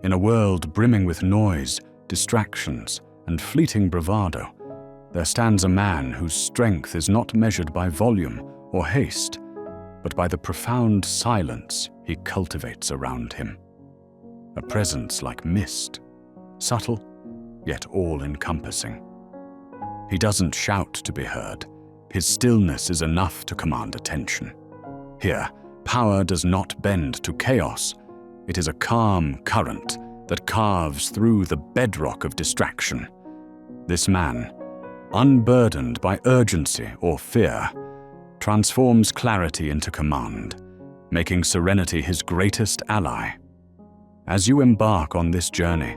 In a world brimming with noise, distractions, and fleeting bravado, there stands a man whose strength is not measured by volume or haste, but by the profound silence he cultivates around him. A presence like mist, subtle, yet all-encompassing. He doesn't shout to be heard. His stillness is enough to command attention. Here, power does not bend to chaos. It is a calm current that carves through the bedrock of distraction. This man, unburdened by urgency or fear, transforms clarity into command, making serenity his greatest ally. As you embark on this journey,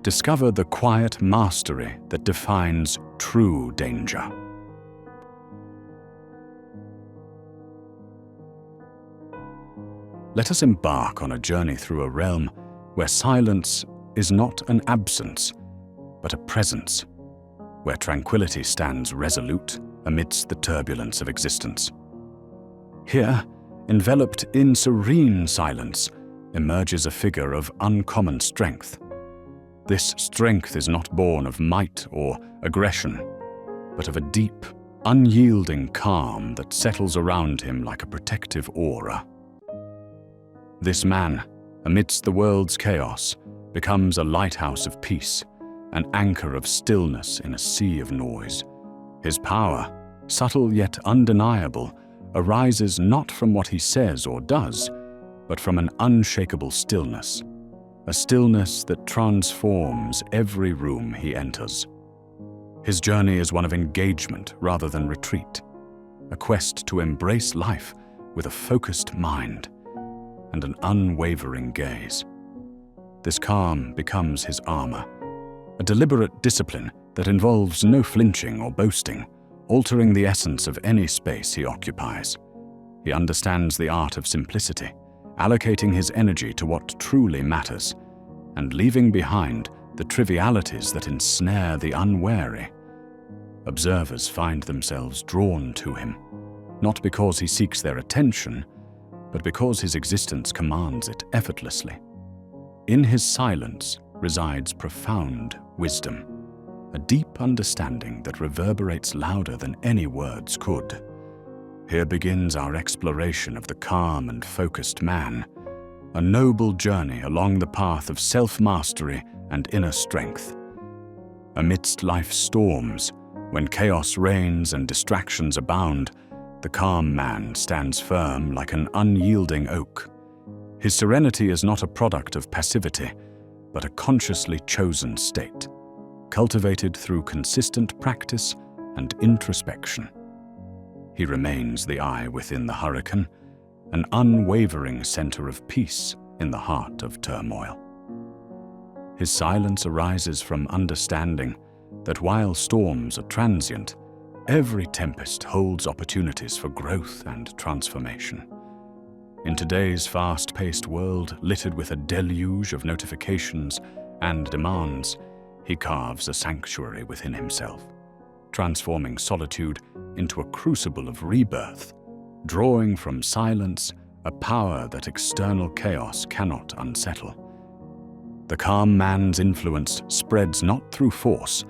discover the quiet mastery that defines true danger. Let us embark on a journey through a realm where silence is not an absence, but a presence, where tranquility stands resolute amidst the turbulence of existence. Here, enveloped in serene silence, emerges a figure of uncommon strength. This strength is not born of might or aggression, but of a deep, unyielding calm that settles around him like a protective aura. This man, amidst the world's chaos, becomes a lighthouse of peace, an anchor of stillness in a sea of noise. His power, subtle yet undeniable, arises not from what he says or does, but from an unshakable stillness, a stillness that transforms every room he enters. His journey is one of engagement rather than retreat, a quest to embrace life with a focused mind and an unwavering gaze. This calm becomes his armor, a deliberate discipline that involves no flinching or boasting, altering the essence of any space he occupies. He understands the art of simplicity, allocating his energy to what truly matters, and leaving behind the trivialities that ensnare the unwary. Observers find themselves drawn to him, not because he seeks their attention, but because his existence commands it effortlessly. In his silence resides profound wisdom, a deep understanding that reverberates louder than any words could. Here begins our exploration of the calm and focused man, a noble journey along the path of self-mastery and inner strength. Amidst life's storms, when chaos reigns and distractions abound, the calm man stands firm like an unyielding oak. His serenity is not a product of passivity, but a consciously chosen state, cultivated through consistent practice and introspection. He remains the eye within the hurricane, an unwavering center of peace in the heart of turmoil. His silence arises from understanding that while storms are transient, every tempest holds opportunities for growth and transformation. In today's fast-paced world, littered with a deluge of notifications and demands, he carves a sanctuary within himself, transforming solitude into a crucible of rebirth, drawing from silence a power that external chaos cannot unsettle. The calm man's influence spreads not through force,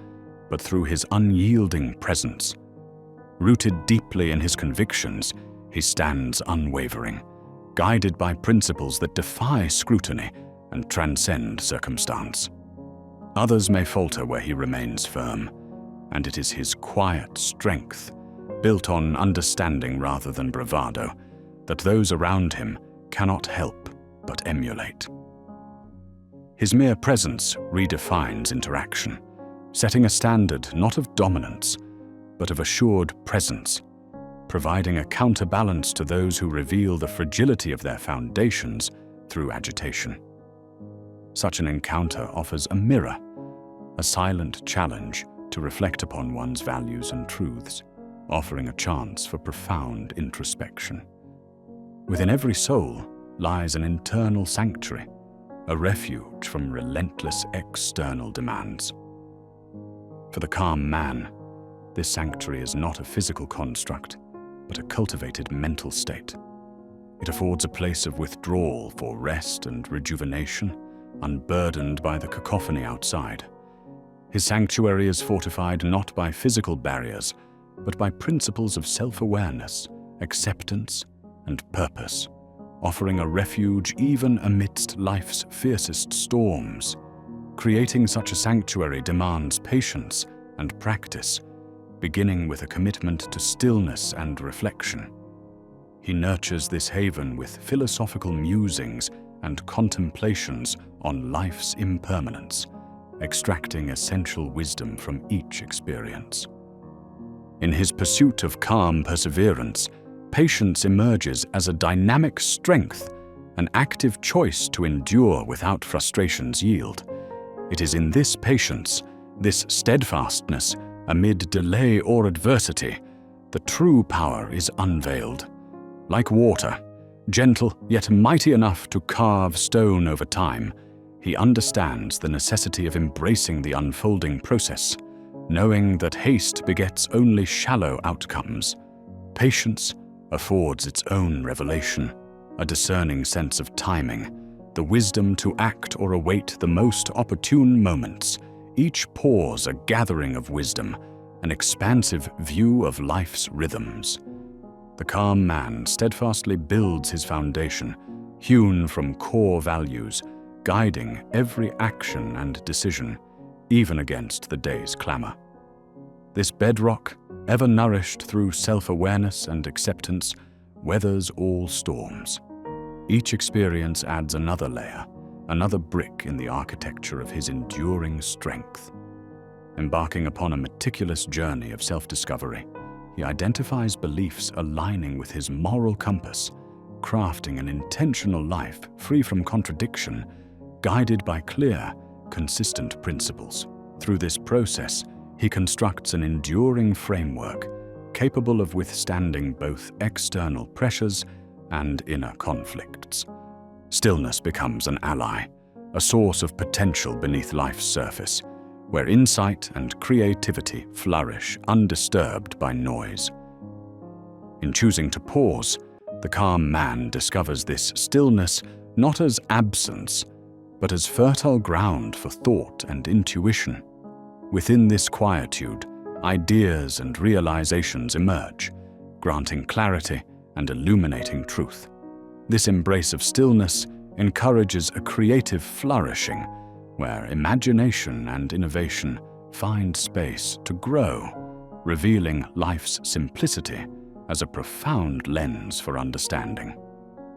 but through his unyielding presence. Rooted deeply in his convictions, he stands unwavering, guided by principles that defy scrutiny and transcend circumstance. Others may falter where he remains firm, and it is his quiet strength, built on understanding rather than bravado, that those around him cannot help but emulate. His mere presence redefines interaction, setting a standard not of dominance, but of assured presence, providing a counterbalance to those who reveal the fragility of their foundations through agitation. Such an encounter offers a mirror, a silent challenge to reflect upon one's values and truths, offering a chance for profound introspection. Within every soul lies an internal sanctuary, a refuge from relentless external demands. For the calm man, this sanctuary is not a physical construct, but a cultivated mental state. It affords a place of withdrawal for rest and rejuvenation, unburdened by the cacophony outside. His sanctuary is fortified not by physical barriers, but by principles of self-awareness, acceptance, and purpose, offering a refuge even amidst life's fiercest storms. Creating such a sanctuary demands patience and practice, beginning with a commitment to stillness and reflection. He nurtures this haven with philosophical musings and contemplations on life's impermanence, extracting essential wisdom from each experience. In his pursuit of calm perseverance, patience emerges as a dynamic strength, an active choice to endure without frustration's yield. It is in this patience, this steadfastness, amid delay or adversity, the true power is unveiled. Like water, gentle yet mighty enough to carve stone over time, he understands the necessity of embracing the unfolding process, knowing that haste begets only shallow outcomes. Patience affords its own revelation, a discerning sense of timing, the wisdom to act or await the most opportune moments, each pause a gathering of wisdom, an expansive view of life's rhythms. The calm man steadfastly builds his foundation, hewn from core values, guiding every action and decision, even against the day's clamor. This bedrock, ever nourished through self-awareness and acceptance, weathers all storms. Each experience adds another layer, another brick in the architecture of his enduring strength. Embarking upon a meticulous journey of self-discovery, he identifies beliefs aligning with his moral compass, crafting an intentional life free from contradiction, guided by clear, consistent principles. Through this process, he constructs an enduring framework capable of withstanding both external pressures and inner conflicts. Stillness becomes an ally, a source of potential beneath life's surface, where insight and creativity flourish undisturbed by noise. In choosing to pause, the calm man discovers this stillness not as absence, but as fertile ground for thought and intuition. Within this quietude, ideas and realizations emerge, granting clarity and illuminating truth. This embrace of stillness encourages a creative flourishing, where imagination and innovation find space to grow, revealing life's simplicity as a profound lens for understanding.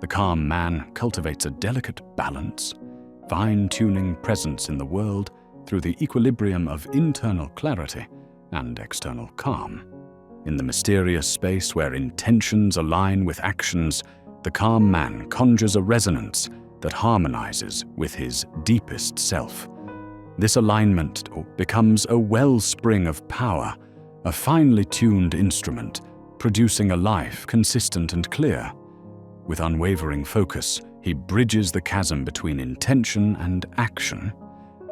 The calm man cultivates a delicate balance, fine-tuning presence in the world through the equilibrium of internal clarity and external calm. In the mysterious space where intentions align with actions, the calm man conjures a resonance that harmonizes with his deepest self. This alignment becomes a wellspring of power, a finely tuned instrument, producing a life consistent and clear. With unwavering focus, he bridges the chasm between intention and action,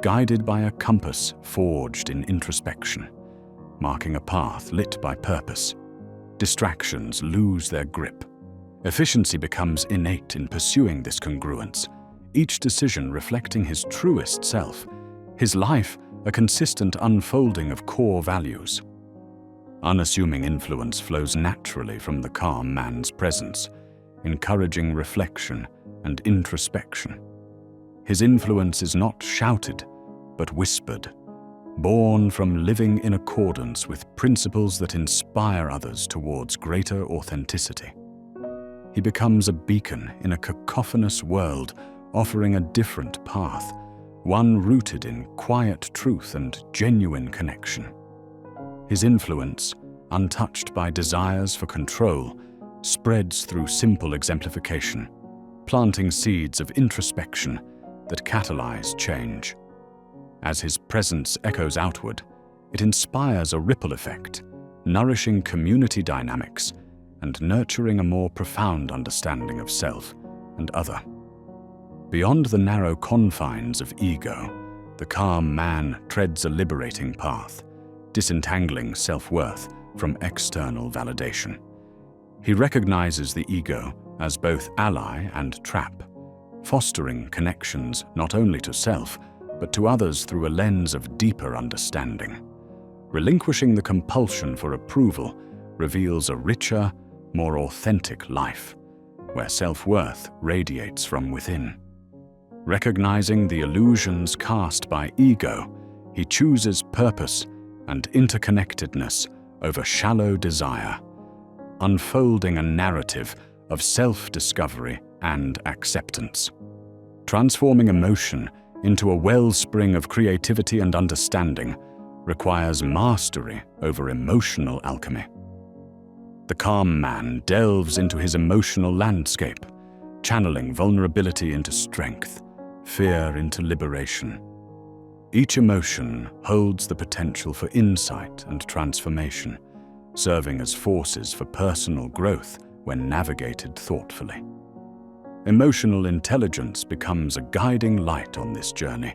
guided by a compass forged in introspection, marking a path lit by purpose. Distractions lose their grip. Efficiency becomes innate in pursuing this congruence, each decision reflecting his truest self, his life a consistent unfolding of core values. Unassuming influence flows naturally from the calm man's presence, encouraging reflection and introspection. His influence is not shouted, but whispered, born from living in accordance with principles that inspire others towards greater authenticity. He becomes a beacon in a cacophonous world, offering a different path, one rooted in quiet truth and genuine connection. His influence, untouched by desires for control, spreads through simple exemplification, planting seeds of introspection that catalyze change. As his presence echoes outward, it inspires a ripple effect, nourishing community dynamics and nurturing a more profound understanding of self and other. Beyond the narrow confines of ego, the calm man treads a liberating path, disentangling self-worth from external validation. He recognizes the ego as both ally and trap, fostering connections not only to self, but to others through a lens of deeper understanding. Relinquishing the compulsion for approval reveals a richer, more authentic life, where self-worth radiates from within. Recognizing the illusions cast by ego, he chooses purpose and interconnectedness over shallow desire, unfolding a narrative of self-discovery and acceptance. Transforming emotion into a wellspring of creativity and understanding requires mastery over emotional alchemy. The calm man delves into his emotional landscape, channeling vulnerability into strength, fear into liberation. Each emotion holds the potential for insight and transformation, serving as forces for personal growth when navigated thoughtfully. Emotional intelligence becomes a guiding light on this journey,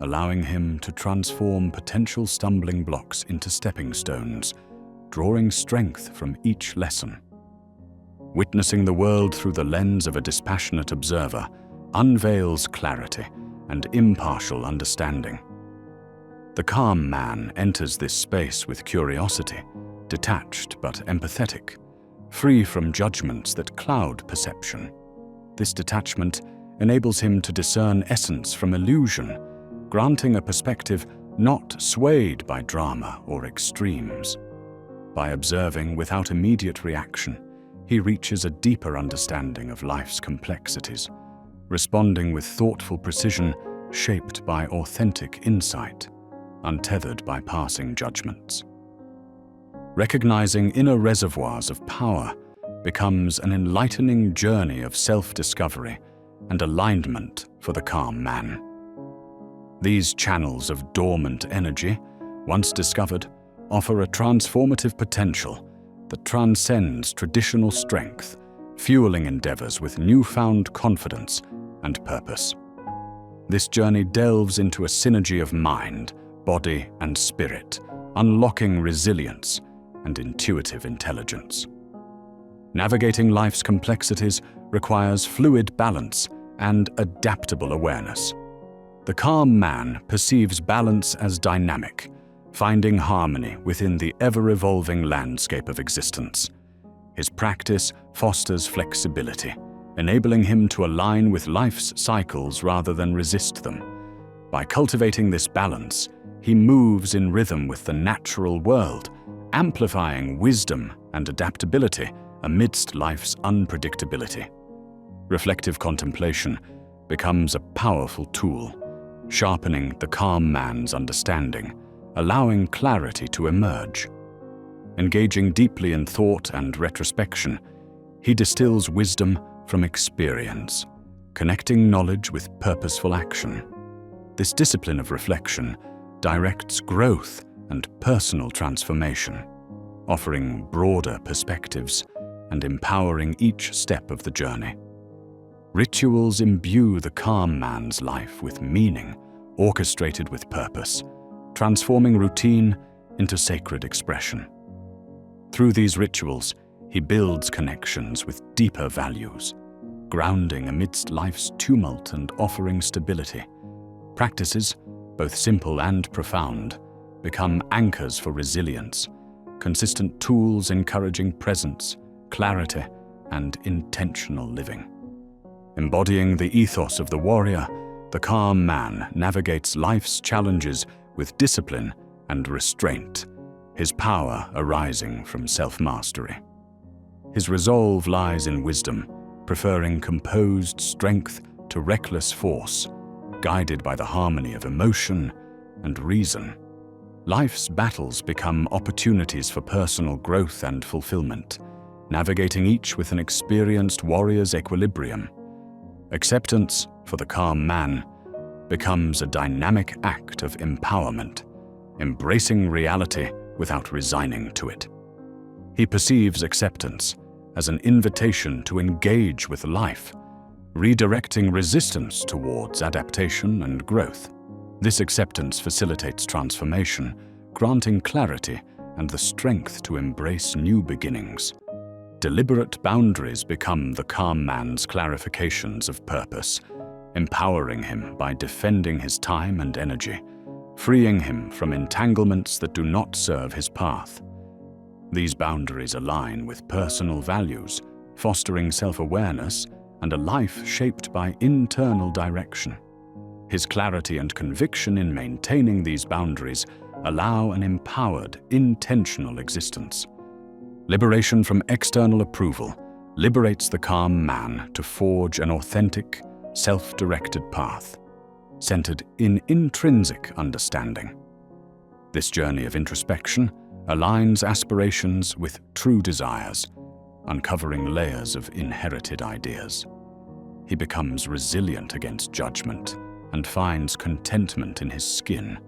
allowing him to transform potential stumbling blocks into stepping stones, drawing strength from each lesson. Witnessing the world through the lens of a dispassionate observer unveils clarity and impartial understanding. The calm man enters this space with curiosity, detached but empathetic, free from judgments that cloud perception. This detachment enables him to discern essence from illusion, granting a perspective not swayed by drama or extremes. By observing without immediate reaction, he reaches a deeper understanding of life's complexities, responding with thoughtful precision shaped by authentic insight, untethered by passing judgments. Recognizing inner reservoirs of power becomes an enlightening journey of self-discovery and alignment for the calm man. These channels of dormant energy, once discovered, offer a transformative potential that transcends traditional strength, fueling endeavors with newfound confidence and purpose. This journey delves into a synergy of mind, body, and spirit, unlocking resilience and intuitive intelligence. Navigating life's complexities requires fluid balance and adaptable awareness. The calm man perceives balance as dynamic, finding harmony within the ever-evolving landscape of existence. His practice fosters flexibility, enabling him to align with life's cycles rather than resist them. By cultivating this balance, he moves in rhythm with the natural world, amplifying wisdom and adaptability amidst life's unpredictability. Reflective contemplation becomes a powerful tool, sharpening the calm man's understanding, allowing clarity to emerge. Engaging deeply in thought and retrospection, he distills wisdom from experience, connecting knowledge with purposeful action. This discipline of reflection directs growth and personal transformation, offering broader perspectives and empowering each step of the journey. Rituals imbue the calm man's life with meaning, orchestrated with purpose, transforming routine into sacred expression. Through these rituals, he builds connections with deeper values, grounding amidst life's tumult and offering stability. Practices, both simple and profound, become anchors for resilience, consistent tools encouraging presence, clarity, and intentional living. Embodying the ethos of the warrior, the calm man navigates life's challenges with discipline and restraint, his power arising from self-mastery. His resolve lies in wisdom, preferring composed strength to reckless force, guided by the harmony of emotion and reason. Life's battles become opportunities for personal growth and fulfillment, navigating each with an experienced warrior's equilibrium. Acceptance, for the calm man, becomes a dynamic act of empowerment, embracing reality without resigning to it. He perceives acceptance as an invitation to engage with life, redirecting resistance towards adaptation and growth. This acceptance facilitates transformation, granting clarity and the strength to embrace new beginnings. Deliberate boundaries become the calm man's clarifications of purpose, empowering him by defending his time and energy, freeing him from entanglements that do not serve his path. These boundaries align with personal values, fostering self-awareness and a life shaped by internal direction. His clarity and conviction in maintaining these boundaries allow an empowered, intentional existence. Liberation from external approval liberates the calm man to forge an authentic, self-directed path, centered in intrinsic understanding. This journey of introspection aligns aspirations with true desires, uncovering layers of inherited ideas. He becomes resilient against judgment and finds contentment in his skin,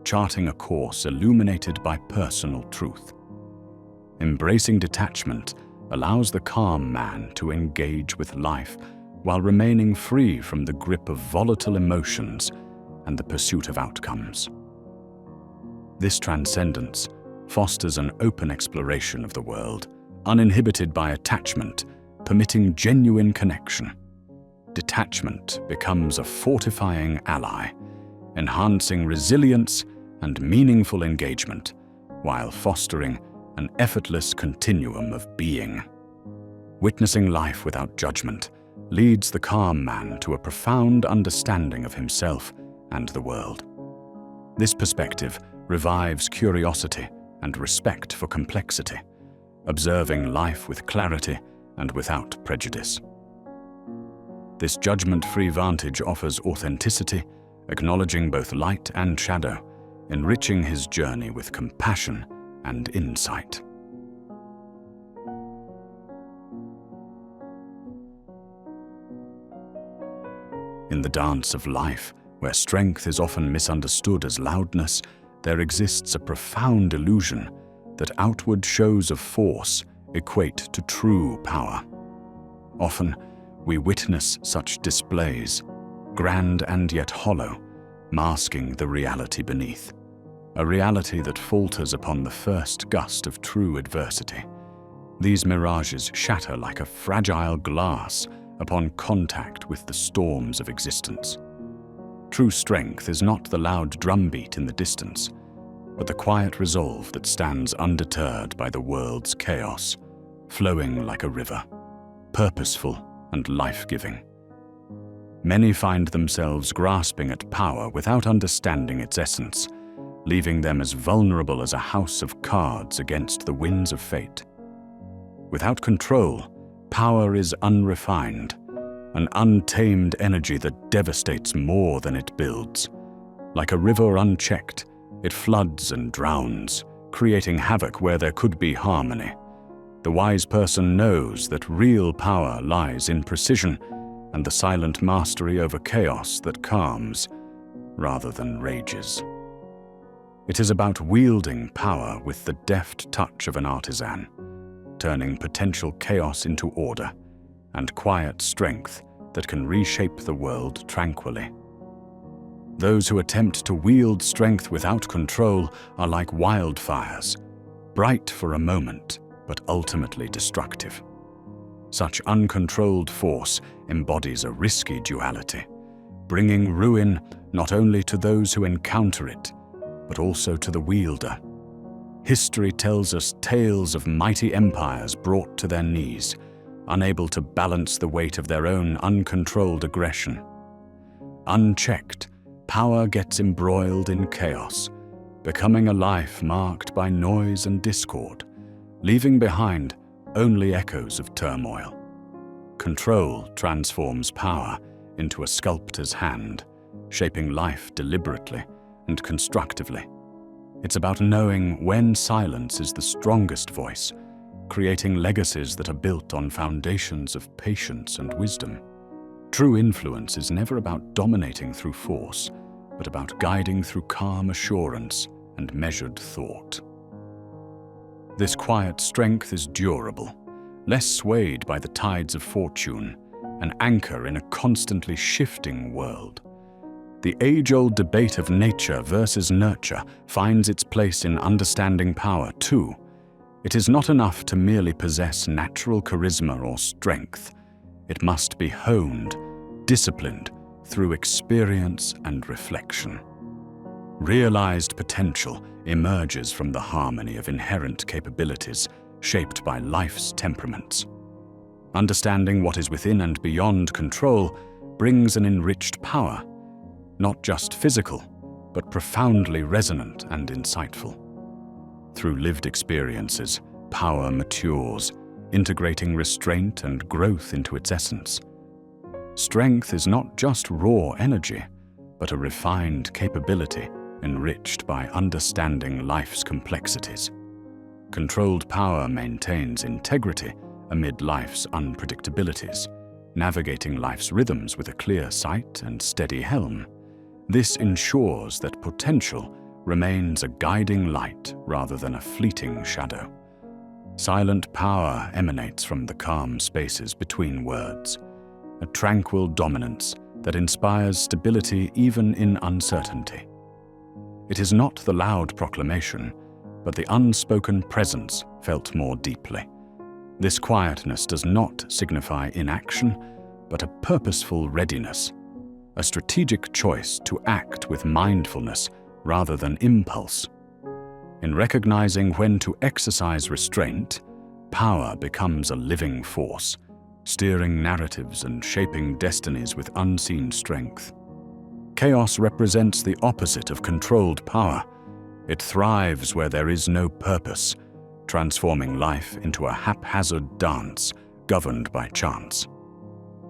charting a course illuminated by personal truth. Embracing detachment allows the calm man to engage with life while remaining free from the grip of volatile emotions and the pursuit of outcomes. This transcendence fosters an open exploration of the world, uninhibited by attachment, permitting genuine connection. Detachment becomes a fortifying ally, enhancing resilience and meaningful engagement, while fostering an effortless continuum of being. Witnessing life without judgment leads the calm man to a profound understanding of himself and the world. This perspective revives curiosity and respect for complexity, observing life with clarity and without prejudice. This judgment-free vantage offers authenticity, acknowledging both light and shadow, enriching his journey with compassion and insight. In the dance of life, where strength is often misunderstood as loudness, there exists a profound illusion that outward shows of force equate to true power. Often, we witness such displays, grand and yet hollow, masking the reality beneath, a reality that falters upon the first gust of true adversity. These mirages shatter like a fragile glass upon contact with the storms of existence. True strength is not the loud drumbeat in the distance, but the quiet resolve that stands undeterred by the world's chaos, flowing like a river, purposeful and life-giving. Many find themselves grasping at power without understanding its essence, leaving them as vulnerable as a house of cards against the winds of fate. Without control, power is unrefined, an untamed energy that devastates more than it builds. Like a river unchecked, it floods and drowns, creating havoc where there could be harmony. The wise person knows that real power lies in precision and the silent mastery over chaos that calms rather than rages. It is about wielding power with the deft touch of an artisan, turning potential chaos into order and quiet strength that can reshape the world tranquilly. Those who attempt to wield strength without control are like wildfires, bright for a moment, but ultimately destructive. Such uncontrolled force embodies a risky duality, bringing ruin not only to those who encounter it, but also to the wielder. History tells us tales of mighty empires brought to their knees, unable to balance the weight of their own uncontrolled aggression. Unchecked, power gets embroiled in chaos, becoming a life marked by noise and discord, leaving behind only echoes of turmoil. Control transforms power into a sculptor's hand, shaping life deliberately and constructively. It's about knowing when silence is the strongest voice, creating legacies that are built on foundations of patience and wisdom. True influence is never about dominating through force, but about guiding through calm assurance and measured thought. This quiet strength is durable, less swayed by the tides of fortune, an anchor in a constantly shifting world. The age-old debate of nature versus nurture finds its place in understanding power too. It is not enough to merely possess natural charisma or strength. It must be honed, disciplined, through experience and reflection. Realized potential emerges from the harmony of inherent capabilities shaped by life's temperaments. Understanding what is within and beyond control brings an enriched power, not just physical, but profoundly resonant and insightful. Through lived experiences, power matures, integrating restraint and growth into its essence. Strength is not just raw energy, but a refined capability enriched by understanding life's complexities. Controlled power maintains integrity amid life's unpredictabilities, navigating life's rhythms with a clear sight and steady helm. This ensures that potential remains a guiding light rather than a fleeting shadow. Silent power emanates from the calm spaces between words, a tranquil dominance that inspires stability even in uncertainty. It is not the loud proclamation, but the unspoken presence felt more deeply. This quietness does not signify inaction, but a purposeful readiness, a strategic choice to act with mindfulness rather than impulse. In recognizing when to exercise restraint, power becomes a living force, steering narratives and shaping destinies with unseen strength. Chaos represents the opposite of controlled power. It thrives where there is no purpose, transforming life into a haphazard dance governed by chance.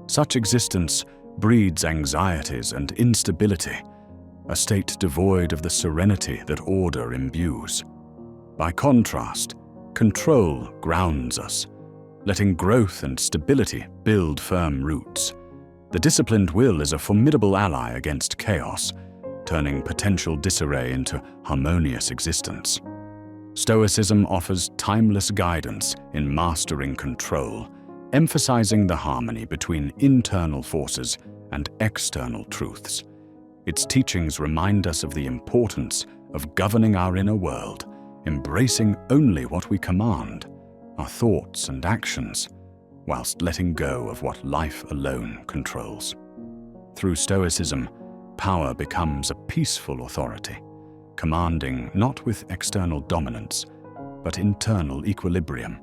Such existence breeds anxieties and instability, a state devoid of the serenity that order imbues. By contrast, control grounds us, letting growth and stability build firm roots. The disciplined will is a formidable ally against chaos, turning potential disarray into harmonious existence. Stoicism offers timeless guidance in mastering control, emphasizing the harmony between internal forces and external truths. Its teachings remind us of the importance of governing our inner world, embracing only what we command, our thoughts and actions, whilst letting go of what life alone controls. Through Stoicism, power becomes a peaceful authority, commanding not with external dominance, but internal equilibrium.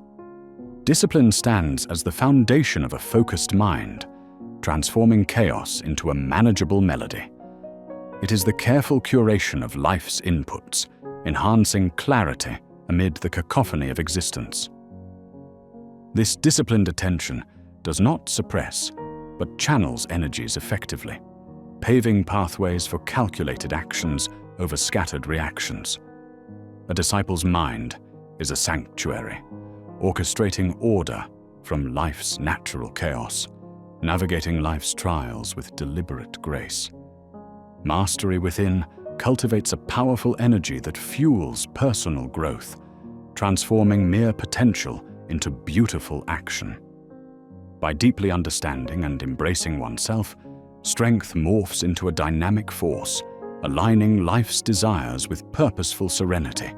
Discipline stands as the foundation of a focused mind, transforming chaos into a manageable melody. It is the careful curation of life's inputs, enhancing clarity amid the cacophony of existence. This disciplined attention does not suppress, but channels energies effectively, paving pathways for calculated actions over scattered reactions. A disciple's mind is a sanctuary, orchestrating order from life's natural chaos, navigating life's trials with deliberate grace. Mastery within cultivates a powerful energy that fuels personal growth, transforming mere potential into beautiful action. By deeply understanding and embracing oneself, strength morphs into a dynamic force, aligning life's desires with purposeful serenity.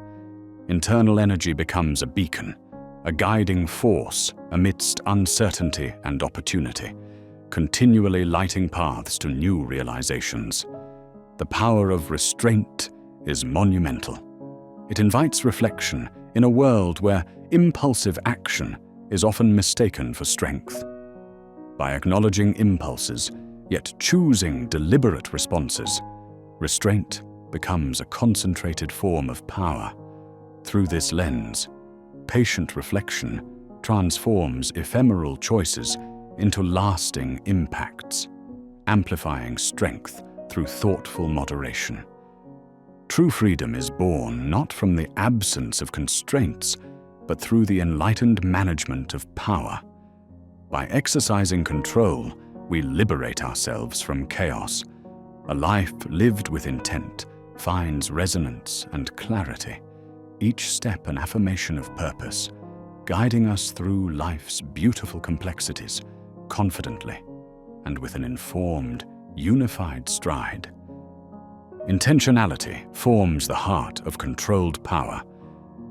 Internal energy becomes a beacon, a guiding force amidst uncertainty and opportunity, continually lighting paths to new realizations. The power of restraint is monumental. It invites reflection in a world where impulsive action is often mistaken for strength. By acknowledging impulses, yet choosing deliberate responses, restraint becomes a concentrated form of power. Through this lens, patient reflection transforms ephemeral choices into lasting impacts, amplifying strength through thoughtful moderation. True freedom is born not from the absence of constraints, but through the enlightened management of power. By exercising control, we liberate ourselves from chaos. A life lived with intent finds resonance and clarity, each step an affirmation of purpose, guiding us through life's beautiful complexities confidently and with an informed, unified stride. Intentionality forms the heart of controlled power.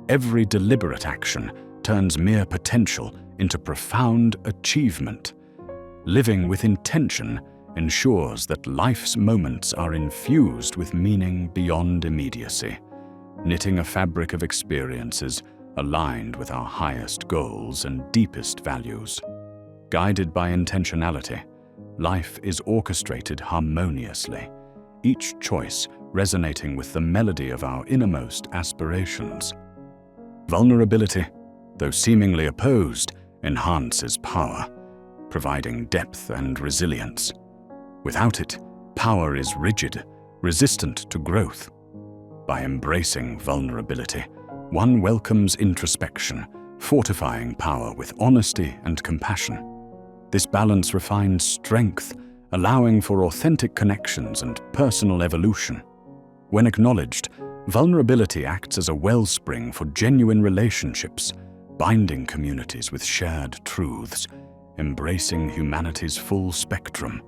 Every deliberate action turns mere potential into profound achievement. Living with intention ensures that life's moments are infused with meaning beyond immediacy, knitting a fabric of experiences aligned with our highest goals and deepest values. Guided by intentionality, life is orchestrated harmoniously, each choice resonating with the melody of our innermost aspirations. Vulnerability, though seemingly opposed, enhances power, providing depth and resilience. Without it, power is rigid, resistant to growth. By embracing vulnerability, one welcomes introspection, fortifying power with honesty and compassion. This balance refines strength, allowing for authentic connections and personal evolution. When acknowledged, vulnerability acts as a wellspring for genuine relationships, binding communities with shared truths, embracing humanity's full spectrum.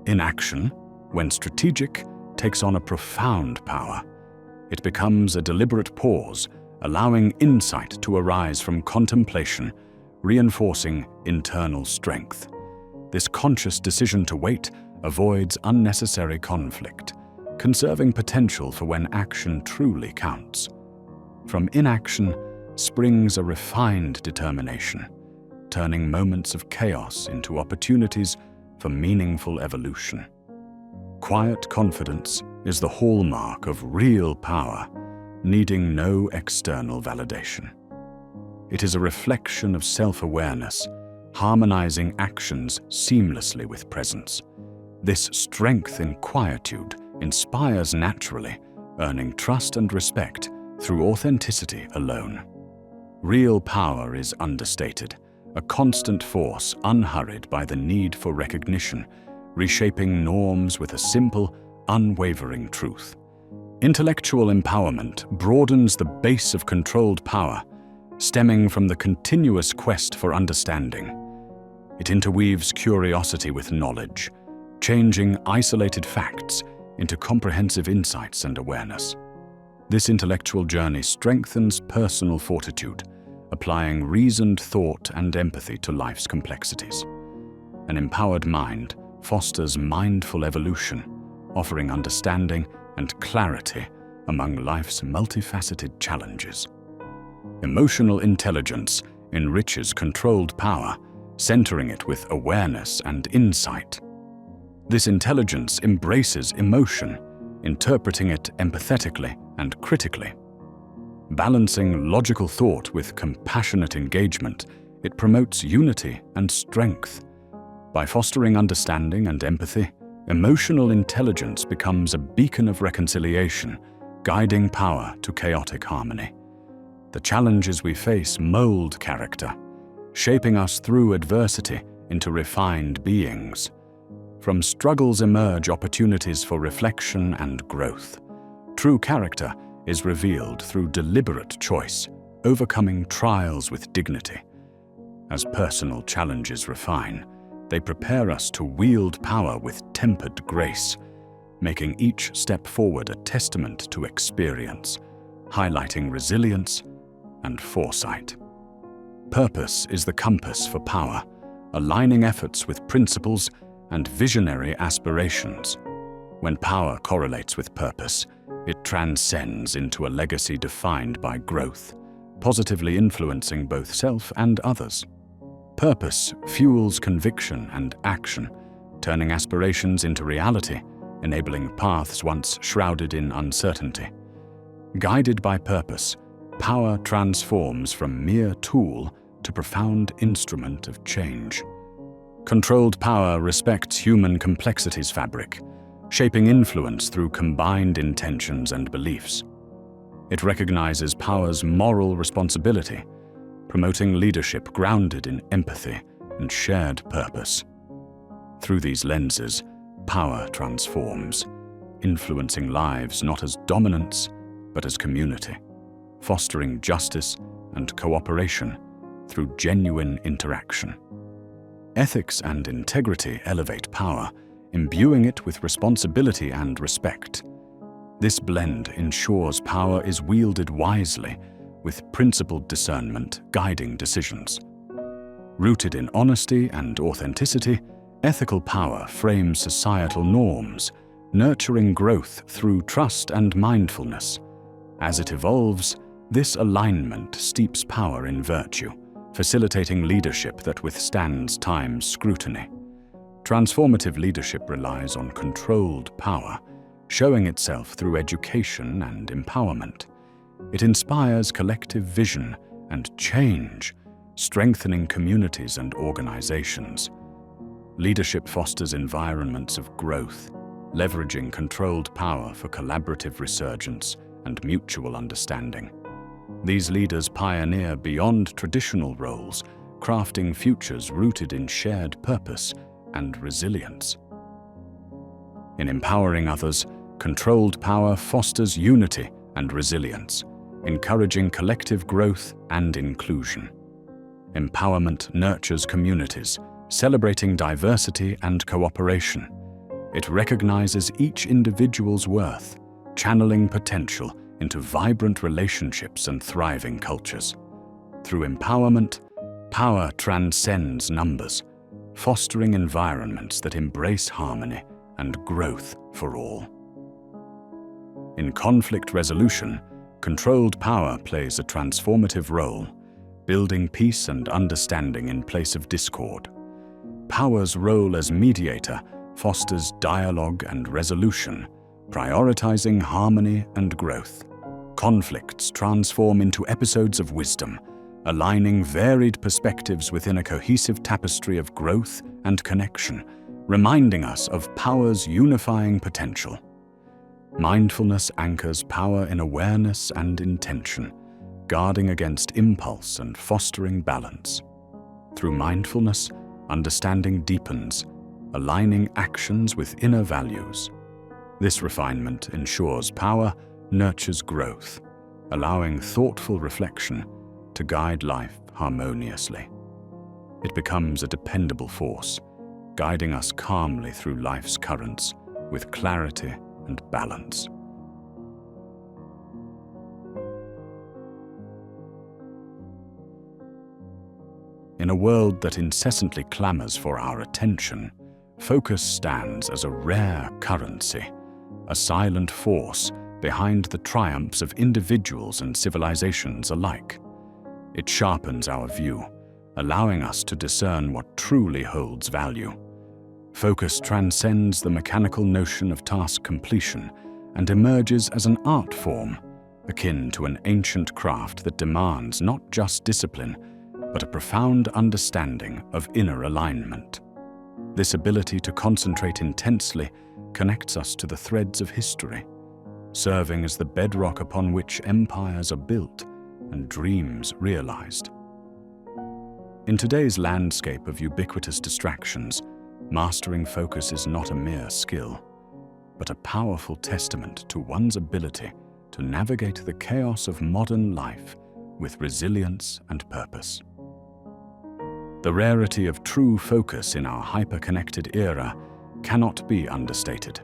Inaction, when strategic, takes on a profound power. It becomes a deliberate pause, allowing insight to arise from contemplation, reinforcing internal strength. This conscious decision to wait avoids unnecessary conflict, conserving potential for when action truly counts. From inaction springs a refined determination, turning moments of chaos into opportunities for meaningful evolution. Quiet confidence is the hallmark of real power, needing no external validation. It is a reflection of self-awareness, harmonizing actions seamlessly with presence. This strength in quietude inspires naturally, earning trust and respect through authenticity alone. Real power is understated, a constant force unhurried by the need for recognition, reshaping norms with a simple, unwavering truth. Intellectual empowerment broadens the base of controlled power, stemming from the continuous quest for understanding. It interweaves curiosity with knowledge, changing isolated facts into comprehensive insights and awareness. This intellectual journey strengthens personal fortitude, applying reasoned thought and empathy to life's complexities. An empowered mind fosters mindful evolution, offering understanding and clarity among life's multifaceted challenges. Emotional intelligence enriches controlled power, centering it with awareness and insight. This intelligence embraces emotion, interpreting it empathetically and critically. Balancing logical thought with compassionate engagement, it promotes unity and strength. By fostering understanding and empathy, emotional intelligence becomes a beacon of reconciliation, guiding power to chaotic harmony. The challenges we face mold character, shaping us through adversity into refined beings. From struggles emerge opportunities for reflection and growth. True character is revealed through deliberate choice, overcoming trials with dignity. As personal challenges refine, they prepare us to wield power with tempered grace, making each step forward a testament to experience, highlighting resilience and foresight. Purpose is the compass for power, aligning efforts with principles and visionary aspirations. When power correlates with purpose, it transcends into a legacy defined by growth, positively influencing both self and others. Purpose fuels conviction and action, turning aspirations into reality, enabling paths once shrouded in uncertainty. Guided by purpose, power transforms from mere tool to profound instrument of change. Controlled power respects human complexity's fabric, shaping influence through combined intentions and beliefs. It recognizes power's moral responsibility, promoting leadership grounded in empathy and shared purpose. Through these lenses, power transforms, influencing lives not as dominance, but as community, fostering justice and cooperation through genuine interaction. Ethics and integrity elevate power, imbuing it with responsibility and respect. This blend ensures power is wielded wisely, with principled discernment guiding decisions. Rooted in honesty and authenticity, Ethical power frames societal norms, nurturing growth through trust and mindfulness. As it evolves, this alignment steeps power in virtue, facilitating leadership that withstands time's scrutiny. Transformative leadership relies on controlled power, showing itself through education and empowerment. It inspires collective vision and change, strengthening communities and organizations. Leadership fosters environments of growth, leveraging controlled power for collaborative resurgence and mutual understanding. These leaders pioneer beyond traditional roles, crafting futures rooted in shared purpose and resilience. In empowering others, controlled power fosters unity and resilience, encouraging collective growth and inclusion. Empowerment nurtures communities, celebrating diversity and cooperation. It recognizes each individual's worth, channeling potential into vibrant relationships and thriving cultures. Through empowerment, power transcends numbers, fostering environments that embrace harmony and growth for all. In conflict resolution, controlled power plays a transformative role, building peace and understanding in place of discord. Power's role as mediator fosters dialogue and resolution, prioritizing harmony and growth. Conflicts transform into episodes of wisdom, aligning varied perspectives within a cohesive tapestry of growth and connection, reminding us of power's unifying potential. Mindfulness anchors power in awareness and intention, guarding against impulse and fostering balance. Through mindfulness, understanding deepens, aligning actions with inner values. This refinement ensures power nurtures growth, allowing thoughtful reflection to guide life harmoniously. It becomes a dependable force, guiding us calmly through life's currents with clarity and balance. In a world that incessantly clamors for our attention, focus stands as a rare currency, a silent force behind the triumphs of individuals and civilizations alike. It sharpens our view, allowing us to discern what truly holds value. Focus transcends the mechanical notion of task completion and emerges as an art form, akin to an ancient craft that demands not just discipline, but a profound understanding of inner alignment. This ability to concentrate intensely connects us to the threads of history, serving as the bedrock upon which empires are built and dreams realized. In today's landscape of ubiquitous distractions, mastering focus is not a mere skill, but a powerful testament to one's ability to navigate the chaos of modern life with resilience and purpose. The rarity of true focus in our hyper-connected era cannot be understated.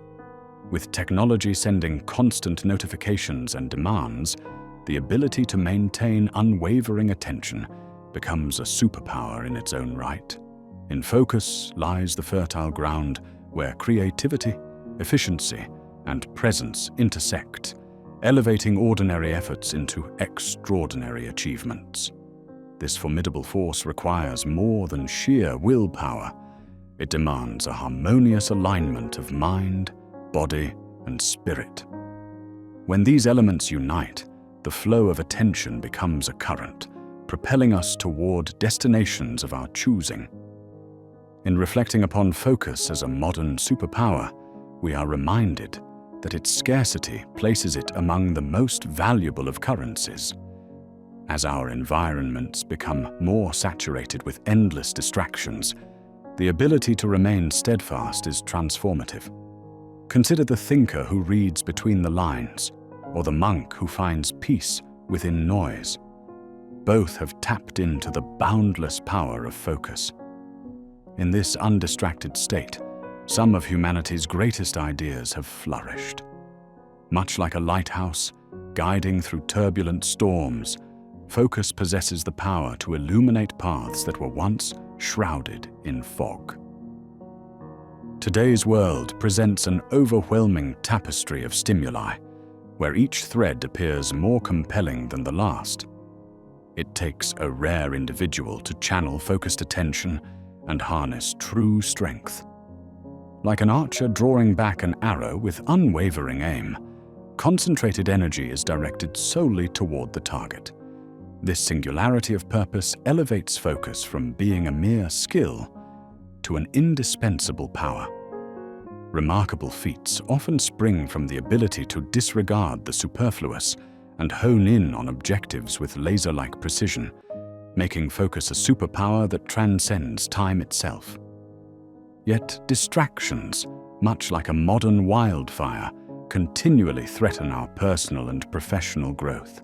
With technology sending constant notifications and demands, the ability to maintain unwavering attention becomes a superpower in its own right. In focus lies the fertile ground where creativity, efficiency, and presence intersect, elevating ordinary efforts into extraordinary achievements. This formidable force requires more than sheer willpower. It demands a harmonious alignment of mind, body, and spirit. When these elements unite, the flow of attention becomes a current, propelling us toward destinations of our choosing. In reflecting upon focus as a modern superpower, we are reminded that its scarcity places it among the most valuable of currencies. As our environments become more saturated with endless distractions, the ability to remain steadfast is transformative. Consider the thinker who reads between the lines, or the monk who finds peace within noise. Both have tapped into the boundless power of focus. In this undistracted state, some of humanity's greatest ideas have flourished. Much like a lighthouse, guiding through turbulent storms, focus possesses the power to illuminate paths that were once shrouded in fog. Today's world presents an overwhelming tapestry of stimuli, where each thread appears more compelling than the last. It takes a rare individual to channel focused attention and harness true strength. Like an archer drawing back an arrow with unwavering aim, concentrated energy is directed solely toward the target. This singularity of purpose elevates focus from being a mere skill to an indispensable power. Remarkable feats often spring from the ability to disregard the superfluous and hone in on objectives with laser-like precision, making focus a superpower that transcends time itself. Yet distractions, much like a modern wildfire, continually threaten our personal and professional growth.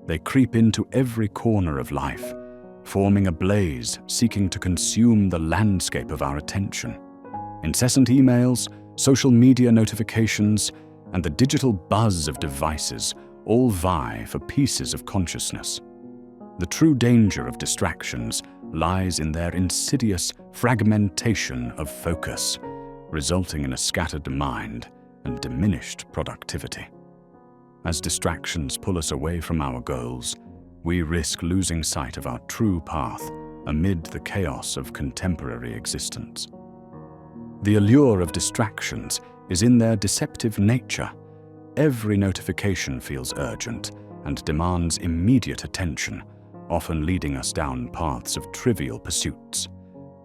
They creep into every corner of life, forming a blaze seeking to consume the landscape of our attention. Incessant emails, social media notifications, and the digital buzz of devices all vie for pieces of consciousness. The true danger of distractions lies in their insidious fragmentation of focus, resulting in a scattered mind and diminished productivity. As distractions pull us away from our goals, we risk losing sight of our true path amid the chaos of contemporary existence. The allure of distractions is in their deceptive nature. Every notification feels urgent and demands immediate attention, often leading us down paths of trivial pursuits.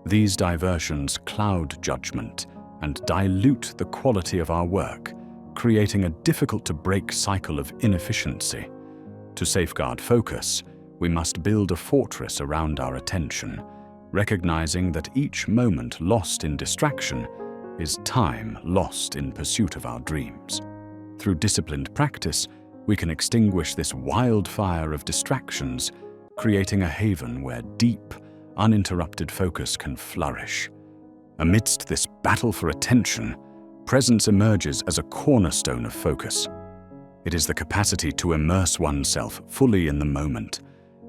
These diversions cloud judgment and dilute the quality of our work, creating a difficult-to-break cycle of inefficiency. To safeguard focus, we must build a fortress around our attention, recognizing that each moment lost in distraction is time lost in pursuit of our dreams. Through disciplined practice, we can extinguish this wildfire of distractions, creating a haven where deep, uninterrupted focus can flourish. Amidst this battle for attention, presence emerges as a cornerstone of focus. It is the capacity to immerse oneself fully in the moment,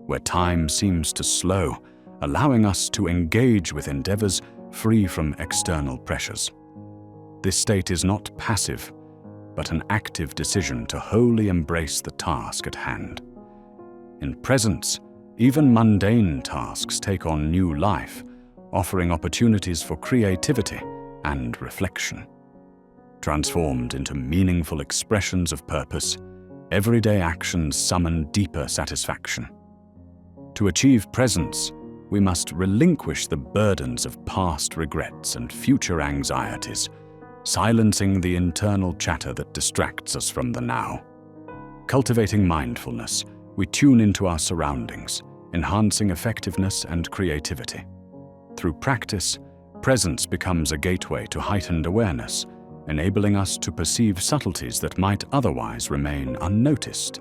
where time seems to slow, allowing us to engage with endeavors free from external pressures. This state is not passive, but an active decision to wholly embrace the task at hand. In presence, even mundane tasks take on new life, offering opportunities for creativity and reflection. Transformed into meaningful expressions of purpose, everyday actions summon deeper satisfaction. To achieve presence, we must relinquish the burdens of past regrets and future anxieties, silencing the internal chatter that distracts us from the now. Cultivating mindfulness, we tune into our surroundings, enhancing effectiveness and creativity. Through practice, presence becomes a gateway to heightened awareness, enabling us to perceive subtleties that might otherwise remain unnoticed.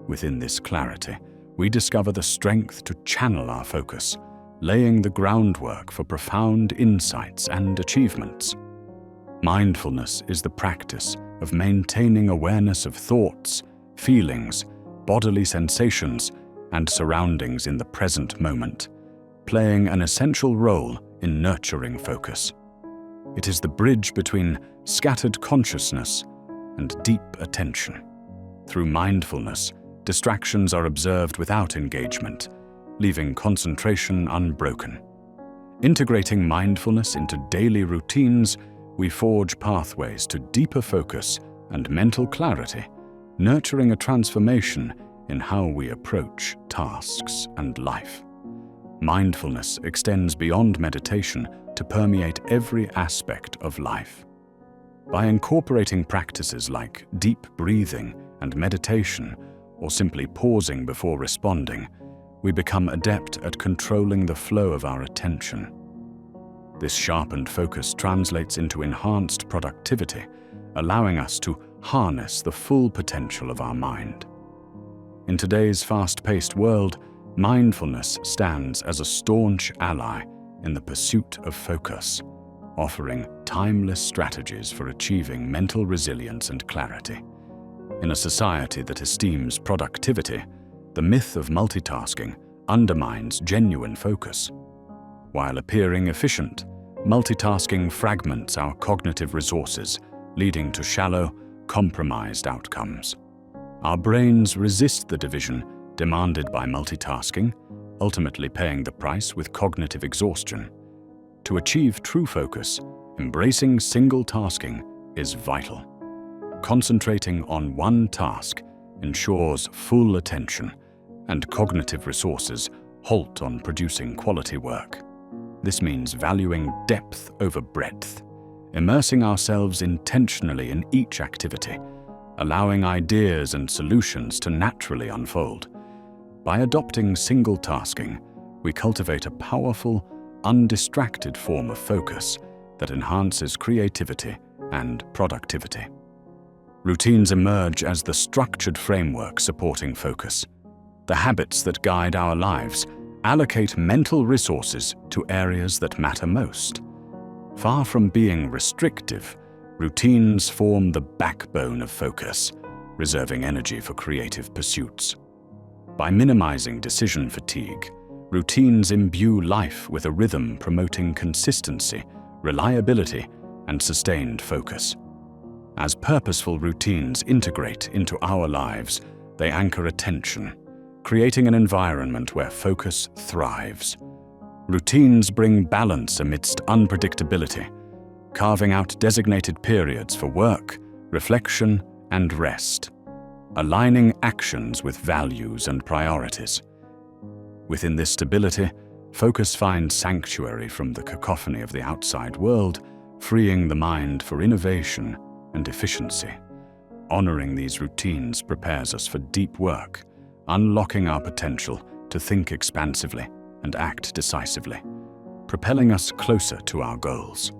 Within this clarity, we discover the strength to channel our focus, laying the groundwork for profound insights and achievements. Mindfulness is the practice of maintaining awareness of thoughts, feelings, bodily sensations, and surroundings in the present moment, playing an essential role in nurturing focus. It is the bridge between scattered consciousness and deep attention. Through mindfulness, distractions are observed without engagement, leaving concentration unbroken. Integrating mindfulness into daily routines, we forge pathways to deeper focus and mental clarity, nurturing a transformation in how we approach tasks and life. Mindfulness extends beyond meditation to permeate every aspect of life. By incorporating practices like deep breathing and meditation, or simply pausing before responding, we become adept at controlling the flow of our attention. This sharpened focus translates into enhanced productivity, allowing us to harness the full potential of our mind. In today's fast-paced world, mindfulness stands as a staunch ally in the pursuit of focus, offering timeless strategies for achieving mental resilience and clarity. In a society that esteems productivity, the myth of multitasking undermines genuine focus. While appearing efficient, multitasking fragments our cognitive resources, leading to shallow, compromised outcomes. Our brains resist the division demanded by multitasking, ultimately paying the price with cognitive exhaustion. To achieve true focus, embracing single tasking is vital. Concentrating on one task ensures full attention, and cognitive resources halt on producing quality work. This means valuing depth over breadth, immersing ourselves intentionally in each activity, allowing ideas and solutions to naturally unfold. By adopting single tasking, we cultivate a powerful, undistracted form of focus that enhances creativity and productivity. Routines emerge as the structured framework supporting focus. The habits that guide our lives allocate mental resources to areas that matter most. Far from being restrictive, routines form the backbone of focus, reserving energy for creative pursuits. By minimizing decision fatigue, routines imbue life with a rhythm promoting consistency, reliability, and sustained focus. As purposeful routines integrate into our lives, they anchor attention, creating an environment where focus thrives. Routines bring balance amidst unpredictability, carving out designated periods for work, reflection, and rest, aligning actions with values and priorities. Within this stability, focus finds sanctuary from the cacophony of the outside world, freeing the mind for innovation and efficiency. Honoring these routines prepares us for deep work, unlocking our potential to think expansively and act decisively, propelling us closer to our goals.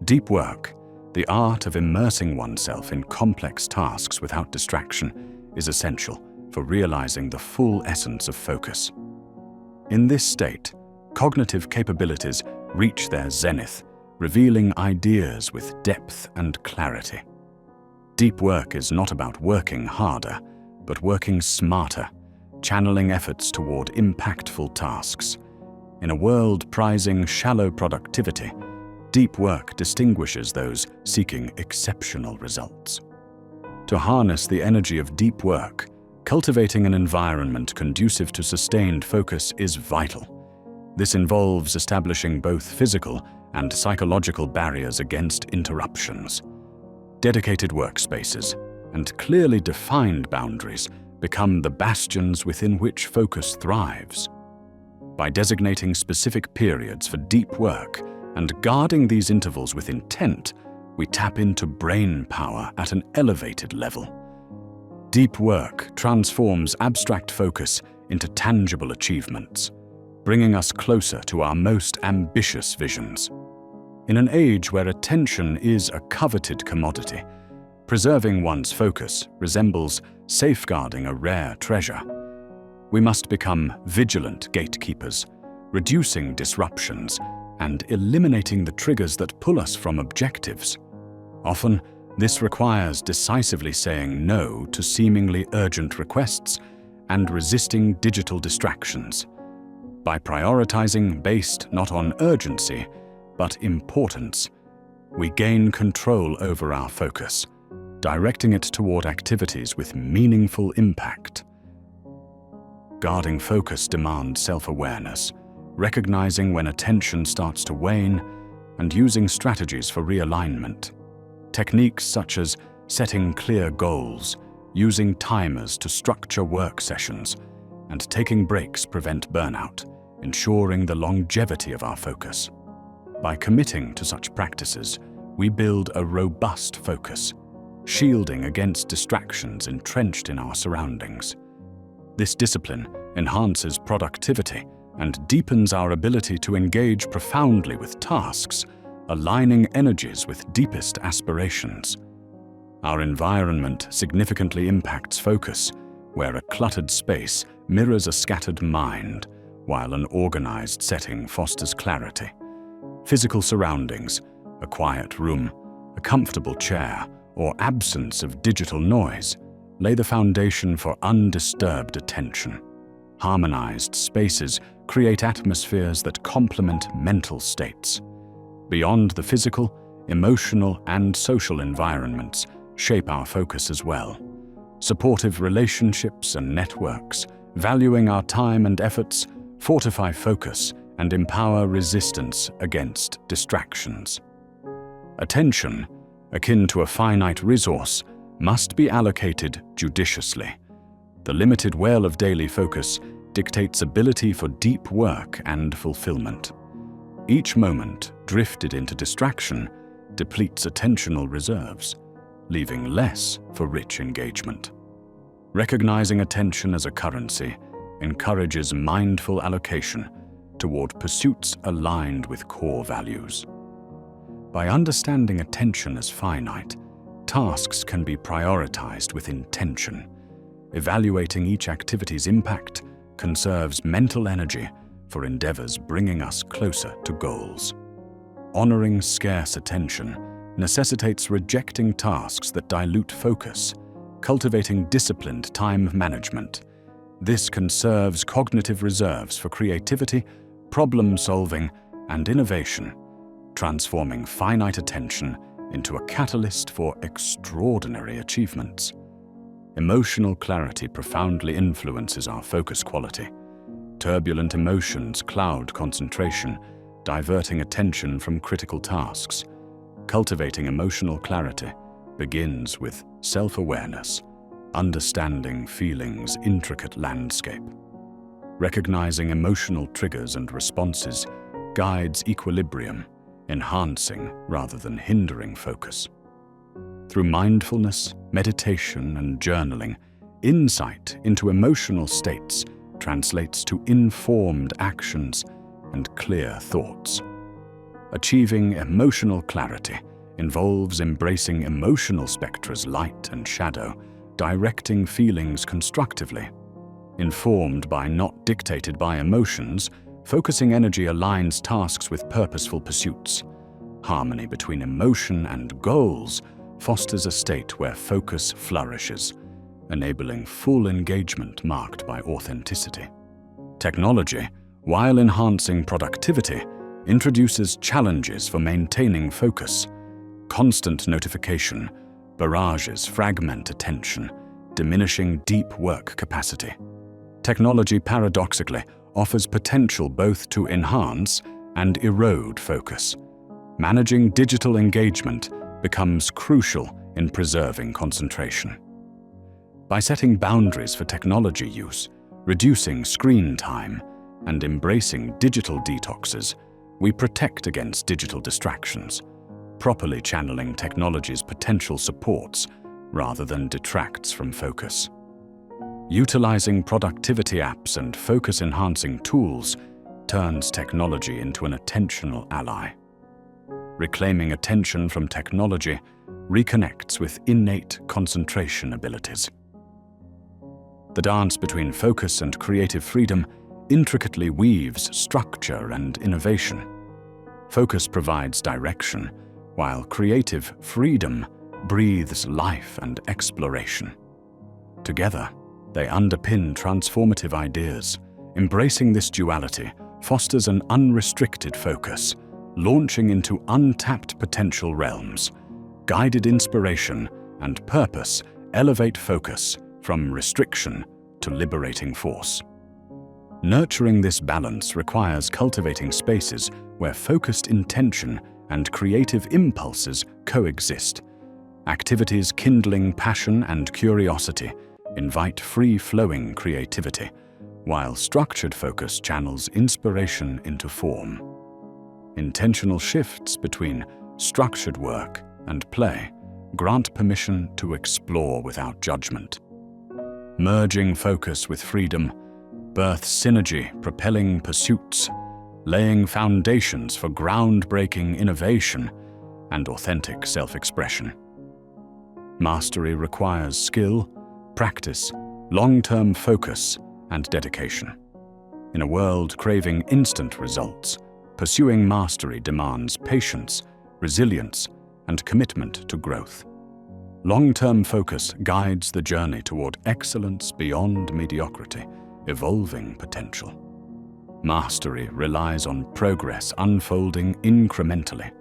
Deep work, the art of immersing oneself in complex tasks without distraction, is essential for realizing the full essence of focus. In this state, cognitive capabilities reach their zenith, revealing ideas with depth and clarity. Deep work is not about working harder, but working smarter, channeling efforts toward impactful tasks. In a world prizing shallow productivity, deep work distinguishes those seeking exceptional results. To harness the energy of deep work, cultivating an environment conducive to sustained focus is vital. This involves establishing both physical and psychological barriers against interruptions. Dedicated workspaces and clearly defined boundaries become the bastions within which focus thrives. By designating specific periods for deep work and guarding these intervals with intent, we tap into brain power at an elevated level. Deep work transforms abstract focus into tangible achievements, bringing us closer to our most ambitious visions. In an age where attention is a coveted commodity, preserving one's focus resembles safeguarding a rare treasure. We must become vigilant gatekeepers, reducing disruptions and eliminating the triggers that pull us from objectives. Often, this requires decisively saying no to seemingly urgent requests and resisting digital distractions. By prioritizing based not on urgency, but importance, we gain control over our focus, directing it toward activities with meaningful impact. Guarding focus demands self-awareness, recognizing when attention starts to wane and using strategies for realignment. Techniques such as setting clear goals, using timers to structure work sessions, and taking breaks prevent burnout, ensuring the longevity of our focus. By committing to such practices, we build a robust focus, shielding against distractions entrenched in our surroundings. This discipline enhances productivity and deepens our ability to engage profoundly with tasks, aligning energies with deepest aspirations. Our environment significantly impacts focus, where a cluttered space mirrors a scattered mind, while an organized setting fosters clarity. Physical surroundings, a quiet room, a comfortable chair, or absence of digital noise, lay the foundation for undisturbed attention. Harmonized spaces create atmospheres that complement mental states. Beyond the physical, emotional, and social environments shape our focus as well. Supportive relationships and networks, valuing our time and efforts, fortify focus and empower resistance against distractions. Attention, akin to a finite resource, must be allocated judiciously. The limited well of daily focus dictates ability for deep work and fulfillment. Each moment drifted into distraction depletes attentional reserves, leaving less for rich engagement. Recognizing attention as a currency encourages mindful allocation toward pursuits aligned with core values. By understanding attention as finite, tasks can be prioritized with intention. Evaluating each activity's impact conserves mental energy for endeavors bringing us closer to goals. Honoring scarce attention necessitates rejecting tasks that dilute focus, cultivating disciplined time management. This conserves cognitive reserves for creativity, problem-solving, and innovation, transforming finite attention into a catalyst for extraordinary achievements. Emotional clarity profoundly influences our focus quality. Turbulent emotions cloud concentration, diverting attention from critical tasks. Cultivating emotional clarity begins with self-awareness, understanding feelings' intricate landscape. Recognizing emotional triggers and responses guides equilibrium, enhancing rather than hindering focus. Through mindfulness, meditation, and journaling, insight into emotional states translates to informed actions and clear thoughts. Achieving emotional clarity involves embracing emotional spectra's light and shadow, directing feelings constructively. Informed by, not dictated by emotions, focusing energy aligns tasks with purposeful pursuits. Harmony between emotion and goals fosters a state where focus flourishes, enabling full engagement marked by authenticity. Technology, while enhancing productivity, introduces challenges for maintaining focus. Constant notification barrages fragment attention, diminishing deep work capacity. Technology paradoxically offers potential both to enhance and erode focus. Managing digital engagement becomes crucial in preserving concentration. By setting boundaries for technology use, reducing screen time, and embracing digital detoxes, we protect against digital distractions, properly channeling technology's potential supports rather than detracts from focus. Utilizing productivity apps and focus-enhancing tools turns technology into an attentional ally. Reclaiming attention from technology reconnects with innate concentration abilities. The dance between focus and creative freedom intricately weaves structure and innovation. Focus provides direction, while creative freedom breathes life and exploration. Together, they underpin transformative ideas. Embracing this duality fosters an unrestricted focus, launching into untapped potential realms. Guided inspiration and purpose elevate focus from restriction to liberating force. Nurturing this balance requires cultivating spaces where focused intention and creative impulses coexist. Activities kindling passion and curiosity invite free-flowing creativity, while structured focus channels inspiration into form. Intentional shifts between structured work and play grant permission to explore without judgment. Merging focus with freedom births synergy, propelling pursuits, laying foundations for groundbreaking innovation and authentic self-expression. Mastery requires skill, practice, long-term focus, and dedication. In a world craving instant results, pursuing mastery demands patience, resilience, and commitment to growth. Long-term focus guides the journey toward excellence beyond mediocrity, evolving potential. Mastery relies on progress unfolding incrementally.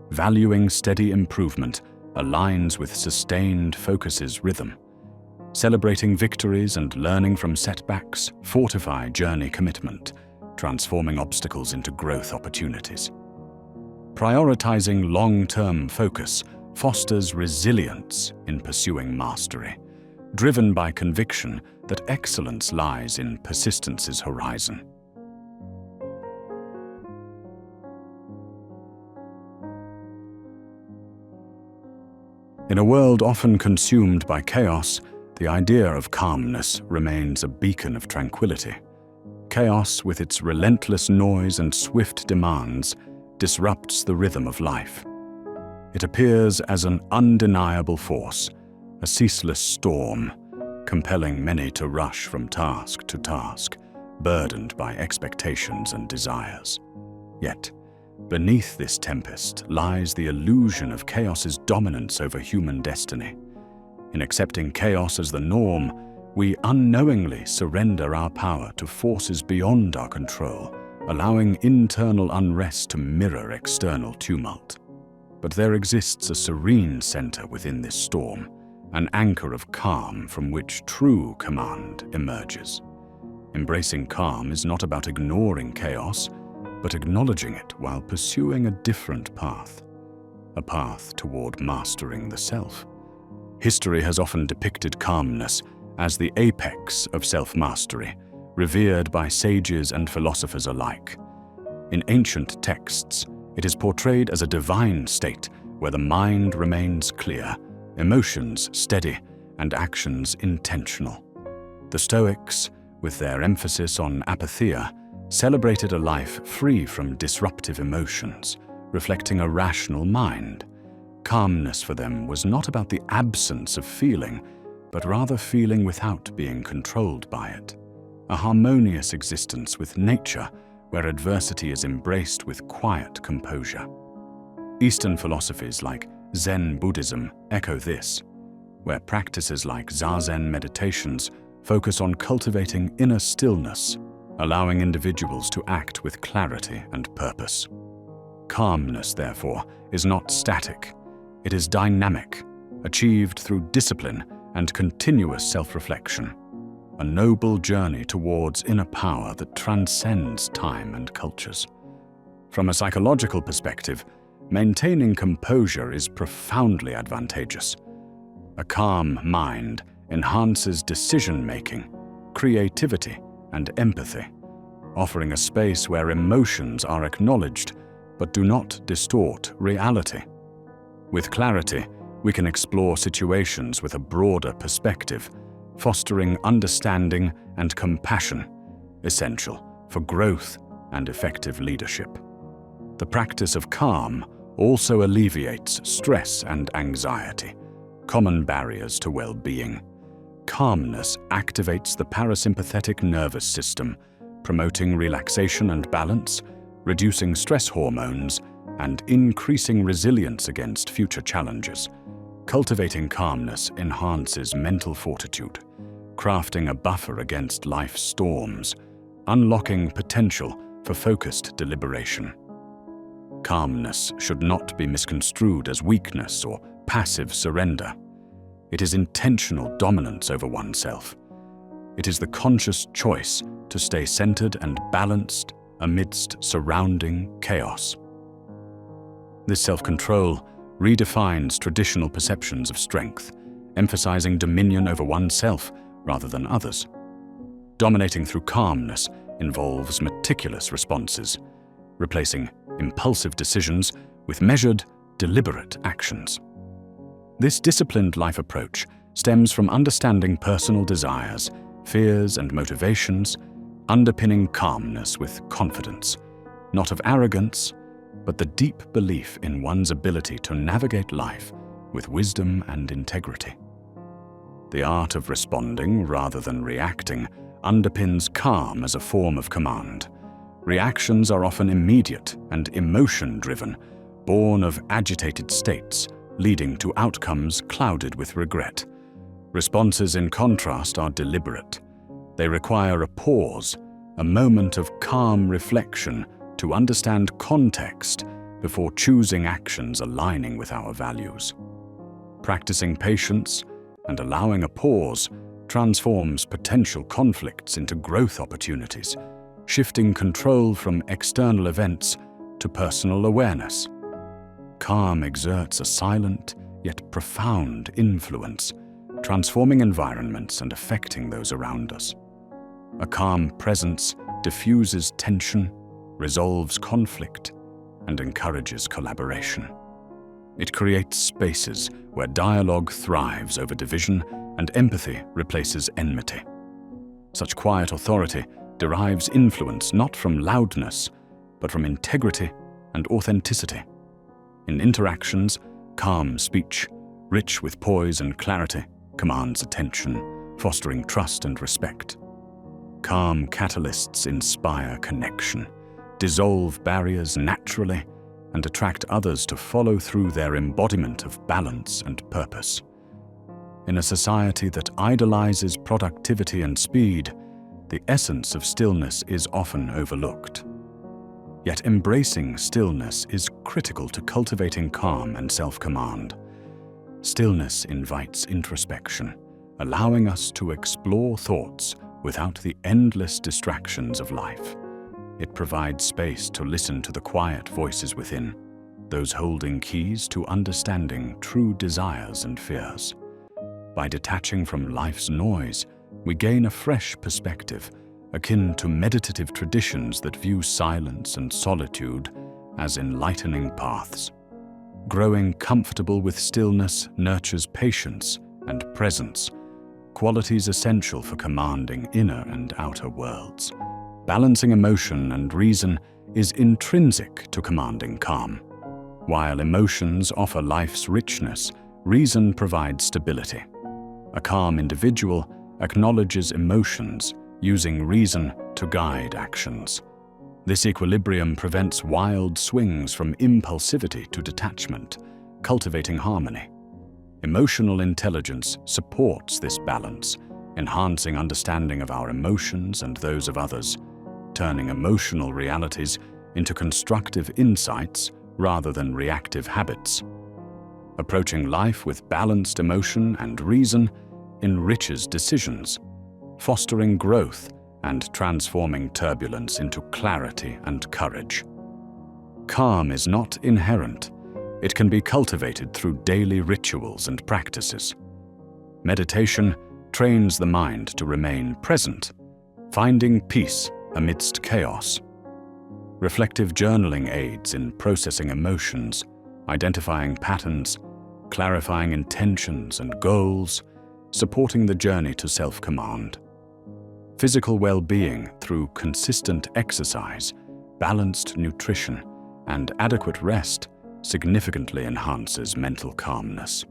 Valuing steady improvement aligns with sustained focus's rhythm. Celebrating victories and learning from setbacks fortify journey commitment, transforming obstacles into growth opportunities. Prioritizing long-term focus fosters resilience in pursuing mastery, driven by conviction that excellence lies in persistence's horizon. In a world often consumed by chaos, the idea of calmness remains a beacon of tranquility. Chaos, with its relentless noise and swift demands, disrupts the rhythm of life. It appears as an undeniable force, a ceaseless storm, compelling many to rush from task to task, burdened by expectations and desires. Yet, beneath this tempest lies the illusion of chaos's dominance over human destiny. In accepting chaos as the norm, we unknowingly surrender our power to forces beyond our control, allowing internal unrest to mirror external tumult. But there exists a serene center within this storm, an anchor of calm from which true command emerges. Embracing calm is not about ignoring chaos, but acknowledging it while pursuing a different path, a path toward mastering the self. History has often depicted calmness as the apex of self-mastery, revered by sages and philosophers alike. In ancient texts, it is portrayed as a divine state where the mind remains clear, emotions steady, and actions intentional. The Stoics, with their emphasis on apatheia, celebrated a life free from disruptive emotions, reflecting a rational mind. Calmness for them was not about the absence of feeling, but rather feeling without being controlled by it. A harmonious existence with nature, where adversity is embraced with quiet composure. Eastern philosophies like Zen Buddhism echo this, where practices like Zazen meditations focus on cultivating inner stillness, allowing individuals to act with clarity and purpose. Calmness, therefore, is not static. It is dynamic, achieved through discipline and continuous self-reflection, a noble journey towards inner power that transcends time and cultures. From a psychological perspective, maintaining composure is profoundly advantageous. A calm mind enhances decision-making, creativity, and empathy, offering a space where emotions are acknowledged but do not distort reality. With clarity, we can explore situations with a broader perspective, fostering understanding and compassion, essential for growth and effective leadership. The practice of calm also alleviates stress and anxiety, common barriers to well-being. Calmness activates the parasympathetic nervous system, promoting relaxation and balance, reducing stress hormones, and increasing resilience against future challenges. Cultivating calmness enhances mental fortitude, crafting a buffer against life's storms, unlocking potential for focused deliberation. Calmness should not be misconstrued as weakness or passive surrender. It is intentional dominance over oneself. It is the conscious choice to stay centered and balanced amidst surrounding chaos. This self-control redefines traditional perceptions of strength, emphasizing dominion over oneself rather than others. Dominating through calmness involves meticulous responses, replacing impulsive decisions with measured, deliberate actions. This disciplined life approach stems from understanding personal desires, fears, and motivations, underpinning calmness with confidence, not of arrogance, but the deep belief in one's ability to navigate life with wisdom and integrity. The art of responding rather than reacting underpins calm as a form of command. Reactions are often immediate and emotion-driven, born of agitated states, leading to outcomes clouded with regret. Responses, in contrast, are deliberate. They require a pause, a moment of calm reflection to understand context before choosing actions aligning with our values. Practicing patience and allowing a pause transforms potential conflicts into growth opportunities, shifting control from external events to personal awareness. Calm exerts a silent yet profound influence, transforming environments and affecting those around us. A calm presence diffuses tension, resolves conflict, and encourages collaboration. It creates spaces where dialogue thrives over division and empathy replaces enmity. Such quiet authority derives influence not from loudness, but from integrity and authenticity. In interactions, calm speech, rich with poise and clarity, commands attention, fostering trust and respect. Calm catalysts inspire connection, dissolve barriers naturally, and attract others to follow through their embodiment of balance and purpose. In a society that idolizes productivity and speed, the essence of stillness is often overlooked. Yet embracing stillness is critical to cultivating calm and self-command. Stillness invites introspection, allowing us to explore thoughts without the endless distractions of life. It provides space to listen to the quiet voices within, those holding keys to understanding true desires and fears. By detaching from life's noise, we gain a fresh perspective, akin to meditative traditions that view silence and solitude as enlightening paths. Growing comfortable with stillness nurtures patience and presence, qualities essential for commanding inner and outer worlds. Balancing emotion and reason is intrinsic to commanding calm. While emotions offer life's richness, reason provides stability. A calm individual acknowledges emotions, using reason to guide actions. This equilibrium prevents wild swings from impulsivity to detachment, cultivating harmony. Emotional intelligence supports this balance, enhancing understanding of our emotions and those of others, turning emotional realities into constructive insights rather than reactive habits. Approaching life with balanced emotion and reason enriches decisions, fostering growth and transforming turbulence into clarity and courage. Calm is not inherent. It can be cultivated through daily rituals and practices. Meditation trains the mind to remain present, finding peace amidst chaos. Reflective journaling aids in processing emotions, identifying patterns, clarifying intentions and goals, supporting the journey to self-command. Physical well-being through consistent exercise, balanced nutrition, and adequate rest significantly enhances mental calmness.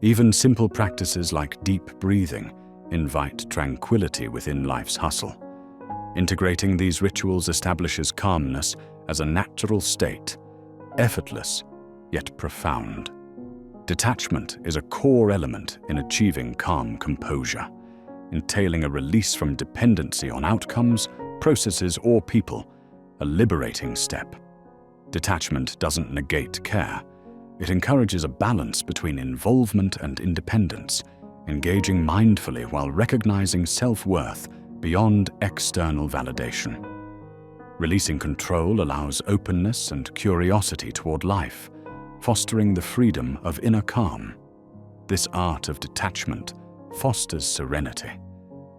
Even simple practices like deep breathing invite tranquility within life's hustle. Integrating these rituals establishes calmness as a natural state, effortless yet profound. Detachment is a core element in achieving calm composure, entailing a release from dependency on outcomes, processes, or people, a liberating step. Detachment doesn't negate care. It encourages a balance between involvement and independence, engaging mindfully while recognizing self-worth beyond external validation. Releasing control allows openness and curiosity toward life, fostering the freedom of inner calm. This art of detachment fosters serenity,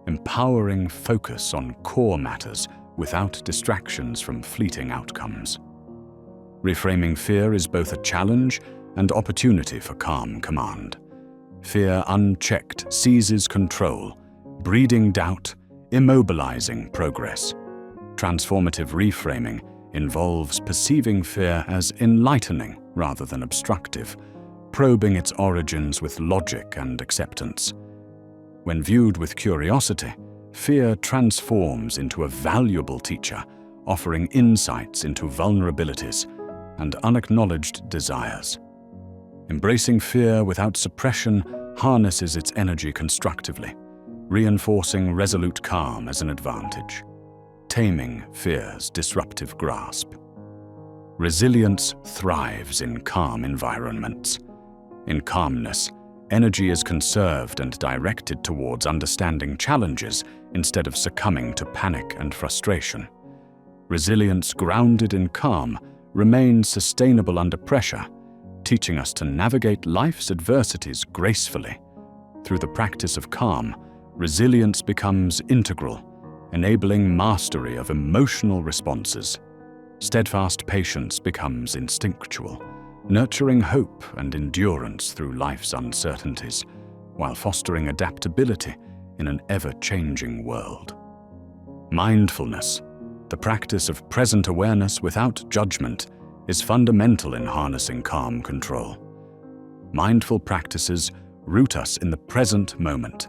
empowering focus on core matters without distractions from fleeting outcomes. Reframing fear is both a challenge and opportunity for calm command. Fear unchecked seizes control, breeding doubt, immobilizing progress. Transformative reframing involves perceiving fear as enlightening rather than obstructive, probing its origins with logic and acceptance. When viewed with curiosity, fear transforms into a valuable teacher, offering insights into vulnerabilities and unacknowledged desires. Embracing fear without suppression harnesses its energy constructively, reinforcing resolute calm as an advantage. taming fear's disruptive grasp. Resilience thrives in calm environments. In calmness, energy is conserved and directed towards understanding challenges instead of succumbing to panic and frustration. Resilience grounded in calm remains sustainable under pressure, teaching us to navigate life's adversities gracefully. Through the practice of calm, resilience becomes integral, enabling mastery of emotional responses. Steadfast patience becomes instinctual, nurturing hope and endurance through life's uncertainties, while fostering adaptability in an ever-changing world. Mindfulness, the practice of present awareness without judgment, is fundamental in harnessing calm control. Mindful practices root us in the present moment,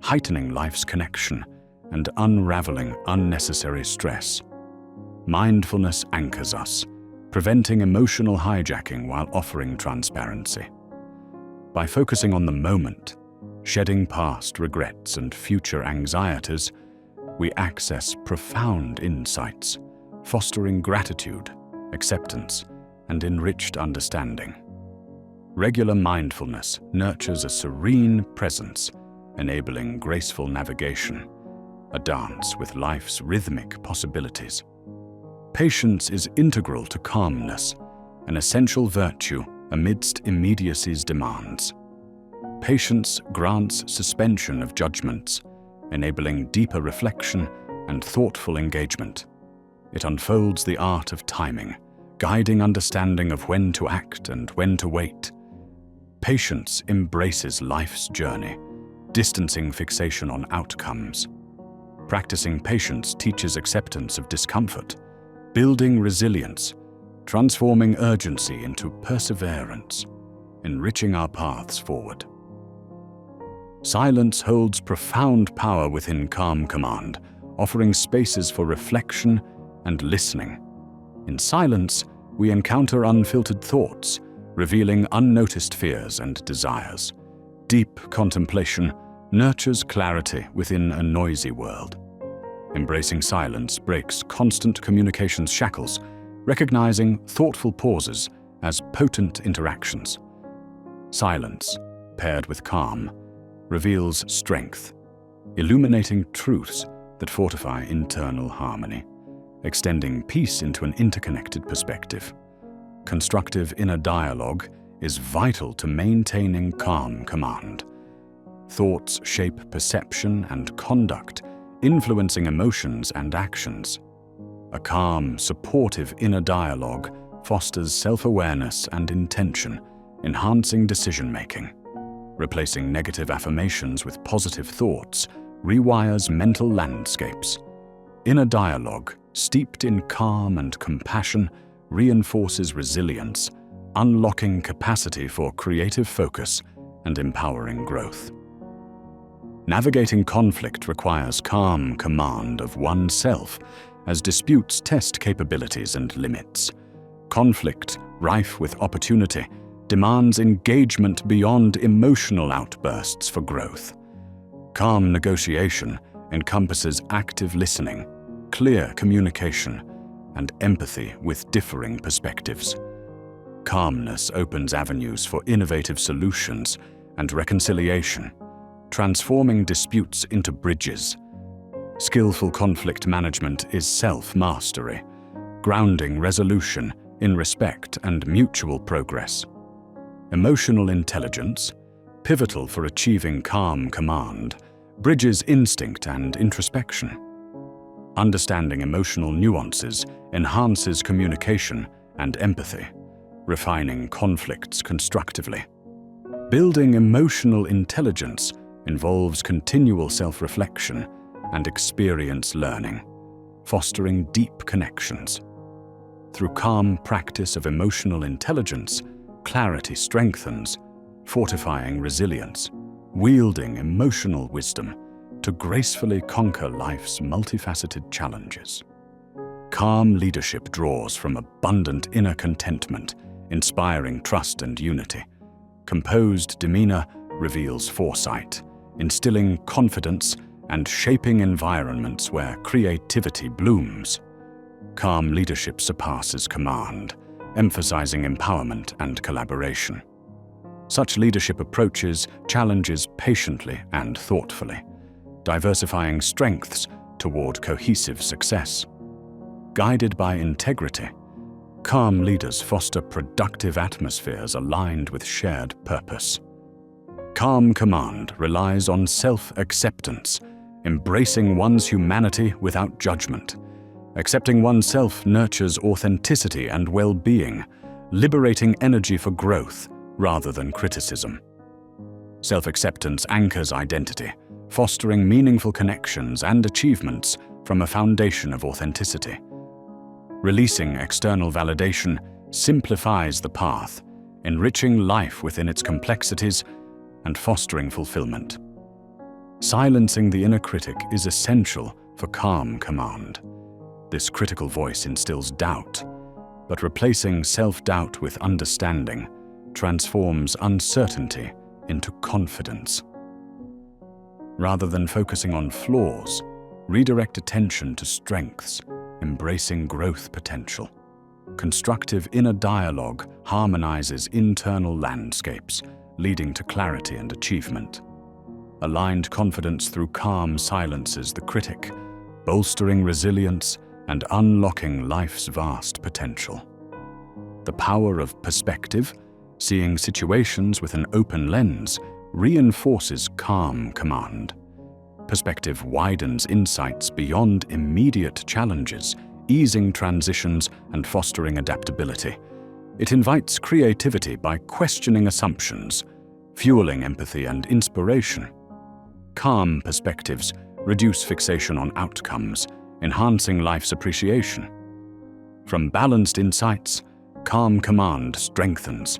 heightening life's connection and unraveling unnecessary stress. Mindfulness anchors us, preventing emotional hijacking while offering transparency. By focusing on the moment, shedding past regrets and future anxieties, we access profound insights, fostering gratitude, acceptance, and enriched understanding. Regular mindfulness nurtures a serene presence, enabling graceful navigation, a dance with life's rhythmic possibilities. Patience is integral to calmness, an essential virtue amidst immediacy's demands. Patience grants suspension of judgments, enabling deeper reflection and thoughtful engagement. It unfolds the art of timing, guiding understanding of when to act and when to wait. Patience embraces life's journey, distancing fixation on outcomes. Practicing patience teaches acceptance of discomfort, building resilience, transforming urgency into perseverance, enriching our paths forward. Silence holds profound power within calm command, offering spaces for reflection and listening. In silence, we encounter unfiltered thoughts, revealing unnoticed fears and desires. Deep contemplation nurtures clarity within a noisy world. Embracing silence breaks constant communication's shackles, recognizing thoughtful pauses as potent interactions. Silence, paired with calm, reveals strength, illuminating truths that fortify internal harmony, extending peace into an interconnected perspective. Constructive inner dialogue is vital to maintaining calm command. Thoughts shape perception and conduct, influencing emotions and actions. A calm, supportive inner dialogue fosters self-awareness and intention, enhancing decision-making. Replacing negative affirmations with positive thoughts rewires mental landscapes. Inner dialogue, steeped in calm and compassion, reinforces resilience, unlocking capacity for creative focus and empowering growth. Navigating conflict requires calm command of oneself, as disputes test capabilities and limits. Conflict, rife with opportunity, demands engagement beyond emotional outbursts for growth. Calm negotiation encompasses active listening, clear communication, and empathy with differing perspectives. Calmness opens avenues for innovative solutions and reconciliation, transforming disputes into bridges. Skillful conflict management is self-mastery, grounding resolution in respect and mutual progress. Emotional intelligence, pivotal for achieving calm command, bridges instinct and introspection. Understanding emotional nuances enhances communication and empathy, refining conflicts constructively. Building emotional intelligence involves continual self-reflection and experience learning, fostering deep connections. Through calm practice of emotional intelligence, clarity strengthens, fortifying resilience, wielding emotional wisdom to gracefully conquer life's multifaceted challenges. Calm leadership draws from abundant inner contentment, inspiring trust and unity. Composed demeanor reveals foresight, instilling confidence and shaping environments where creativity blooms. Calm leadership surpasses command, emphasizing empowerment and collaboration. Such leadership approaches challenges patiently and thoughtfully, diversifying strengths toward cohesive success. Guided by integrity, calm leaders foster productive atmospheres aligned with shared purpose. Calm command relies on self-acceptance, embracing one's humanity without judgment. Accepting oneself nurtures authenticity and well-being, liberating energy for growth rather than criticism. Self-acceptance anchors identity, fostering meaningful connections and achievements from a foundation of authenticity. Releasing external validation simplifies the path, enriching life within its complexities and fostering fulfillment. Silencing the inner critic is essential for calm command. This critical voice instills doubt, but replacing self-doubt with understanding transforms uncertainty into confidence. Rather than focusing on flaws, redirect attention to strengths, embracing growth potential. Constructive inner dialogue harmonizes internal landscapes, leading to clarity and achievement. Aligned confidence through calm silences the critic, bolstering resilience and unlocking life's vast potential. The power of perspective, seeing situations with an open lens, reinforces calm command. Perspective widens insights beyond immediate challenges, easing transitions and fostering adaptability. It invites creativity by questioning assumptions, fueling empathy and inspiration. Calm perspectives reduce fixation on outcomes, enhancing life's appreciation. From balanced insights, calm command strengthens,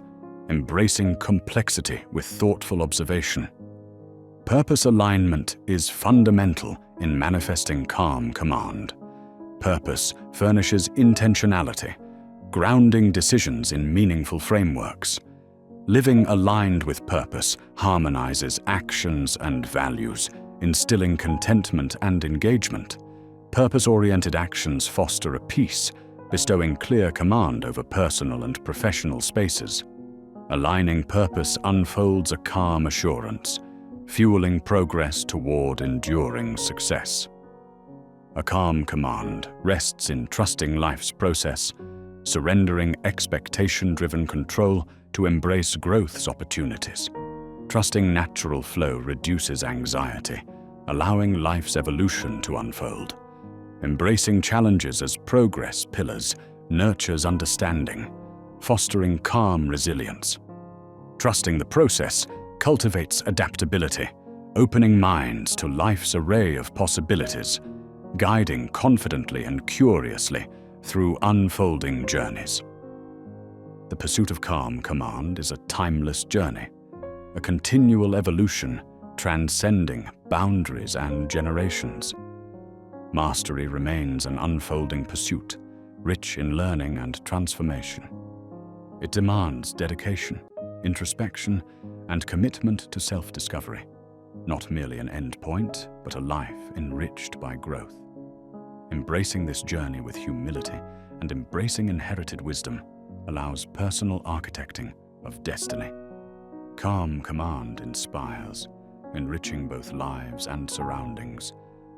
embracing complexity with thoughtful observation. Purpose alignment is fundamental in manifesting calm command. Purpose furnishes intentionality, grounding decisions in meaningful frameworks. Living aligned with purpose harmonizes actions and values, instilling contentment and engagement. Purpose-oriented actions foster a peace, bestowing clear command over personal and professional spaces. Aligning purpose unfolds a calm assurance, fueling progress toward enduring success. A calm command rests in trusting life's process, surrendering expectation-driven control to embrace growth's opportunities. Trusting natural flow reduces anxiety, allowing life's evolution to unfold. Embracing challenges as progress pillars nurtures understanding, fostering calm resilience. Trusting the process cultivates adaptability, opening minds to life's array of possibilities, guiding confidently and curiously through unfolding journeys. The pursuit of calm command is a timeless journey, a continual evolution transcending boundaries and generations. Mastery remains an unfolding pursuit, rich in learning and transformation. It demands dedication, introspection, and commitment to self-discovery, not merely an end point, but a life enriched by growth. Embracing this journey with humility and embracing inherited wisdom allows personal architecting of destiny. Calm command inspires, enriching both lives and surroundings,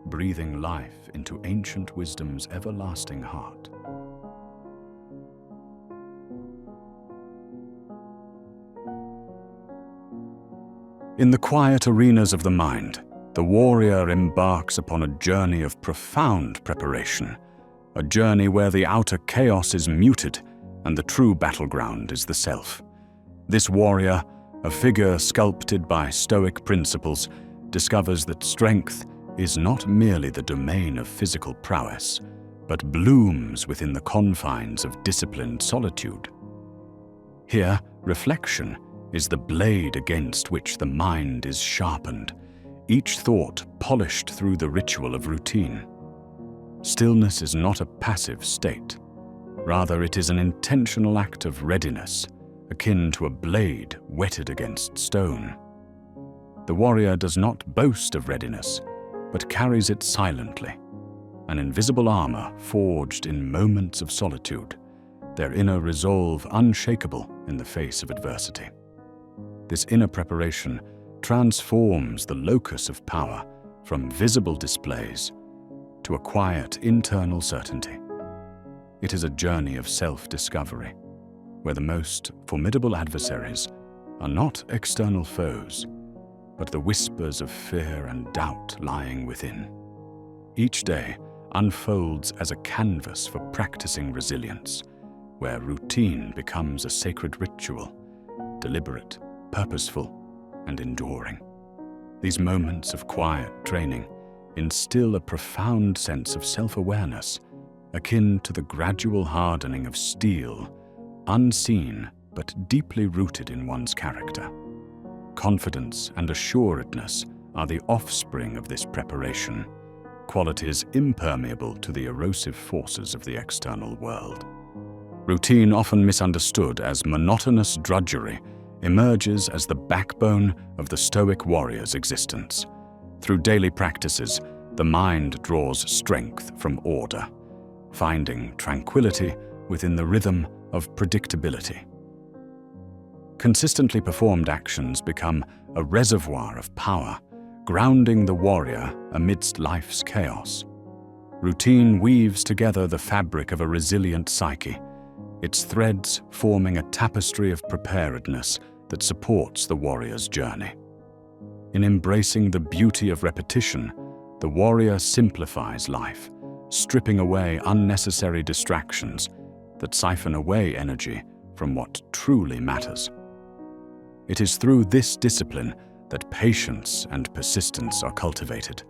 breathing life into ancient wisdom's everlasting heart. In the quiet arenas of the mind, the warrior embarks upon a journey of profound preparation, a journey where the outer chaos is muted and the true battleground is the self. This warrior, a figure sculpted by Stoic principles, discovers that strength is not merely the domain of physical prowess, but blooms within the confines of disciplined solitude. Here, reflection is the blade against which the mind is sharpened, each thought polished through the ritual of routine. Stillness is not a passive state. Rather, it is an intentional act of readiness, akin to a blade whetted against stone. The warrior does not boast of readiness. but carries it silently, an invisible armor forged in moments of solitude, their inner resolve unshakable in the face of adversity. This inner preparation transforms the locus of power from visible displays to a quiet internal certainty. It is a journey of self-discovery, where the most formidable adversaries are not external foes, but the whispers of fear and doubt lying within. Each day unfolds as a canvas for practicing resilience, where routine becomes a sacred ritual, deliberate, purposeful, and enduring. These moments of quiet training instill a profound sense of self-awareness, akin to the gradual hardening of steel, unseen but deeply rooted in one's character. Confidence and assuredness are the offspring of this preparation, qualities impermeable to the erosive forces of the external world. Routine, often misunderstood as monotonous drudgery, emerges as the backbone of the Stoic warrior's existence. Through daily practices, the mind draws strength from order, finding tranquility within the rhythm of predictability. Consistently performed actions become a reservoir of power, grounding the warrior amidst life's chaos. Routine weaves together the fabric of a resilient psyche, its threads forming a tapestry of preparedness that supports the warrior's journey. In embracing the beauty of repetition, the warrior simplifies life, stripping away unnecessary distractions that siphon away energy from what truly matters. It is through this discipline that patience and persistence are cultivated,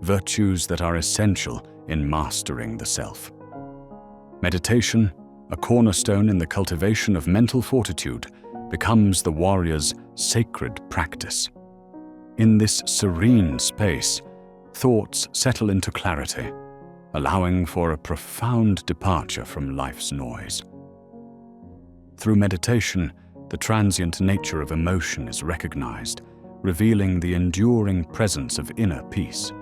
virtues that are essential in mastering the self. Meditation, a cornerstone in the cultivation of mental fortitude, becomes the warrior's sacred practice. In this serene space, thoughts settle into clarity, allowing for a profound departure from life's noise. Through meditation, the transient nature of emotion is recognized, revealing the enduring presence of inner peace.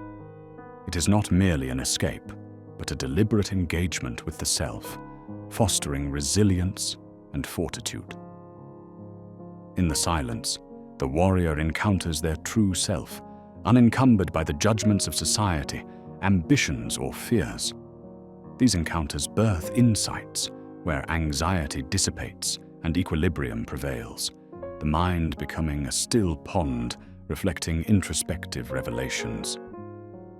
It is not merely an escape, but a deliberate engagement with the self, fostering resilience and fortitude. In the silence, the warrior encounters their true self, unencumbered by the judgments of society, ambitions, or fears. These encounters birth insights where anxiety dissipates and equilibrium prevails, the mind becoming a still pond reflecting introspective revelations.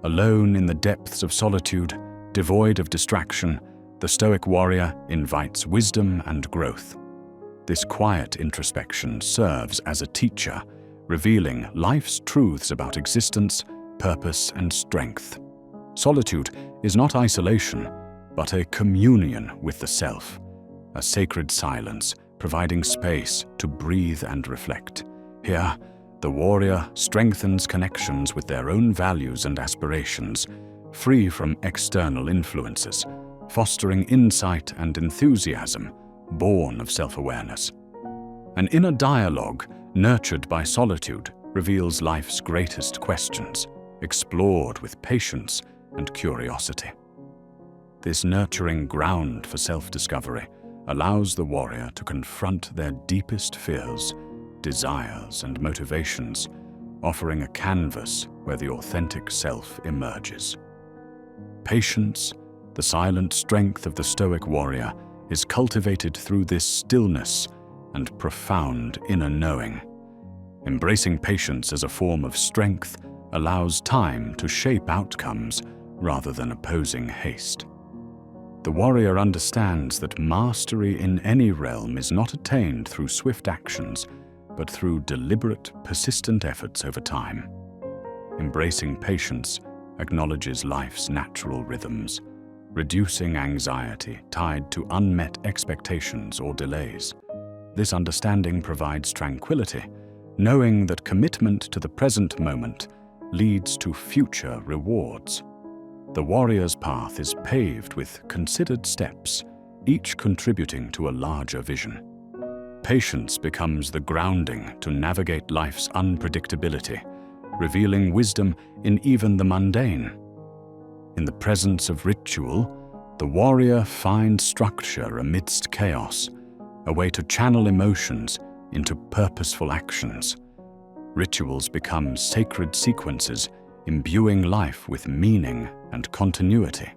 Alone in the depths of solitude, devoid of distraction, the Stoic warrior invites wisdom and growth. This quiet introspection serves as a teacher, revealing life's truths about existence, purpose, and strength. Solitude is not isolation, but a communion with the self, a sacred silence providing space to breathe and reflect. Here, the warrior strengthens connections with their own values and aspirations, free from external influences, fostering insight and enthusiasm, born of self-awareness. An inner dialogue, nurtured by solitude, reveals life's greatest questions, explored with patience and curiosity. This nurturing ground for self-discovery allows the warrior to confront their deepest fears, desires, and motivations, offering a canvas where the authentic self emerges. Patience, the silent strength of the Stoic warrior, is cultivated through this stillness and profound inner knowing. Embracing patience as a form of strength allows time to shape outcomes rather than opposing haste. The warrior understands that mastery in any realm is not attained through swift actions, but through deliberate, persistent efforts over time. Embracing patience acknowledges life's natural rhythms, reducing anxiety tied to unmet expectations or delays. This understanding provides tranquility, knowing that commitment to the present moment leads to future rewards. The warrior's path is paved with considered steps, each contributing to a larger vision. Patience becomes the grounding to navigate life's unpredictability, revealing wisdom in even the mundane. In the presence of ritual, the warrior finds structure amidst chaos, a way to channel emotions into purposeful actions. Rituals become sacred sequences, imbuing life with meaning and continuity.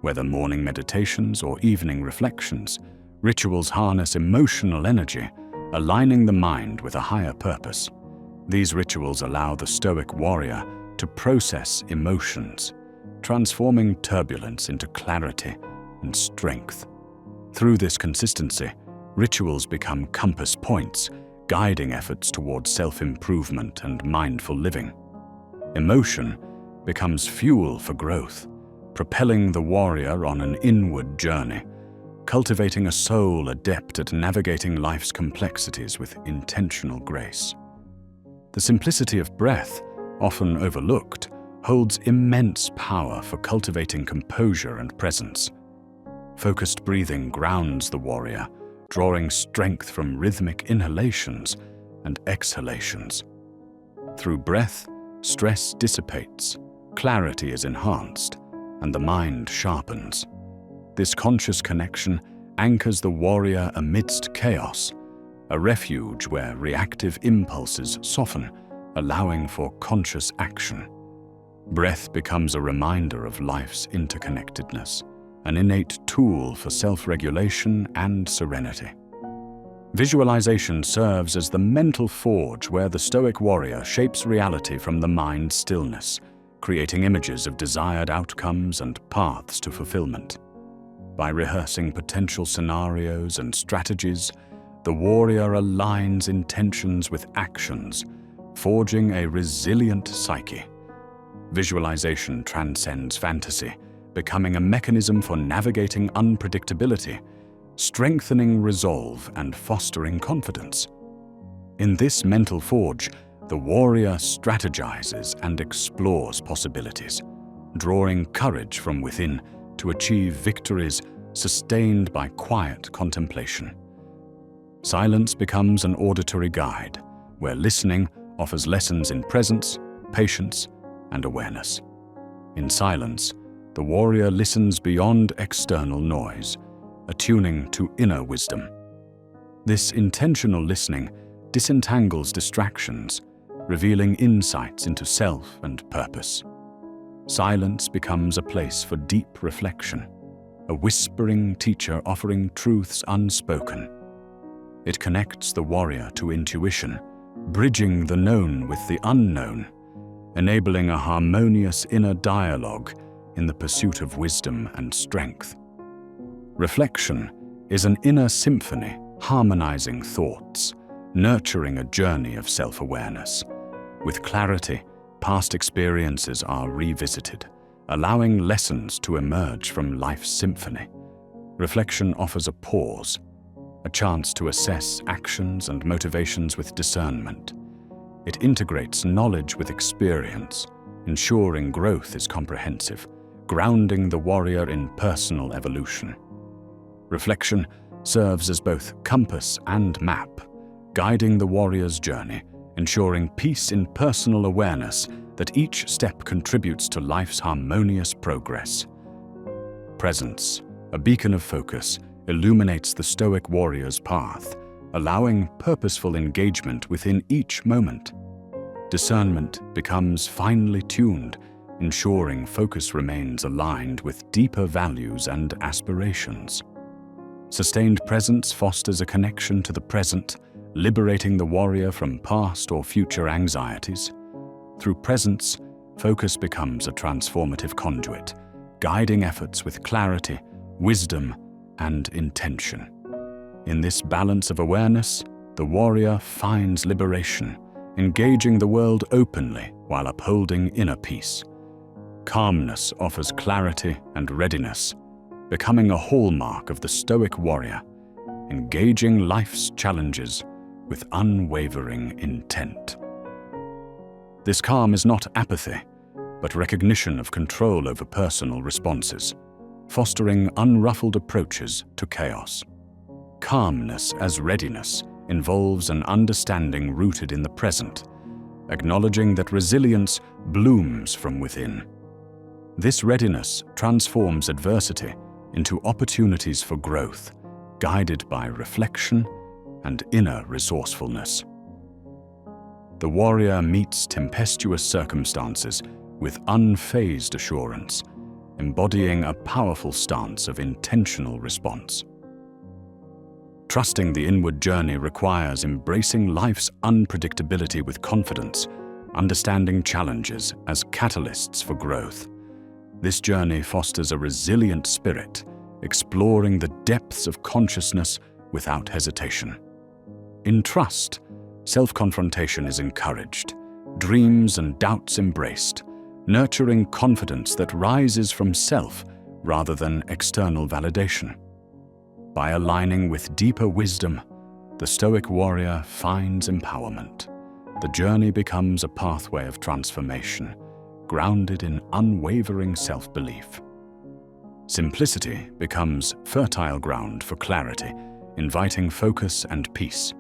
Whether morning meditations or evening reflections, rituals harness emotional energy, aligning the mind with a higher purpose. These rituals allow the Stoic warrior to process emotions, transforming turbulence into clarity and strength. Through this consistency, rituals become compass points, guiding efforts towards self-improvement and mindful living. Emotion becomes fuel for growth, propelling the warrior on an inward journey, cultivating a soul adept at navigating life's complexities with intentional grace. The simplicity of breath, often overlooked, holds immense power for cultivating composure and presence. Focused breathing grounds the warrior, drawing strength from rhythmic inhalations and exhalations. Through breath, stress dissipates, clarity is enhanced, and the mind sharpens. This conscious connection anchors the warrior amidst chaos, a refuge where reactive impulses soften, allowing for conscious action. Breath becomes a reminder of life's interconnectedness, an innate tool for self-regulation and serenity. Visualization serves as the mental forge where the Stoic warrior shapes reality from the mind's stillness, creating images of desired outcomes and paths to fulfillment. By rehearsing potential scenarios and strategies, the warrior aligns intentions with actions, forging a resilient psyche. Visualization transcends fantasy, becoming a mechanism for navigating unpredictability, strengthening resolve and fostering confidence. In this mental forge, the warrior strategizes and explores possibilities, drawing courage from within to achieve victories sustained by quiet contemplation. Silence becomes an auditory guide, where listening offers lessons in presence, patience, and awareness. In silence, the warrior listens beyond external noise, attuning to inner wisdom. This intentional listening disentangles distractions, revealing insights into self and purpose. Silence becomes a place for deep reflection, a whispering teacher offering truths unspoken. It connects the warrior to intuition, bridging the known with the unknown, enabling a harmonious inner dialogue in the pursuit of wisdom and strength. Reflection is an inner symphony, harmonizing thoughts, nurturing a journey of self-awareness. With clarity, past experiences are revisited, allowing lessons to emerge from life's symphony. Reflection offers a pause, a chance to assess actions and motivations with discernment. It integrates knowledge with experience, ensuring growth is comprehensive, grounding the warrior in personal evolution. Reflection serves as both compass and map, guiding the warrior's journey, ensuring peace in personal awareness that each step contributes to life's harmonious progress. Presence, a beacon of focus, illuminates the Stoic warrior's path, allowing purposeful engagement within each moment. Discernment becomes finely tuned, ensuring focus remains aligned with deeper values and aspirations. Sustained presence fosters a connection to the present, liberating the warrior from past or future anxieties. Through presence, focus becomes a transformative conduit, guiding efforts with clarity, wisdom, and intention. In this balance of awareness, the warrior finds liberation, engaging the world openly while upholding inner peace. Calmness offers clarity and readiness, becoming a hallmark of the Stoic warrior, engaging life's challenges with unwavering intent. This calm is not apathy, but recognition of control over personal responses, fostering unruffled approaches to chaos. Calmness as readiness involves an understanding rooted in the present, acknowledging that resilience blooms from within. This readiness transforms adversity into opportunities for growth, guided by reflection and inner resourcefulness. The warrior meets tempestuous circumstances with unfazed assurance, embodying a powerful stance of intentional response. Trusting the inward journey requires embracing life's unpredictability with confidence, understanding challenges as catalysts for growth. This journey fosters a resilient spirit, exploring the depths of consciousness without hesitation. In trust, self-confrontation is encouraged, dreams and doubts embraced, nurturing confidence that rises from self rather than external validation. By aligning with deeper wisdom, the Stoic warrior finds empowerment. The journey becomes a pathway of transformation, grounded in unwavering self-belief. Simplicity becomes fertile ground for clarity, inviting focus and peace.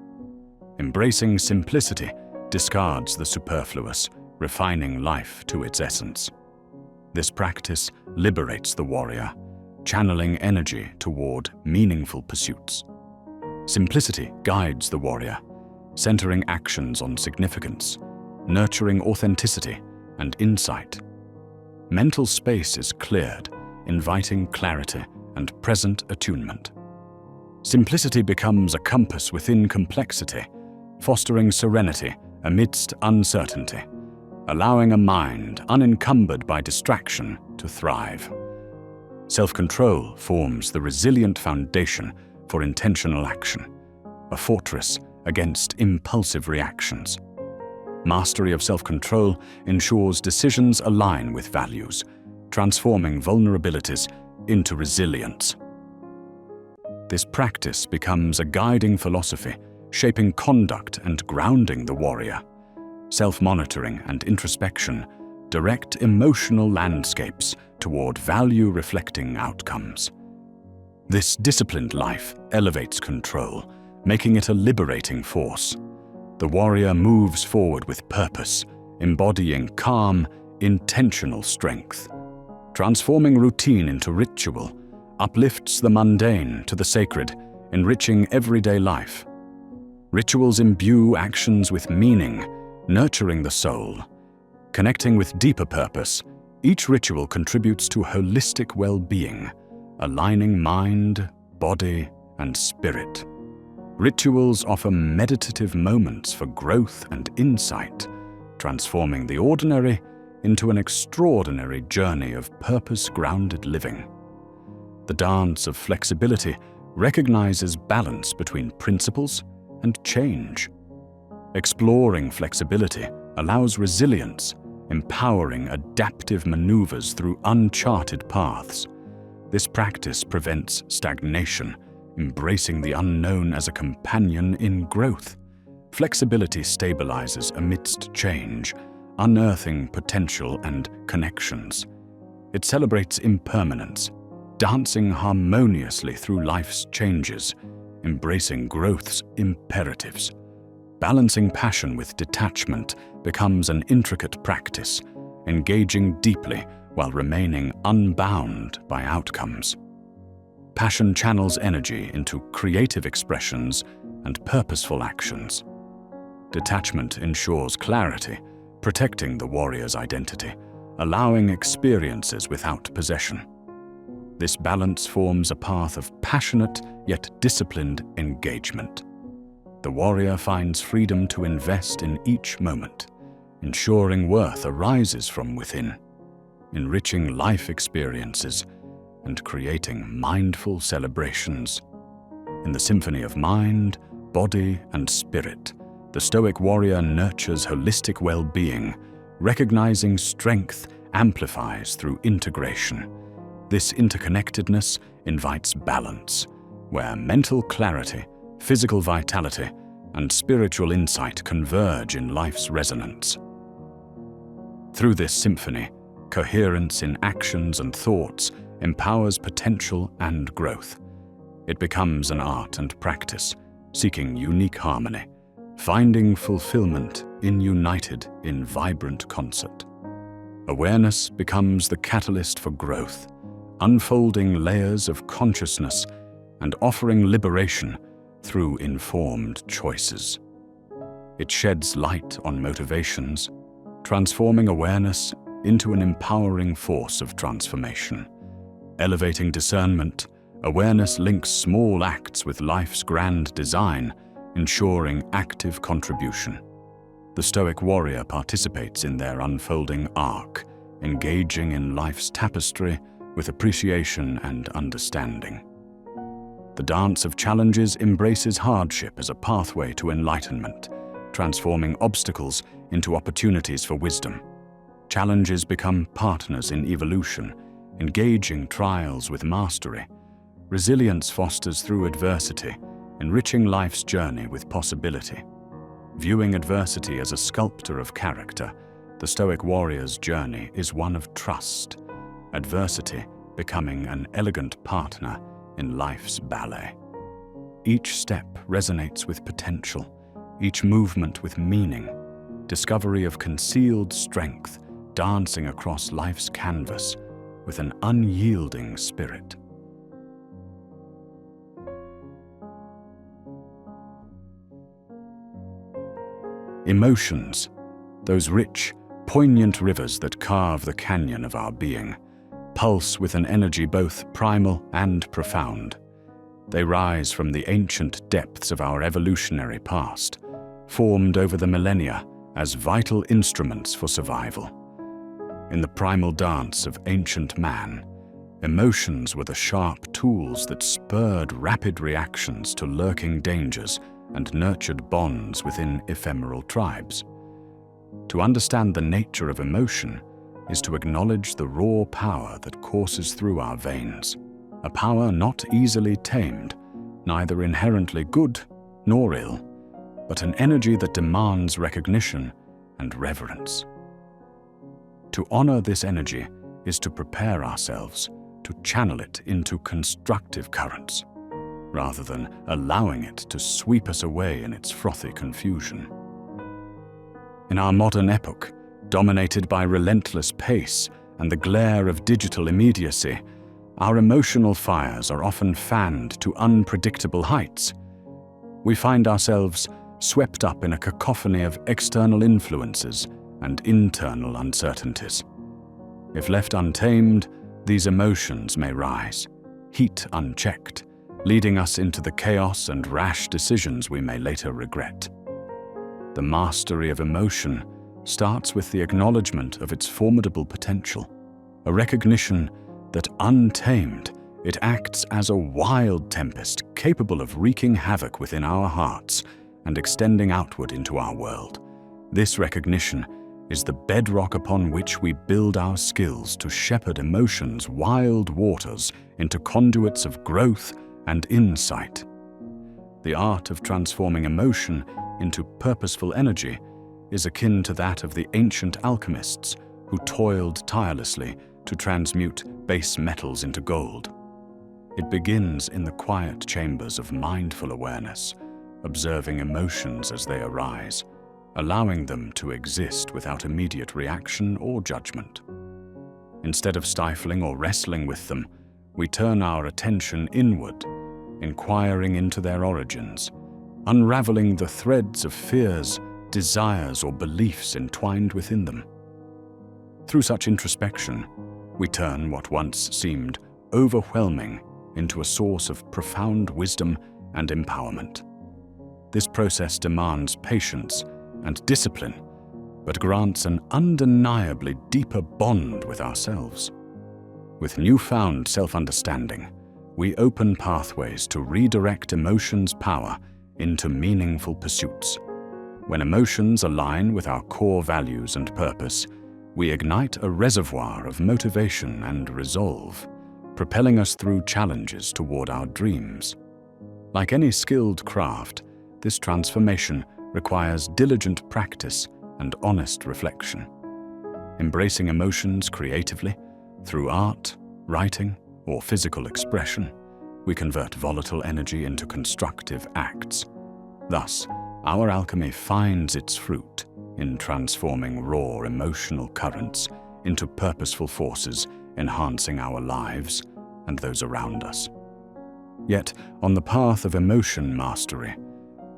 Embracing simplicity discards the superfluous, refining life to its essence. This practice liberates the warrior, channeling energy toward meaningful pursuits. Simplicity guides the warrior, centering actions on significance, nurturing authenticity and insight. Mental space is cleared, inviting clarity and present attunement. Simplicity becomes a compass within complexity, fostering serenity amidst uncertainty, allowing a mind unencumbered by distraction to thrive. Self-control forms the resilient foundation for intentional action, a fortress against impulsive reactions. Mastery of self-control ensures decisions align with values, transforming vulnerabilities into resilience. This practice becomes a guiding philosophy, shaping conduct and grounding the warrior. Self-monitoring and introspection direct emotional landscapes toward value-reflecting outcomes. This disciplined life elevates control, making it a liberating force. The warrior moves forward with purpose, embodying calm, intentional strength. Transforming routine into ritual uplifts the mundane to the sacred, enriching everyday life. Rituals imbue actions with meaning, nurturing the soul. Connecting with deeper purpose, each ritual contributes to holistic well-being, aligning mind, body, and spirit. Rituals offer meditative moments for growth and insight, transforming the ordinary into an extraordinary journey of purpose-grounded living. The dance of flexibility recognizes balance between principles and change. Exploring flexibility allows resilience, empowering adaptive maneuvers through uncharted paths. This practice prevents stagnation, embracing the unknown as a companion in growth. Flexibility stabilizes amidst change, unearthing potential and connections. It celebrates impermanence, dancing harmoniously through life's changes, embracing growth's imperatives. Balancing passion with detachment becomes an intricate practice, engaging deeply while remaining unbound by outcomes. Passion channels energy into creative expressions and purposeful actions. Detachment ensures clarity, protecting the warrior's identity, allowing experiences without possession. This balance forms a path of passionate yet disciplined engagement. The warrior finds freedom to invest in each moment, ensuring worth arises from within, enriching life experiences and creating mindful celebrations. In the symphony of mind, body, and spirit, the Stoic warrior nurtures holistic well-being, recognizing strength amplifies through integration. This interconnectedness invites balance, where mental clarity, physical vitality, and spiritual insight converge in life's resonance. Through this symphony, coherence in actions and thoughts empowers potential and growth. It becomes an art and practice, seeking unique harmony, finding fulfillment united in vibrant concert. Awareness becomes the catalyst for growth, unfolding layers of consciousness and offering liberation through informed choices. It sheds light on motivations, transforming awareness into an empowering force of transformation. Elevating discernment, awareness links small acts with life's grand design, ensuring active contribution. The Stoic warrior participates in their unfolding arc, engaging in life's tapestry with appreciation and understanding. The dance of challenges embraces hardship as a pathway to enlightenment, transforming obstacles into opportunities for wisdom. Challenges become partners in evolution, engaging trials with mastery. Resilience fosters through adversity, enriching life's journey with possibility. Viewing adversity as a sculptor of character, the Stoic warrior's journey is one of trust, adversity becoming an elegant partner in life's ballet. Each step resonates with potential, each movement with meaning, discovery of concealed strength dancing across life's canvas with an unyielding spirit. Emotions, those rich, poignant rivers that carve the canyon of our being, pulse with an energy both primal and profound. They rise from the ancient depths of our evolutionary past, formed over the millennia as vital instruments for survival. In the primal dance of ancient man, emotions were the sharp tools that spurred rapid reactions to lurking dangers and nurtured bonds within ephemeral tribes. To understand the nature of emotion is to acknowledge the raw power that courses through our veins, a power not easily tamed, neither inherently good nor ill, but an energy that demands recognition and reverence. To honor this energy is to prepare ourselves to channel it into constructive currents, rather than allowing it to sweep us away in its frothy confusion. In our modern epoch, dominated by relentless pace and the glare of digital immediacy, our emotional fires are often fanned to unpredictable heights. We find ourselves swept up in a cacophony of external influences and internal uncertainties. If left untamed, these emotions may rise, heat unchecked, leading us into the chaos and rash decisions we may later regret. The mastery of emotion starts with the acknowledgement of its formidable potential, a recognition that untamed, it acts as a wild tempest capable of wreaking havoc within our hearts and extending outward into our world. This recognition is the bedrock upon which we build our skills to shepherd emotions' wild waters into conduits of growth and insight. The art of transforming emotion into purposeful energy is akin to that of the ancient alchemists who toiled tirelessly to transmute base metals into gold. It begins in the quiet chambers of mindful awareness, observing emotions as they arise, allowing them to exist without immediate reaction or judgment. Instead of stifling or wrestling with them, we turn our attention inward, inquiring into their origins, unraveling the threads of fears, desires, or beliefs entwined within them. Through such introspection, we turn what once seemed overwhelming into a source of profound wisdom and empowerment. This process demands patience and discipline, but grants an undeniably deeper bond with ourselves. With newfound self-understanding, we open pathways to redirect emotions' power into meaningful pursuits. When emotions align with our core values and purpose, we ignite a reservoir of motivation and resolve, propelling us through challenges toward our dreams. Like any skilled craft, this transformation requires diligent practice and honest reflection. Embracing emotions creatively, through art, writing, or physical expression, we convert volatile energy into constructive acts. Thus, our alchemy finds its fruit in transforming raw emotional currents into purposeful forces enhancing our lives and those around us. Yet, on the path of emotion mastery,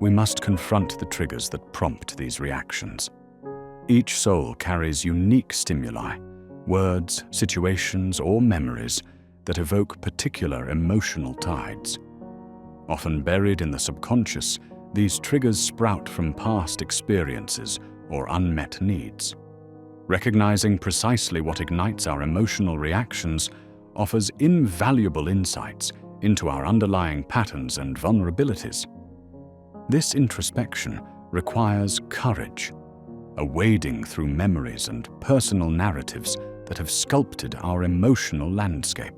we must confront the triggers that prompt these reactions. Each soul carries unique stimuli, words, situations, or memories that evoke particular emotional tides. Often buried in the subconscious, these triggers sprout from past experiences or unmet needs. Recognizing precisely what ignites our emotional reactions offers invaluable insights into our underlying patterns and vulnerabilities. This introspection requires courage, a wading through memories and personal narratives that have sculpted our emotional landscape.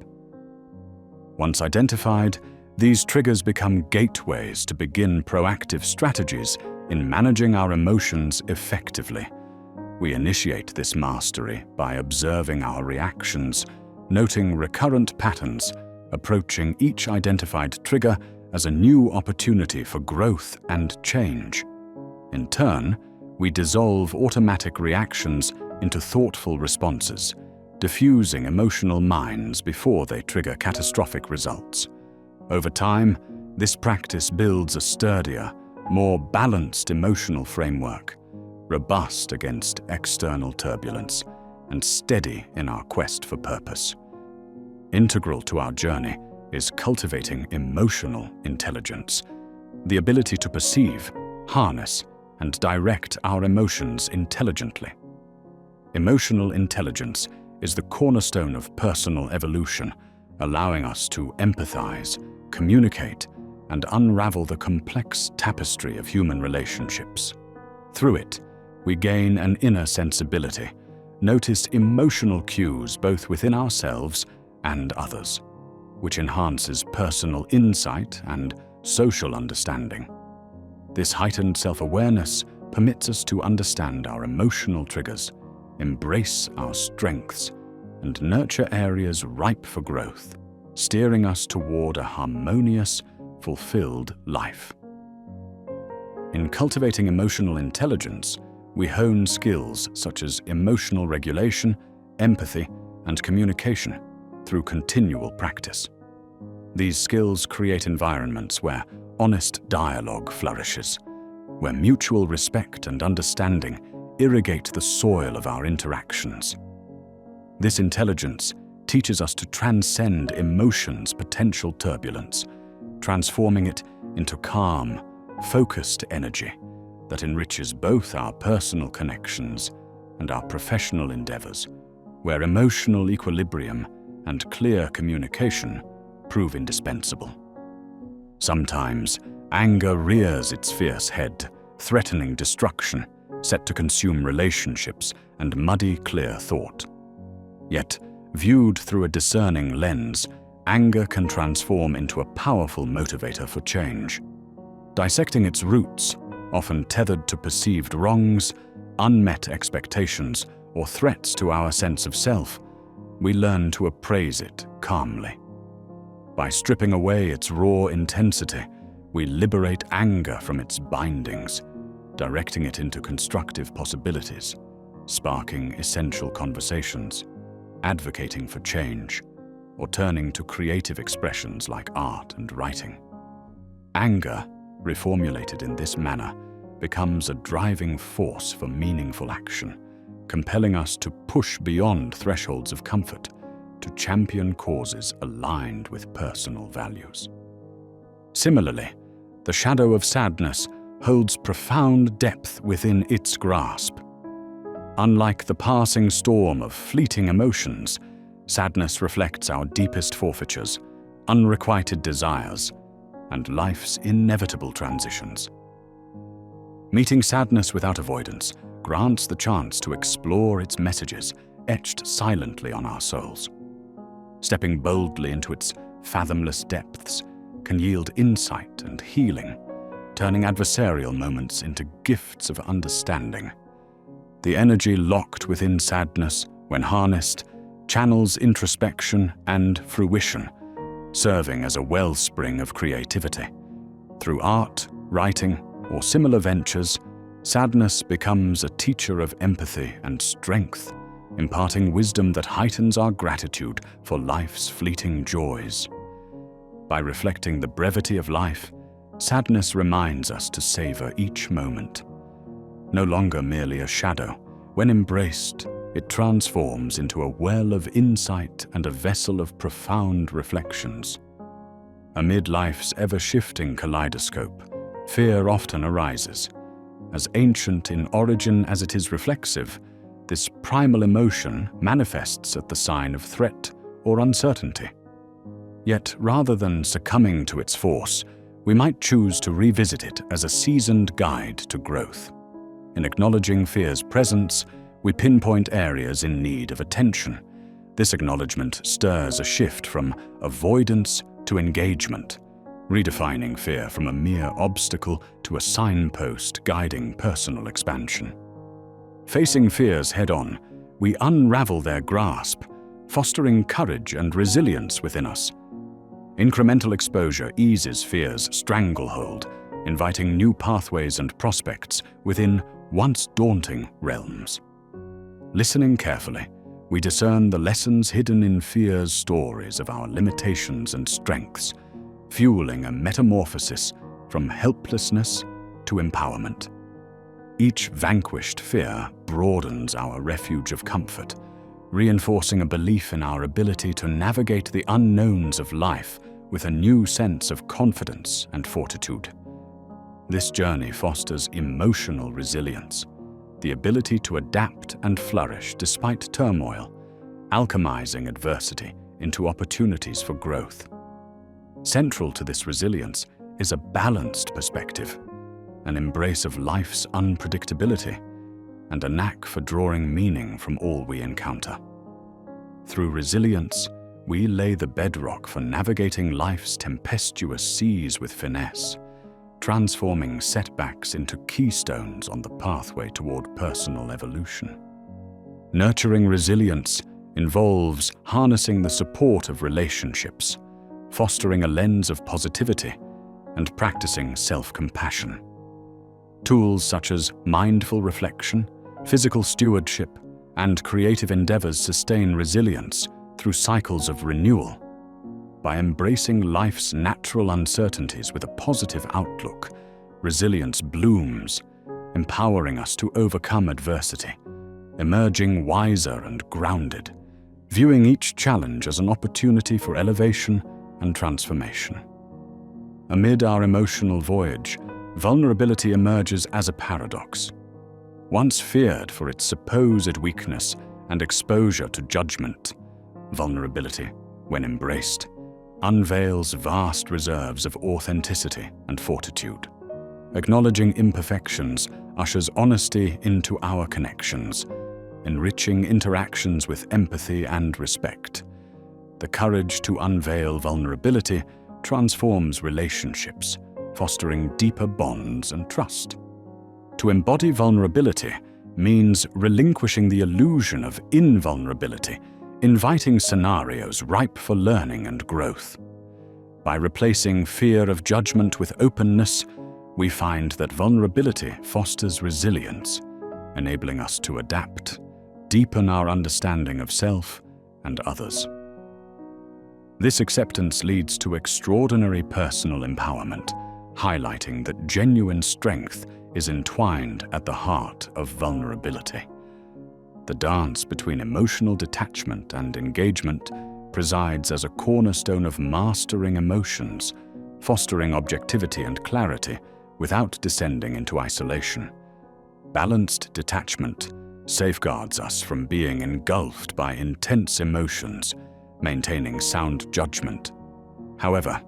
Once identified, these triggers become gateways to begin proactive strategies in managing our emotions effectively. We initiate this mastery by observing our reactions, noting recurrent patterns, approaching each identified trigger as a new opportunity for growth and change. In turn, we dissolve automatic reactions into thoughtful responses, diffusing emotional mines before they trigger catastrophic results. Over time, this practice builds a sturdier, more balanced emotional framework, robust against external turbulence and steady in our quest for purpose. Integral to our journey is cultivating emotional intelligence, the ability to perceive, harness, and direct our emotions intelligently. Emotional intelligence is the cornerstone of personal evolution, allowing us to empathize, communicate, and unravel the complex tapestry of human relationships. Through it, we gain an inner sensibility, notice emotional cues both within ourselves and others, which enhances personal insight and social understanding. This heightened self-awareness permits us to understand our emotional triggers, embrace our strengths, and nurture areas ripe for growth, steering us toward a harmonious, fulfilled life. In cultivating emotional intelligence, we hone skills such as emotional regulation, empathy, and communication through continual practice. These skills create environments where honest dialogue flourishes, where mutual respect and understanding irrigate the soil of our interactions. This intelligence teaches us to transcend emotions' potential turbulence, transforming it into calm, focused energy that enriches both our personal connections and our professional endeavors, where emotional equilibrium and clear communication prove indispensable. Sometimes, anger rears its fierce head, threatening destruction, set to consume relationships and muddy clear thought. Yet, viewed through a discerning lens, anger can transform into a powerful motivator for change. Dissecting its roots, often tethered to perceived wrongs, unmet expectations, or threats to our sense of self, we learn to appraise it calmly. By stripping away its raw intensity, we liberate anger from its bindings, directing it into constructive possibilities, sparking essential conversations, advocating for change, or turning to creative expressions like art and writing. Anger, reformulated in this manner, becomes a driving force for meaningful action, compelling us to push beyond thresholds of comfort to champion causes aligned with personal values. Similarly, the shadow of sadness holds profound depth within its grasp. Unlike the passing storm of fleeting emotions, sadness reflects our deepest forfeitures, unrequited desires, and life's inevitable transitions. Meeting sadness without avoidance grants the chance to explore its messages etched silently on our souls. Stepping boldly into its fathomless depths can yield insight and healing, turning adversarial moments into gifts of understanding. The energy locked within sadness, when harnessed, channels introspection and fruition, serving as a wellspring of creativity. Through art, writing, or similar ventures, sadness becomes a teacher of empathy and strength, imparting wisdom that heightens our gratitude for life's fleeting joys. By reflecting the brevity of life, sadness reminds us to savor each moment. No longer merely a shadow, when embraced, it transforms into a well of insight and a vessel of profound reflections. Amid life's ever-shifting kaleidoscope, fear often arises. As ancient in origin as it is reflexive, this primal emotion manifests at the sign of threat or uncertainty. Yet, rather than succumbing to its force, we might choose to revisit it as a seasoned guide to growth. In acknowledging fear's presence, we pinpoint areas in need of attention. This acknowledgement stirs a shift from avoidance to engagement, redefining fear from a mere obstacle to a signpost guiding personal expansion. Facing fears head-on, we unravel their grasp, fostering courage and resilience within us. Incremental exposure eases fear's stranglehold, inviting new pathways and prospects within once daunting realms. Listening carefully, we discern the lessons hidden in fear's stories of our limitations and strengths, fueling a metamorphosis from helplessness to empowerment. Each vanquished fear broadens our refuge of comfort, reinforcing a belief in our ability to navigate the unknowns of life with a new sense of confidence and fortitude. This journey fosters emotional resilience, the ability to adapt and flourish despite turmoil, alchemizing adversity into opportunities for growth. Central to this resilience is a balanced perspective, an embrace of life's unpredictability, and a knack for drawing meaning from all we encounter. Through resilience, we lay the bedrock for navigating life's tempestuous seas with finesse, transforming setbacks into keystones on the pathway toward personal evolution. Nurturing resilience involves harnessing the support of relationships, fostering a lens of positivity, and practicing self-compassion. Tools such as mindful reflection, physical stewardship, and creative endeavors sustain resilience through cycles of renewal. By embracing life's natural uncertainties with a positive outlook, resilience blooms, empowering us to overcome adversity, emerging wiser and grounded, viewing each challenge as an opportunity for elevation and transformation. Amid our emotional voyage, vulnerability emerges as a paradox. Once feared for its supposed weakness and exposure to judgment, vulnerability, when embraced, unveils vast reserves of authenticity and fortitude. Acknowledging imperfections ushers honesty into our connections, enriching interactions with empathy and respect. The courage to unveil vulnerability transforms relationships, fostering deeper bonds and trust. To embody vulnerability means relinquishing the illusion of invulnerability, inviting scenarios ripe for learning and growth. By replacing fear of judgment with openness, we find that vulnerability fosters resilience, enabling us to adapt, deepen our understanding of self and others. This acceptance leads to extraordinary personal empowerment, highlighting that genuine strength is entwined at the heart of vulnerability. The dance between emotional detachment and engagement presides as a cornerstone of mastering emotions, fostering objectivity and clarity without descending into isolation. Balanced detachment safeguards us from being engulfed by intense emotions, maintaining sound judgment. However,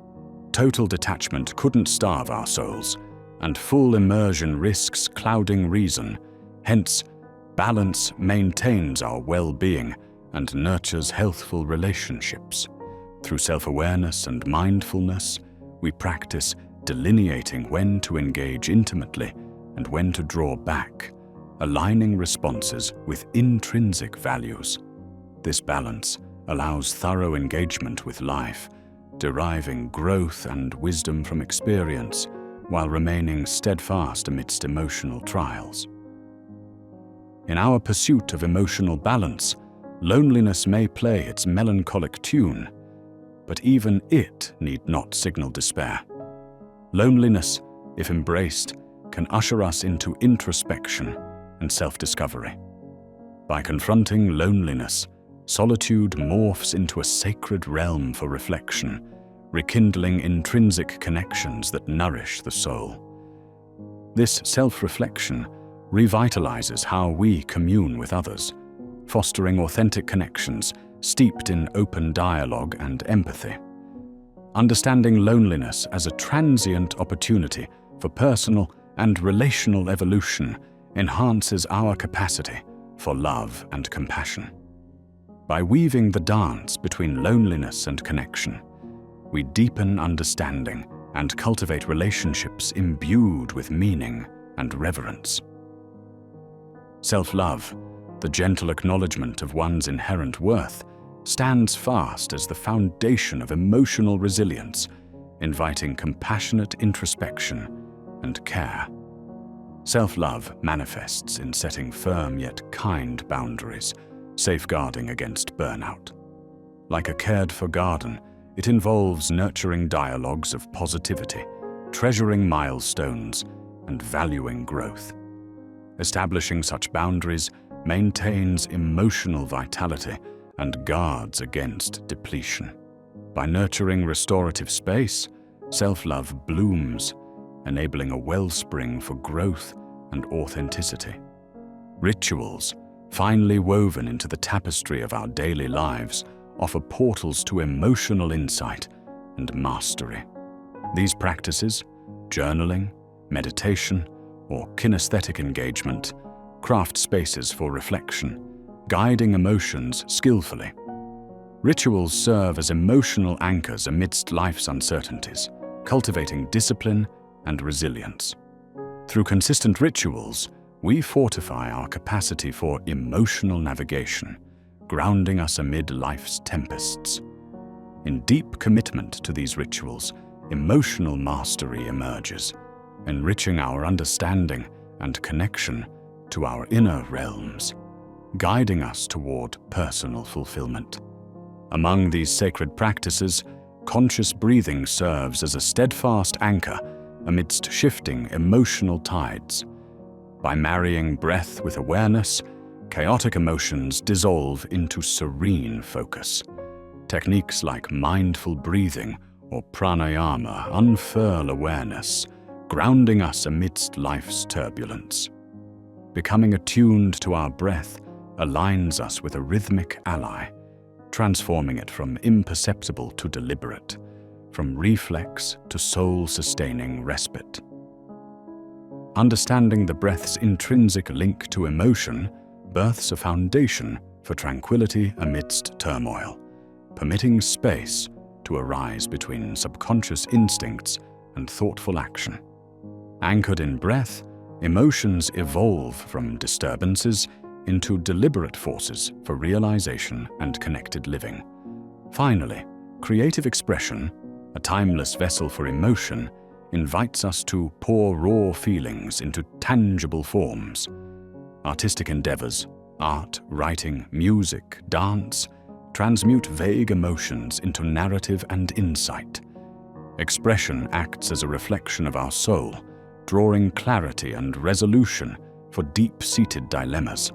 total detachment couldn't starve our souls, and full immersion risks clouding reason. Hence, balance maintains our well-being and nurtures healthful relationships. Through self-awareness and mindfulness, we practice delineating when to engage intimately and when to draw back, aligning responses with intrinsic values. This balance allows thorough engagement with life, deriving growth and wisdom from experience, while remaining steadfast amidst emotional trials. In our pursuit of emotional balance, loneliness may play its melancholic tune, but even it need not signal despair. Loneliness, if embraced, can usher us into introspection and self-discovery. By confronting loneliness, solitude morphs into a sacred realm for reflection, rekindling intrinsic connections that nourish the soul. This self-reflection revitalizes how we commune with others, fostering authentic connections steeped in open dialogue and empathy. Understanding loneliness as a transient opportunity for personal and relational evolution enhances our capacity for love and compassion. By weaving the dance between loneliness and connection, we deepen understanding and cultivate relationships imbued with meaning and reverence. Self-love, the gentle acknowledgement of one's inherent worth, stands fast as the foundation of emotional resilience, inviting compassionate introspection and care. Self-love manifests in setting firm yet kind boundaries, safeguarding against burnout. Like a cared-for garden, it involves nurturing dialogues of positivity, treasuring milestones, and valuing growth. Establishing such boundaries maintains emotional vitality and guards against depletion. By nurturing restorative space, self-love blooms, enabling a wellspring for growth and authenticity. Rituals, finely woven into the tapestry of our daily lives, offer portals to emotional insight and mastery. These practices, journaling, meditation, or kinesthetic engagement, craft spaces for reflection, guiding emotions skillfully. Rituals serve as emotional anchors amidst life's uncertainties, cultivating discipline and resilience. Through consistent rituals, we fortify our capacity for emotional navigation, grounding us amid life's tempests. In deep commitment to these rituals, emotional mastery emerges, enriching our understanding and connection to our inner realms, guiding us toward personal fulfillment. Among these sacred practices, conscious breathing serves as a steadfast anchor amidst shifting emotional tides. By marrying breath with awareness, chaotic emotions dissolve into serene focus. Techniques like mindful breathing or pranayama unfurl awareness, grounding us amidst life's turbulence. Becoming attuned to our breath aligns us with a rhythmic ally, transforming it from imperceptible to deliberate, from reflex to soul-sustaining respite. Understanding the breath's intrinsic link to emotion births a foundation for tranquility amidst turmoil, permitting space to arise between subconscious instincts and thoughtful action. Anchored in breath, emotions evolve from disturbances into deliberate forces for realization and connected living. Finally, creative expression, a timeless vessel for emotion, invites us to pour raw feelings into tangible forms. Artistic endeavors, art, writing, music, dance, transmute vague emotions into narrative and insight. Expression acts as a reflection of our soul, drawing clarity and resolution for deep-seated dilemmas.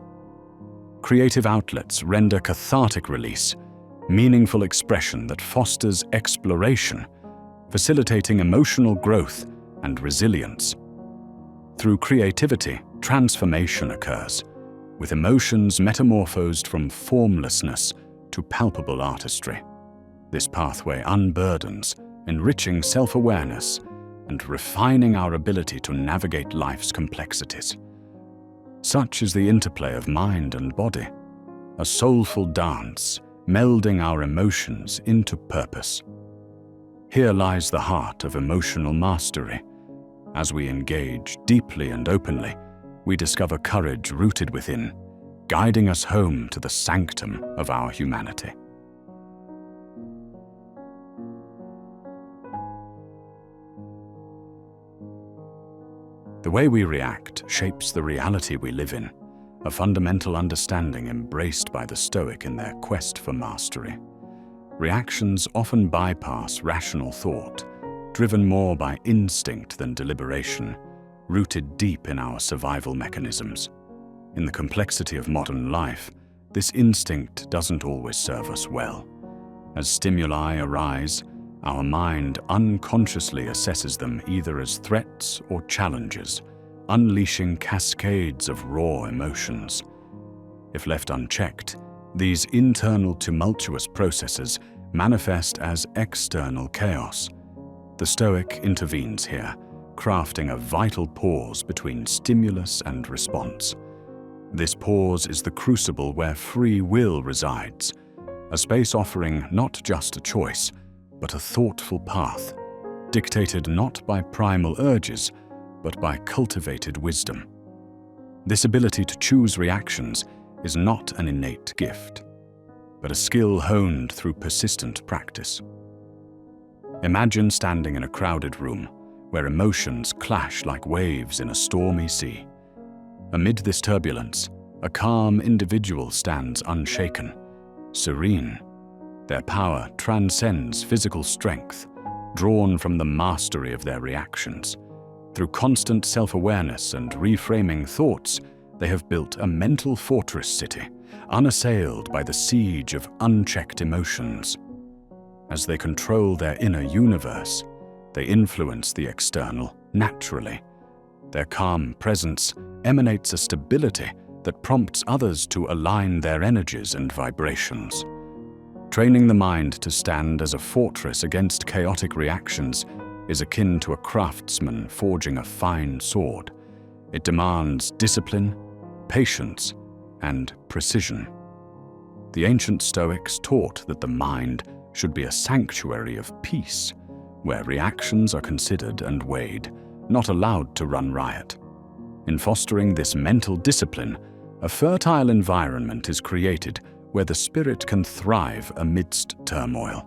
Creative outlets render cathartic release, meaningful expression that fosters exploration, facilitating emotional growth and resilience. Through creativity, transformation occurs, with emotions metamorphosed from formlessness to palpable artistry. This pathway unburdens, enriching self-awareness and refining our ability to navigate life's complexities. Such is the interplay of mind and body, a soulful dance melding our emotions into purpose. Here lies the heart of emotional mastery. As we engage deeply and openly, we discover courage rooted within, guiding us home to the sanctum of our humanity. way we react shapes the reality we live in, a fundamental understanding embraced by the Stoic in their quest for mastery. Reactions often bypass rational thought, driven more by instinct than deliberation, rooted deep in our survival mechanisms. In the complexity of modern life, this instinct doesn't always serve us well. As stimuli arise, our mind unconsciously assesses them either as threats or challenges, unleashing cascades of raw emotions. If left unchecked, these internal tumultuous processes manifest as external chaos. The Stoic intervenes here, crafting a vital pause between stimulus and response. This pause is the crucible where free will resides, a space offering not just a choice, but a thoughtful path, dictated not by primal urges, but by cultivated wisdom. This ability to choose reactions is not an innate gift, but a skill honed through persistent practice. Imagine standing in a crowded room where emotions clash like waves in a stormy sea. Amid this turbulence, a calm individual stands unshaken, serene. Their power transcends physical strength, drawn from the mastery of their reactions. Through constant self-awareness and reframing thoughts, they have built a mental fortress city, unassailed by the siege of unchecked emotions. As they control their inner universe, they influence the external naturally. Their calm presence emanates a stability that prompts others to align their energies and vibrations. Training the mind to stand as a fortress against chaotic reactions is akin to a craftsman forging a fine sword. It demands discipline, patience, and precision. The ancient Stoics taught that the mind should be a sanctuary of peace, where reactions are considered and weighed, not allowed to run riot. In fostering this mental discipline, a fertile environment is created where the spirit can thrive amidst turmoil.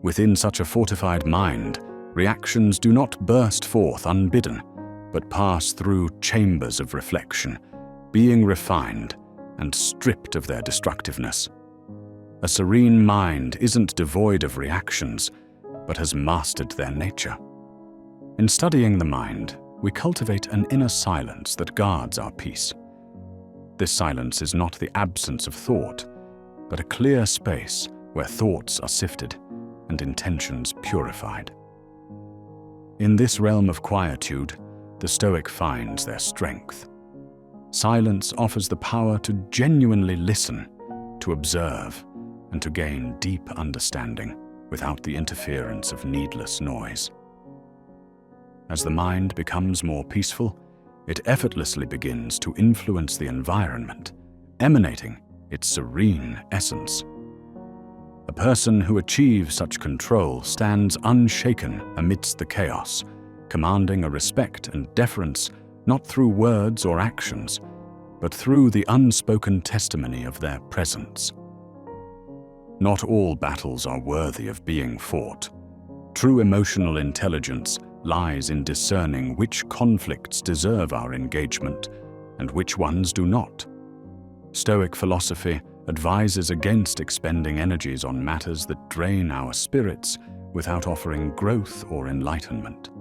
Within such a fortified mind, reactions do not burst forth unbidden, but pass through chambers of reflection, being refined and stripped of their destructiveness. A serene mind isn't devoid of reactions, but has mastered their nature. In studying the mind, we cultivate an inner silence that guards our peace. This silence is not the absence of thought, but a clear space where thoughts are sifted and intentions purified. In this realm of quietude, the Stoic finds their strength. Silence offers the power to genuinely listen, to observe, and to gain deep understanding without the interference of needless noise. As the mind becomes more peaceful, it effortlessly begins to influence the environment, emanating its serene essence. A person who achieves such control stands unshaken amidst the chaos, commanding a respect and deference not through words or actions, but through the unspoken testimony of their presence. Not all battles are worthy of being fought. True emotional intelligence lies in discerning which conflicts deserve our engagement and which ones do not. Stoic philosophy advises against expending energies on matters that drain our spirits without offering growth or enlightenment.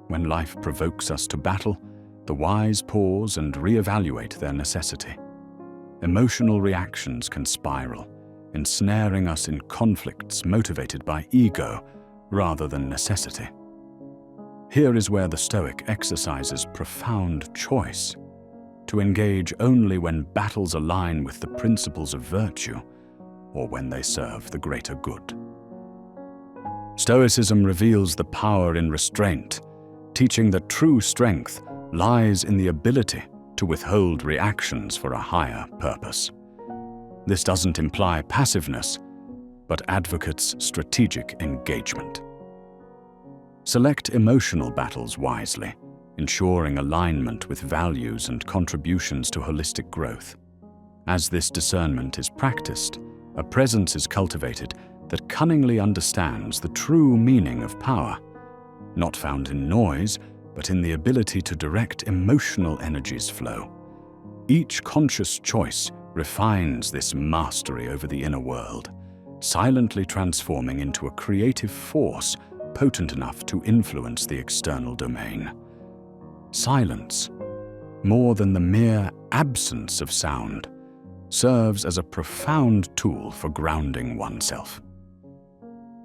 When life provokes us to battle, the wise pause and reevaluate their necessity. Emotional reactions can spiral, ensnaring us in conflicts motivated by ego rather than necessity. Here is where the Stoic exercises profound choice, to engage only when battles align with the principles of virtue or when they serve the greater good. Stoicism reveals the power in restraint, teaching that true strength lies in the ability to withhold reactions for a higher purpose. This doesn't imply passiveness, but advocates strategic engagement. Select emotional battles wisely, ensuring alignment with values and contributions to holistic growth. As this discernment is practiced, a presence is cultivated that cunningly understands the true meaning of power, not found in noise, but in the ability to direct emotional energies' flow. Each conscious choice refines this mastery over the inner world, silently transforming into a creative force potent enough to influence the external domain. Silence, more than the mere absence of sound, serves as a profound tool for grounding oneself.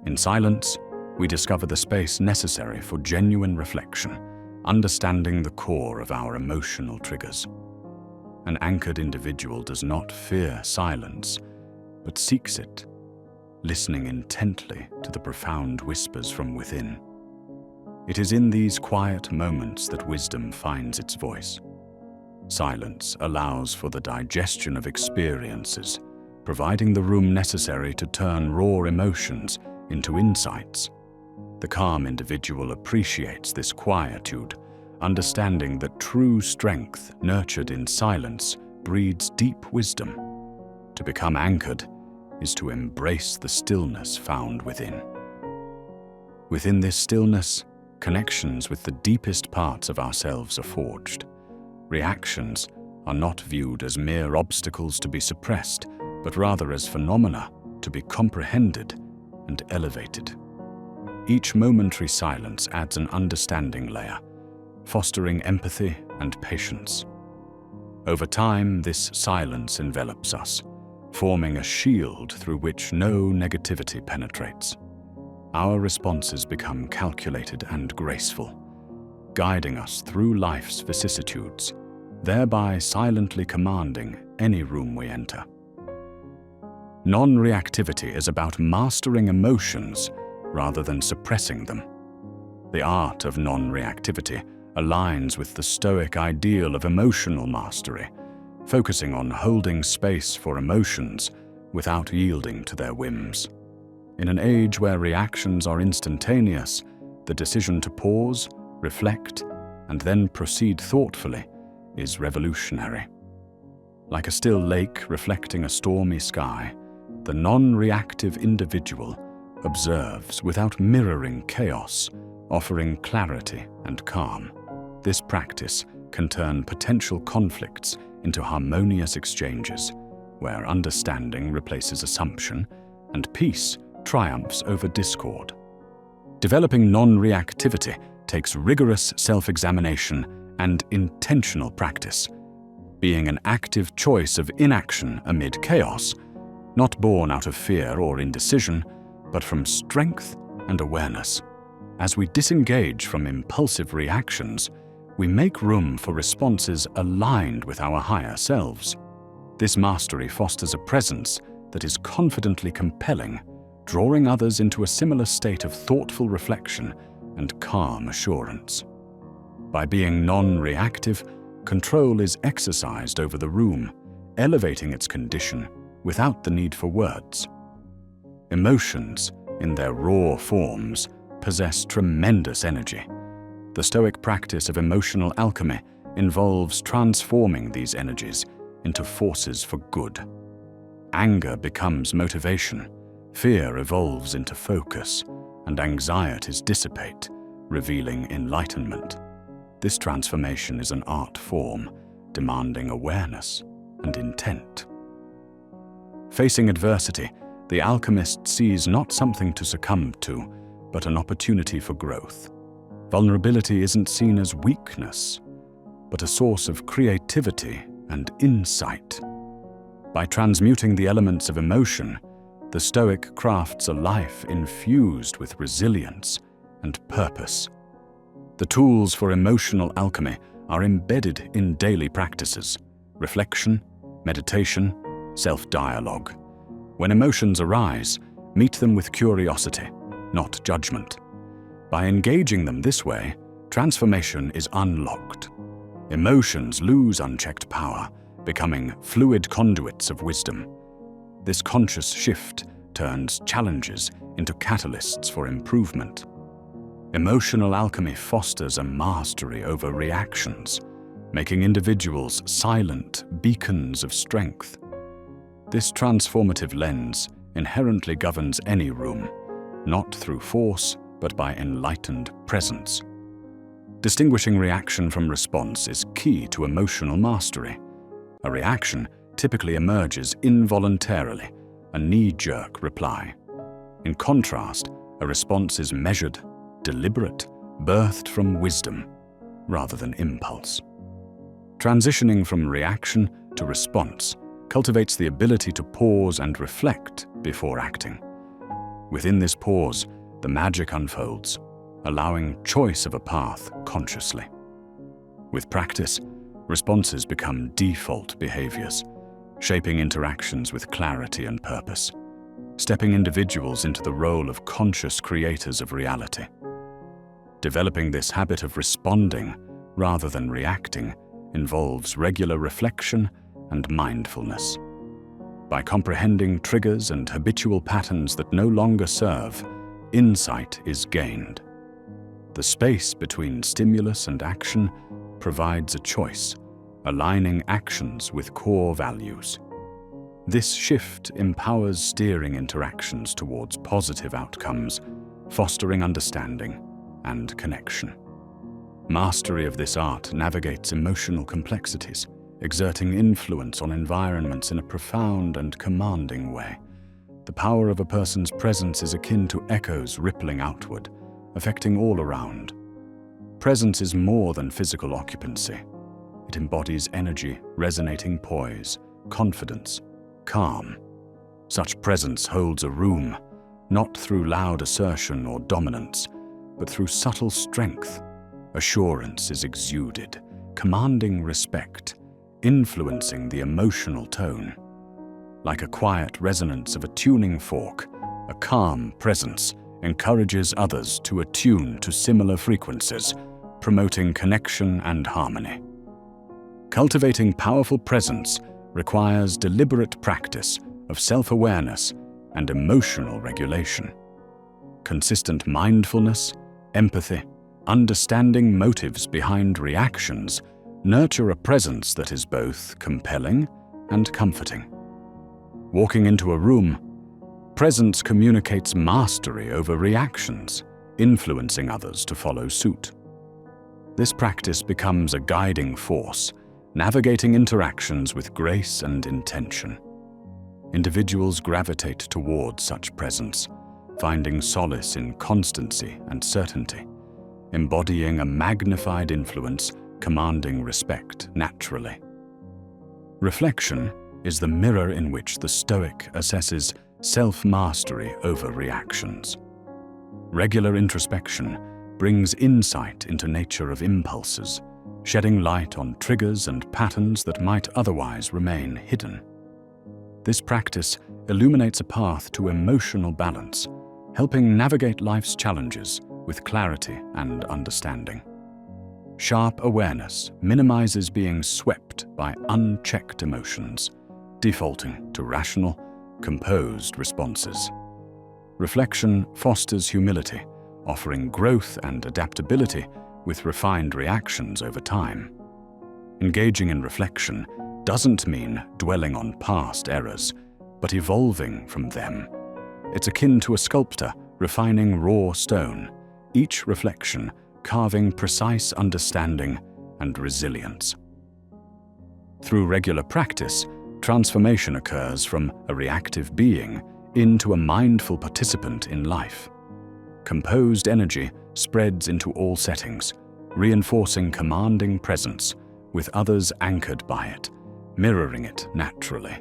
In silence, we discover the space necessary for genuine reflection, understanding the core of our emotional triggers. An anchored individual does not fear silence, but seeks it, listening intently to the profound whispers from within. It is in these quiet moments that wisdom finds its voice. Silence allows for the digestion of experiences, providing the room necessary to turn raw emotions into insights. The calm individual appreciates this quietude, understanding that true strength nurtured in silence breeds deep wisdom. To become anchored is to embrace the stillness found within. Within this stillness, connections with the deepest parts of ourselves are forged. Reactions are not viewed as mere obstacles to be suppressed, but rather as phenomena to be comprehended and elevated. Each momentary silence adds an understanding layer, fostering empathy and patience. Over time, this silence envelops us, forming a shield through which no negativity penetrates. Our responses become calculated and graceful, guiding us through life's vicissitudes, thereby silently commanding any room we enter. Non-reactivity is about mastering emotions rather than suppressing them. The art of non-reactivity aligns with the Stoic ideal of emotional mastery, focusing on holding space for emotions without yielding to their whims. In an age where reactions are instantaneous, the decision to pause, reflect, and then proceed thoughtfully is revolutionary. Like a still lake reflecting a stormy sky, the non-reactive individual observes without mirroring chaos, offering clarity and calm. This practice can turn potential conflicts into harmonious exchanges, where understanding replaces assumption and peace triumphs over discord. Developing non-reactivity takes rigorous self-examination and intentional practice, being an active choice of inaction amid chaos, not born out of fear or indecision, but from strength and awareness. As we disengage from impulsive reactions, we make room for responses aligned with our higher selves. This mastery fosters a presence that is confidently compelling, drawing others into a similar state of thoughtful reflection and calm assurance. By being non-reactive, control is exercised over the room, elevating its condition without the need for words. Emotions, in their raw forms, possess tremendous energy. The Stoic practice of emotional alchemy involves transforming these energies into forces for good. Anger becomes motivation, fear evolves into focus, and anxieties dissipate, revealing enlightenment. This transformation is an art form, demanding awareness and intent. Facing adversity, the alchemist sees not something to succumb to, but an opportunity for growth. Vulnerability isn't seen as weakness, but a source of creativity and insight. By transmuting the elements of emotion, the Stoic crafts a life infused with resilience and purpose. The tools for emotional alchemy are embedded in daily practices: reflection, meditation, self-dialogue. When emotions arise, meet them with curiosity, not judgment. By engaging them this way, transformation is unlocked. Emotions lose unchecked power, becoming fluid conduits of wisdom. This conscious shift turns challenges into catalysts for improvement. Emotional alchemy fosters a mastery over reactions, making individuals silent beacons of strength. This transformative lens inherently governs any room, not through force, but by enlightened presence. Distinguishing reaction from response is key to emotional mastery. A reaction typically emerges involuntarily, a knee-jerk reply. In contrast, a response is measured, deliberate, birthed from wisdom, rather than impulse. Transitioning from reaction to response cultivates the ability to pause and reflect before acting. Within this pause, the magic unfolds, allowing choice of a path consciously. With practice, responses become default behaviors, shaping interactions with clarity and purpose, stepping individuals into the role of conscious creators of reality. Developing this habit of responding rather than reacting involves regular reflection and mindfulness. By comprehending triggers and habitual patterns that no longer serve, insight is gained. The space between stimulus and action provides a choice, aligning actions with core values. This shift empowers steering interactions towards positive outcomes, fostering understanding and connection. Mastery of this art navigates emotional complexities, exerting influence on environments in a profound and commanding way. The power of a person's presence is akin to echoes rippling outward, affecting all around. Presence is more than physical occupancy. It embodies energy, resonating poise, confidence, calm. Such presence holds a room, not through loud assertion or dominance, but through subtle strength. Assurance is exuded, commanding respect, influencing the emotional tone. Like a quiet resonance of a tuning fork, a calm presence encourages others to attune to similar frequencies, promoting connection and harmony. Cultivating powerful presence requires deliberate practice of self-awareness and emotional regulation. Consistent mindfulness, empathy, understanding motives behind reactions nurture a presence that is both compelling and comforting. Walking into a room, presence communicates mastery over reactions, influencing others to follow suit. This practice becomes a guiding force, navigating interactions with grace and intention. Individuals gravitate towards such presence, finding solace in constancy and certainty, embodying a magnified influence, commanding respect naturally. Reflection is the mirror in which the Stoic assesses self-mastery over reactions. Regular introspection brings insight into nature of impulses, shedding light on triggers and patterns that might otherwise remain hidden. This practice illuminates a path to emotional balance, helping navigate life's challenges with clarity and understanding. Sharp awareness minimizes being swept by unchecked emotions, defaulting to rational, composed responses. Reflection fosters humility, offering growth and adaptability with refined reactions over time. Engaging in reflection doesn't mean dwelling on past errors, but evolving from them. It's akin to a sculptor refining raw stone, each reflection carving precise understanding and resilience. Through regular practice, transformation occurs from a reactive being into a mindful participant in life. Composed energy spreads into all settings, reinforcing commanding presence, with others anchored by it, mirroring it naturally.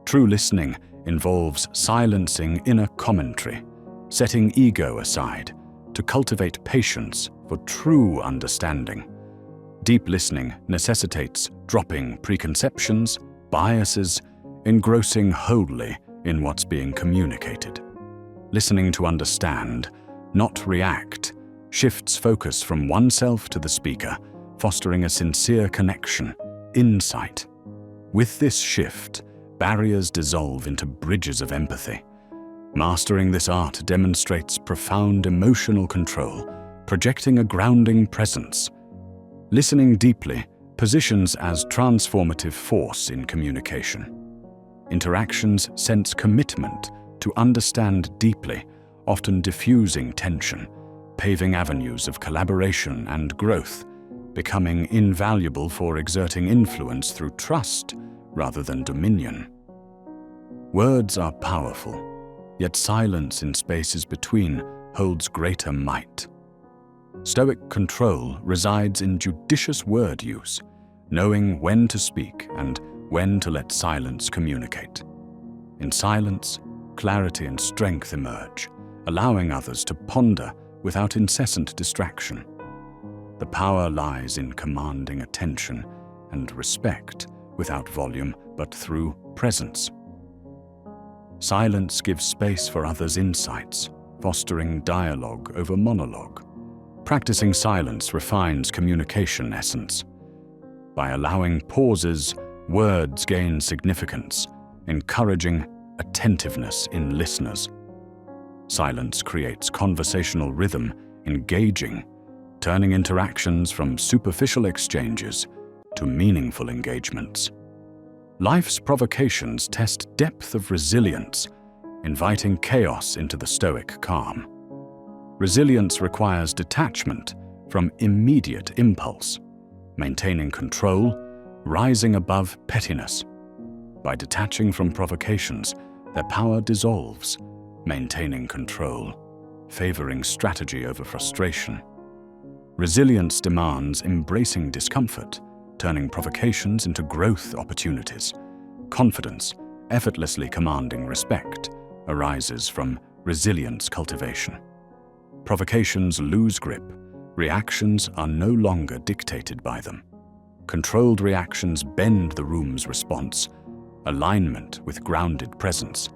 True listening involves silencing inner commentary, setting ego aside to cultivate patience for true understanding. Deep listening necessitates dropping preconceptions, biases, engrossing wholly in what's being communicated. Listening to understand, not react, shifts focus from oneself to the speaker, fostering a sincere connection, insight. With this shift, barriers dissolve into bridges of empathy. Mastering this art demonstrates profound emotional control, projecting a grounding presence. Listening deeply positions as transformative force in communication. Interactions sense commitment to understand deeply, often diffusing tension, paving avenues of collaboration and growth, becoming invaluable for exerting influence through trust rather than dominion. Words are powerful, yet silence in spaces between holds greater might. Stoic control resides in judicious word use, knowing when to speak and when to let silence communicate. In silence, clarity and strength emerge, allowing others to ponder without incessant distraction. The power lies in commanding attention and respect without volume but through presence. Silence gives space for others' insights, fostering dialogue over monologue. Practicing silence refines communication essence. By allowing pauses, words gain significance, encouraging attentiveness in listeners. Silence creates conversational rhythm, engaging, turning interactions from superficial exchanges to meaningful engagements. Life's provocations test depth of resilience, inviting chaos into the Stoic calm. Resilience requires detachment from immediate impulse, maintaining control, rising above pettiness. By detaching from provocations, their power dissolves, maintaining control, favoring strategy over frustration. Resilience demands embracing discomfort, turning provocations into growth opportunities. Confidence, effortlessly commanding respect, arises from resilience cultivation. Provocations lose grip. Reactions are no longer dictated by them. Controlled reactions bend the room's response, alignment with grounded presence.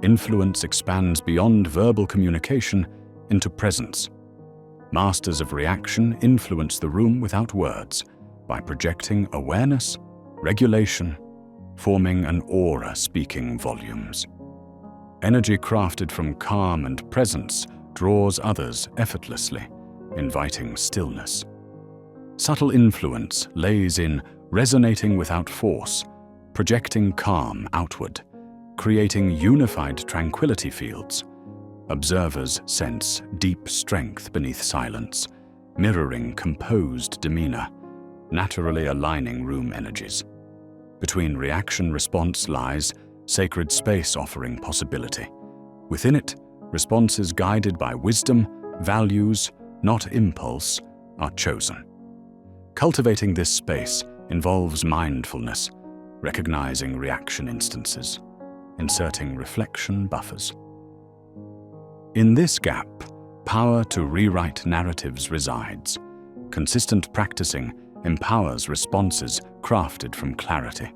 Influence expands beyond verbal communication into presence. Masters of reaction influence the room without words by projecting awareness, regulation, forming an aura speaking volumes. Energy crafted from calm and presence draws others effortlessly, inviting stillness. Subtle influence lays in resonating without force, projecting calm outward, creating unified tranquility fields. Observers sense deep strength beneath silence, mirroring composed demeanor, naturally aligning room energies. Between reaction-response lies sacred space offering possibility. Within it, responses guided by wisdom, values, not impulse, are chosen. Cultivating this space involves mindfulness, recognizing reaction instances, inserting reflection buffers. In this gap, power to rewrite narratives resides. Consistent practicing empowers responses crafted from clarity.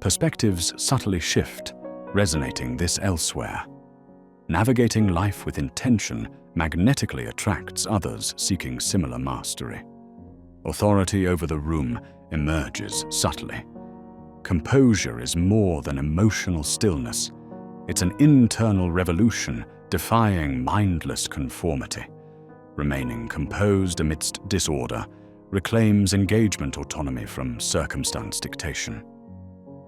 Perspectives subtly shift, resonating this elsewhere. Navigating life with intention magnetically attracts others seeking similar mastery. Authority over the room emerges subtly. Composure is more than emotional stillness. It's an internal revolution defying mindless conformity. Remaining composed amidst disorder reclaims engagement autonomy from circumstance dictation.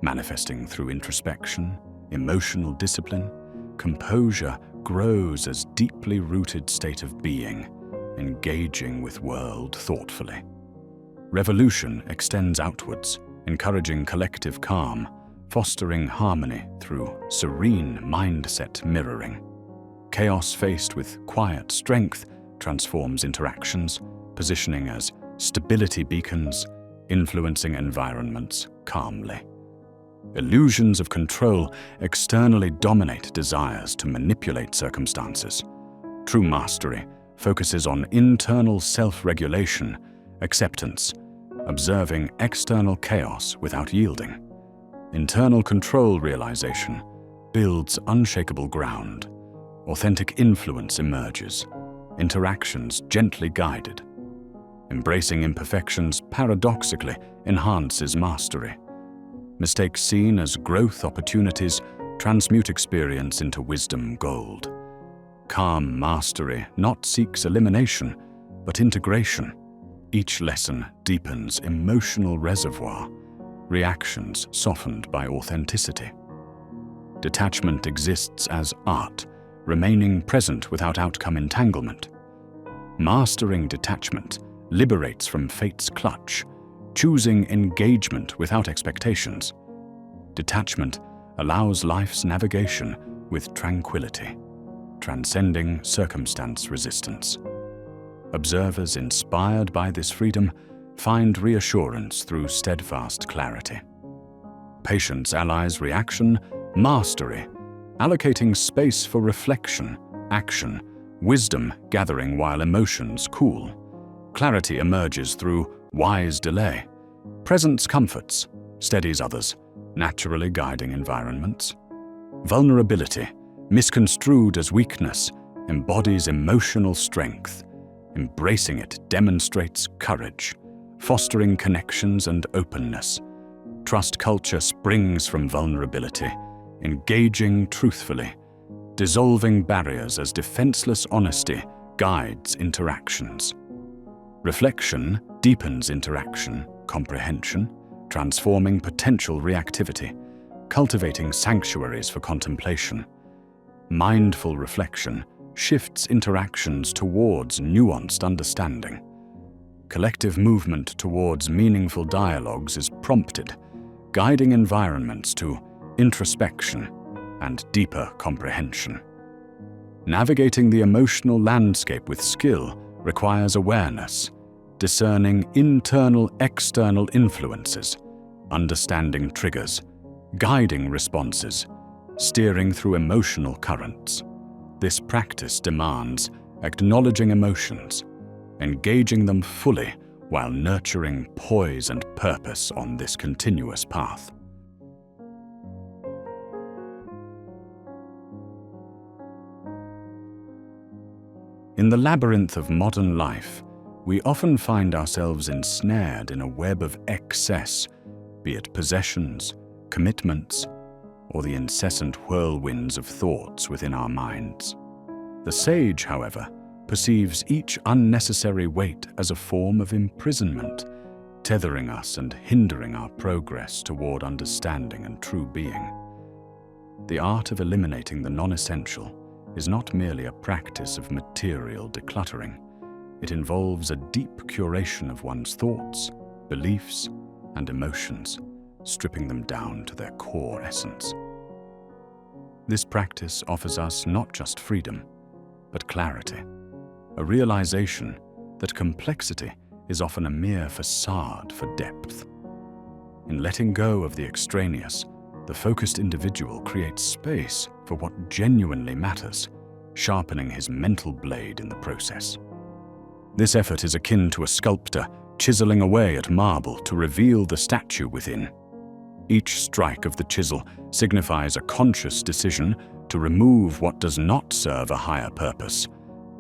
Manifesting through introspection, emotional discipline, composure grows as deeply rooted state of being, engaging with world thoughtfully. Revolution extends outwards, encouraging collective calm, fostering harmony through serene mindset mirroring. Chaos faced with quiet strength transforms interactions, positioning as stability beacons, influencing environments calmly. Illusions of control externally dominate desires to manipulate circumstances. True mastery focuses on internal self-regulation, acceptance, observing external chaos without yielding. Internal control realization builds unshakable ground. Authentic influence emerges, interactions gently guided. Embracing imperfections paradoxically enhances mastery. Mistakes seen as growth opportunities transmute experience into wisdom gold. Calm mastery not seeks elimination, but integration. Each lesson deepens emotional reservoir, reactions softened by authenticity. Detachment exists as art, remaining present without outcome entanglement. Mastering detachment liberates from fate's clutch, choosing engagement without expectations. Detachment allows life's navigation with tranquility, transcending circumstance resistance. Observers inspired by this freedom find reassurance through steadfast clarity. Patience allies reaction, mastery, allocating space for reflection, action, wisdom gathering while emotions cool. Clarity emerges through wise delay. Presence comforts, steadies others, naturally guiding environments. Vulnerability, misconstrued as weakness, embodies emotional strength. Embracing it demonstrates courage, fostering connections and openness. Trust culture springs from vulnerability, engaging truthfully, dissolving barriers as defenseless honesty guides interactions. Reflection deepens interaction, comprehension, transforming potential reactivity, cultivating sanctuaries for contemplation. Mindful reflection shifts interactions towards nuanced understanding. Collective movement towards meaningful dialogues is prompted, guiding environments to introspection and deeper comprehension. Navigating the emotional landscape with skill requires awareness, discerning internal-external influences, understanding triggers, guiding responses, steering through emotional currents. This practice demands acknowledging emotions, engaging them fully while nurturing poise and purpose on this continuous path. In the labyrinth of modern life, we often find ourselves ensnared in a web of excess, be it possessions, commitments, or the incessant whirlwinds of thoughts within our minds. The sage, however, perceives each unnecessary weight as a form of imprisonment, tethering us and hindering our progress toward understanding and true being. The art of eliminating the non-essential is not merely a practice of material decluttering. It involves a deep curation of one's thoughts, beliefs, and emotions, stripping them down to their core essence. This practice offers us not just freedom, but clarity, a realization that complexity is often a mere facade for depth. In letting go of the extraneous, the focused individual creates space for what genuinely matters, sharpening his mental blade in the process. This effort is akin to a sculptor chiseling away at marble to reveal the statue within. Each strike of the chisel signifies a conscious decision to remove what does not serve a higher purpose,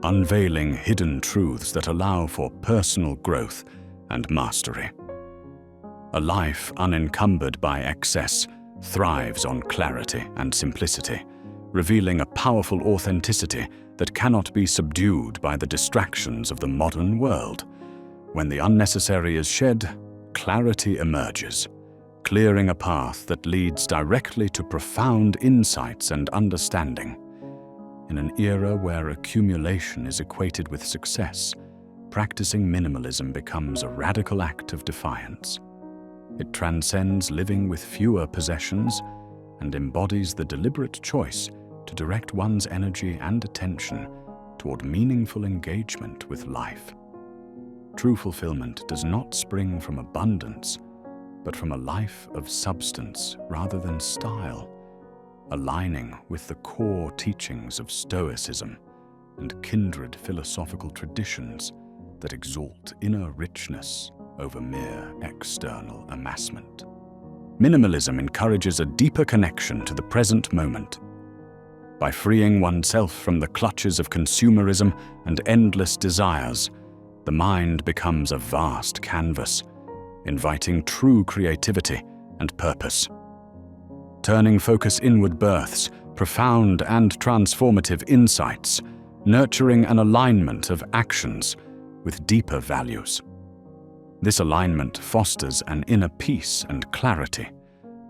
unveiling hidden truths that allow for personal growth and mastery. A life unencumbered by excess thrives on clarity and simplicity, revealing a powerful authenticity that cannot be subdued by the distractions of the modern world. When the unnecessary is shed, clarity emerges, clearing a path that leads directly to profound insights and understanding. In an era where accumulation is equated with success, practicing minimalism becomes a radical act of defiance. It transcends living with fewer possessions and embodies the deliberate choice to direct one's energy and attention toward meaningful engagement with life. True fulfillment does not spring from abundance, but from a life of substance rather than style, aligning with the core teachings of Stoicism and kindred philosophical traditions that exalt inner richness over mere external amassment. Minimalism encourages a deeper connection to the present moment. By freeing oneself from the clutches of consumerism and endless desires, the mind becomes a vast canvas, inviting true creativity and purpose. Turning focus inward births profound and transformative insights, nurturing an alignment of actions with deeper values. This alignment fosters an inner peace and clarity,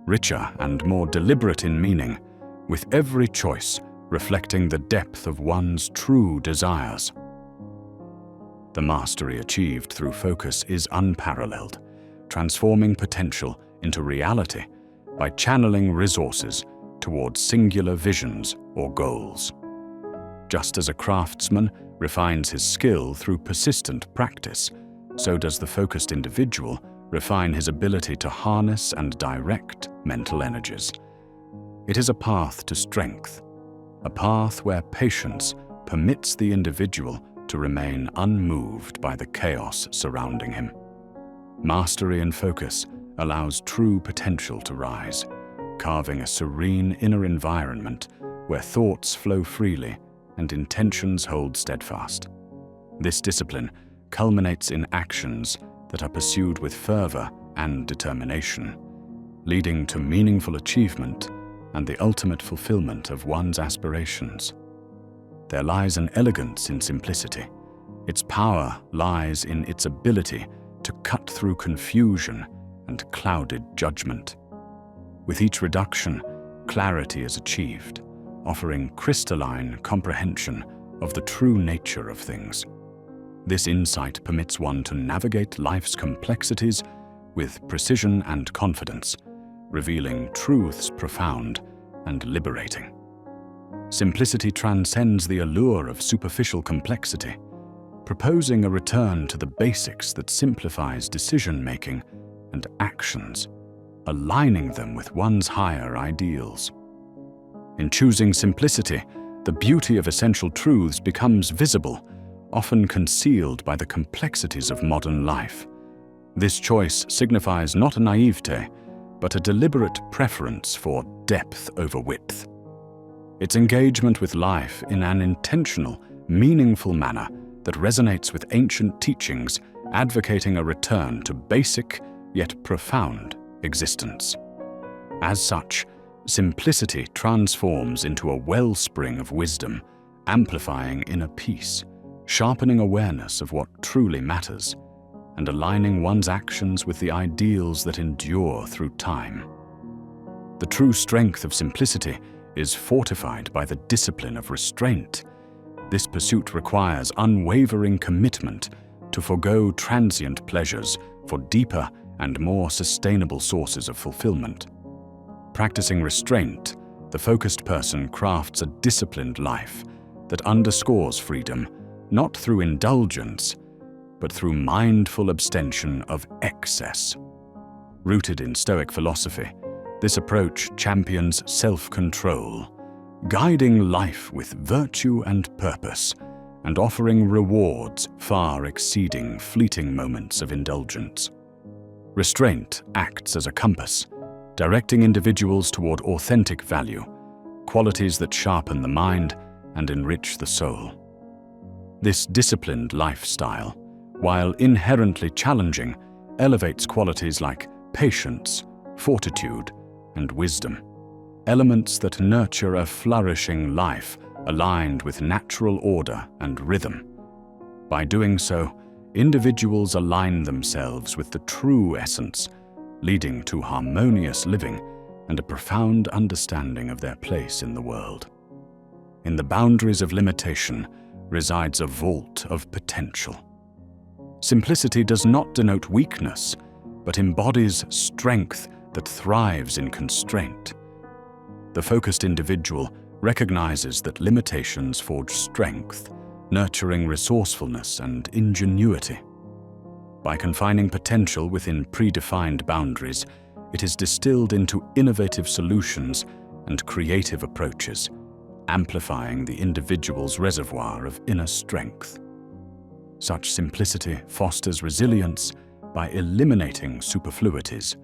richer and more deliberate in meaning, with every choice reflecting the depth of one's true desires. The mastery achieved through focus is unparalleled, transforming potential into reality by channeling resources towards singular visions or goals. Just as a craftsman refines his skill through persistent practice, so does the focused individual refine his ability to harness and direct mental energies. It is a path to strength, a path where patience permits the individual to remain unmoved by the chaos surrounding him. Mastery and focus allows true potential to rise, carving a serene inner environment where thoughts flow freely and intentions hold steadfast. This discipline culminates in actions that are pursued with fervor and determination, leading to meaningful achievement and the ultimate fulfillment of one's aspirations. There lies an elegance in simplicity. Its power lies in its ability to cut through confusion and clouded judgment. With each reduction, clarity is achieved, offering crystalline comprehension of the true nature of things. This insight permits one to navigate life's complexities with precision and confidence, revealing truths profound and liberating. Simplicity transcends the allure of superficial complexity, proposing a return to the basics that simplifies decision-making and actions, aligning them with one's higher ideals. In choosing simplicity, the beauty of essential truths becomes visible, often concealed by the complexities of modern life. This choice signifies not a naivete, but a deliberate preference for depth over width. Its engagement with life in an intentional, meaningful manner that resonates with ancient teachings, advocating a return to basic yet profound existence. As such, simplicity transforms into a wellspring of wisdom, amplifying inner peace, sharpening awareness of what truly matters, and aligning one's actions with the ideals that endure through time. The true strength of simplicity is fortified by the discipline of restraint. This pursuit requires unwavering commitment to forego transient pleasures for deeper and more sustainable sources of fulfillment. Practicing restraint, the focused person crafts a disciplined life that underscores freedom not through indulgence, but through mindful abstention of excess. Rooted in Stoic philosophy, this approach champions self-control, guiding life with virtue and purpose, and offering rewards far exceeding fleeting moments of indulgence. Restraint acts as a compass, directing individuals toward authentic value, qualities that sharpen the mind and enrich the soul. This disciplined lifestyle, while inherently challenging, elevates qualities like patience, fortitude, and wisdom, elements that nurture a flourishing life aligned with natural order and rhythm. By doing so, individuals align themselves with the true essence, leading to harmonious living and a profound understanding of their place in the world. In the boundaries of limitation resides a vault of potential. Simplicity does not denote weakness, but embodies strength that thrives in constraint. The focused individual recognizes that limitations forge strength, nurturing resourcefulness and ingenuity. By confining potential within predefined boundaries, it is distilled into innovative solutions and creative approaches, amplifying the individual's reservoir of inner strength. Such simplicity fosters resilience by eliminating superfluities,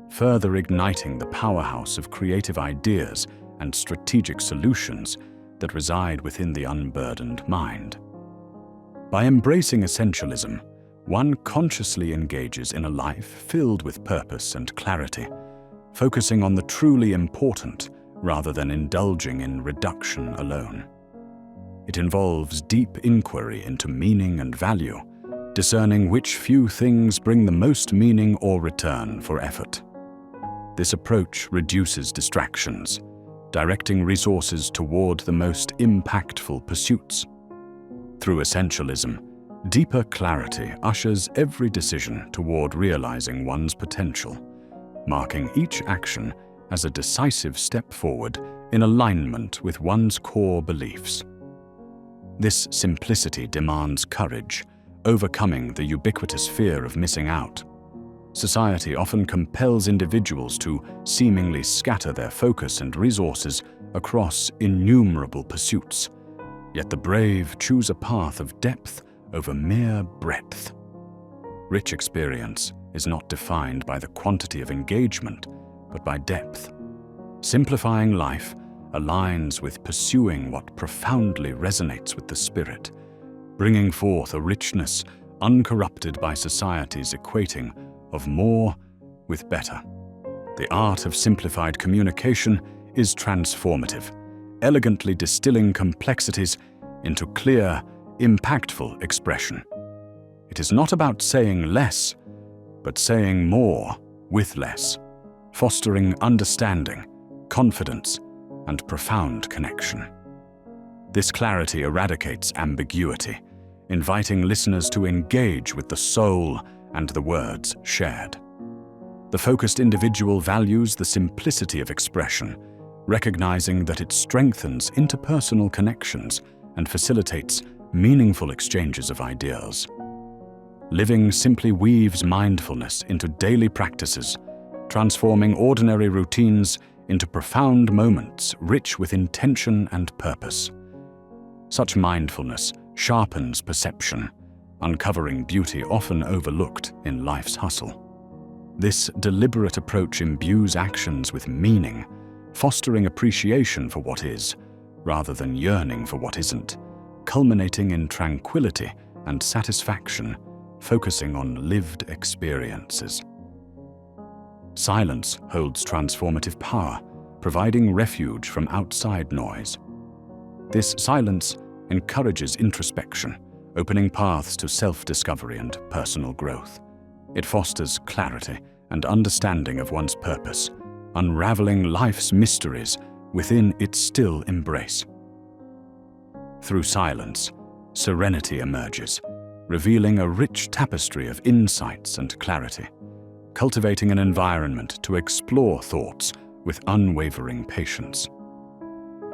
further igniting the powerhouse of creative ideas and strategic solutions that reside within the unburdened mind. By embracing essentialism, one consciously engages in a life filled with purpose and clarity, focusing on the truly important rather than indulging in reduction alone. It involves deep inquiry into meaning and value, discerning which few things bring the most meaning or return for effort. This approach reduces distractions, directing resources toward the most impactful pursuits. Through essentialism, Deeper clarity ushers every decision toward realizing one's potential, marking each action as a decisive step forward in alignment with one's core beliefs. This simplicity demands courage, overcoming the ubiquitous fear of missing out. Society often compels individuals to seemingly scatter their focus and resources across innumerable pursuits, yet the brave choose a path of depth over mere breadth. Rich experience is not defined by the quantity of engagement, but by depth. Simplifying life aligns with pursuing what profoundly resonates with the spirit, bringing forth a richness uncorrupted by society's equating of more with better. The art of simplified communication is transformative, elegantly distilling complexities into clear, impactful expression. It is not about saying less, but saying more with less, fostering understanding, confidence, and profound connection. This clarity eradicates ambiguity, inviting listeners to engage with the soul and the words shared. The focused individual values the simplicity of expression, recognizing that it strengthens interpersonal connections and facilitates meaningful exchanges of ideas. Living simply weaves mindfulness into daily practices, transforming ordinary routines into profound moments rich with intention and purpose. Such mindfulness sharpens perception, uncovering beauty often overlooked in life's hustle. This deliberate approach imbues actions with meaning, fostering appreciation for what is, rather than yearning for what isn't, culminating in tranquility and satisfaction, focusing on lived experiences. Silence holds transformative power, providing refuge from outside noise. This silence encourages introspection, opening paths to self-discovery and personal growth. It fosters clarity and understanding of one's purpose, unraveling life's mysteries within its still embrace. Through silence, serenity emerges, revealing a rich tapestry of insights and clarity, cultivating an environment to explore thoughts with unwavering patience.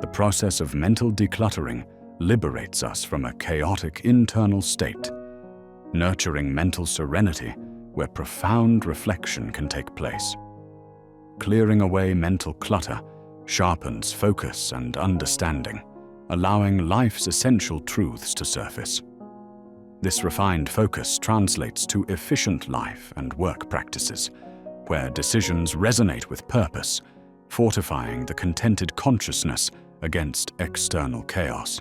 The process of mental decluttering liberates us from a chaotic internal state, nurturing mental serenity where profound reflection can take place. Clearing away mental clutter sharpens focus and understanding, allowing life's essential truths to surface. This refined focus translates to efficient life and work practices, where decisions resonate with purpose, fortifying the contented consciousness against external chaos.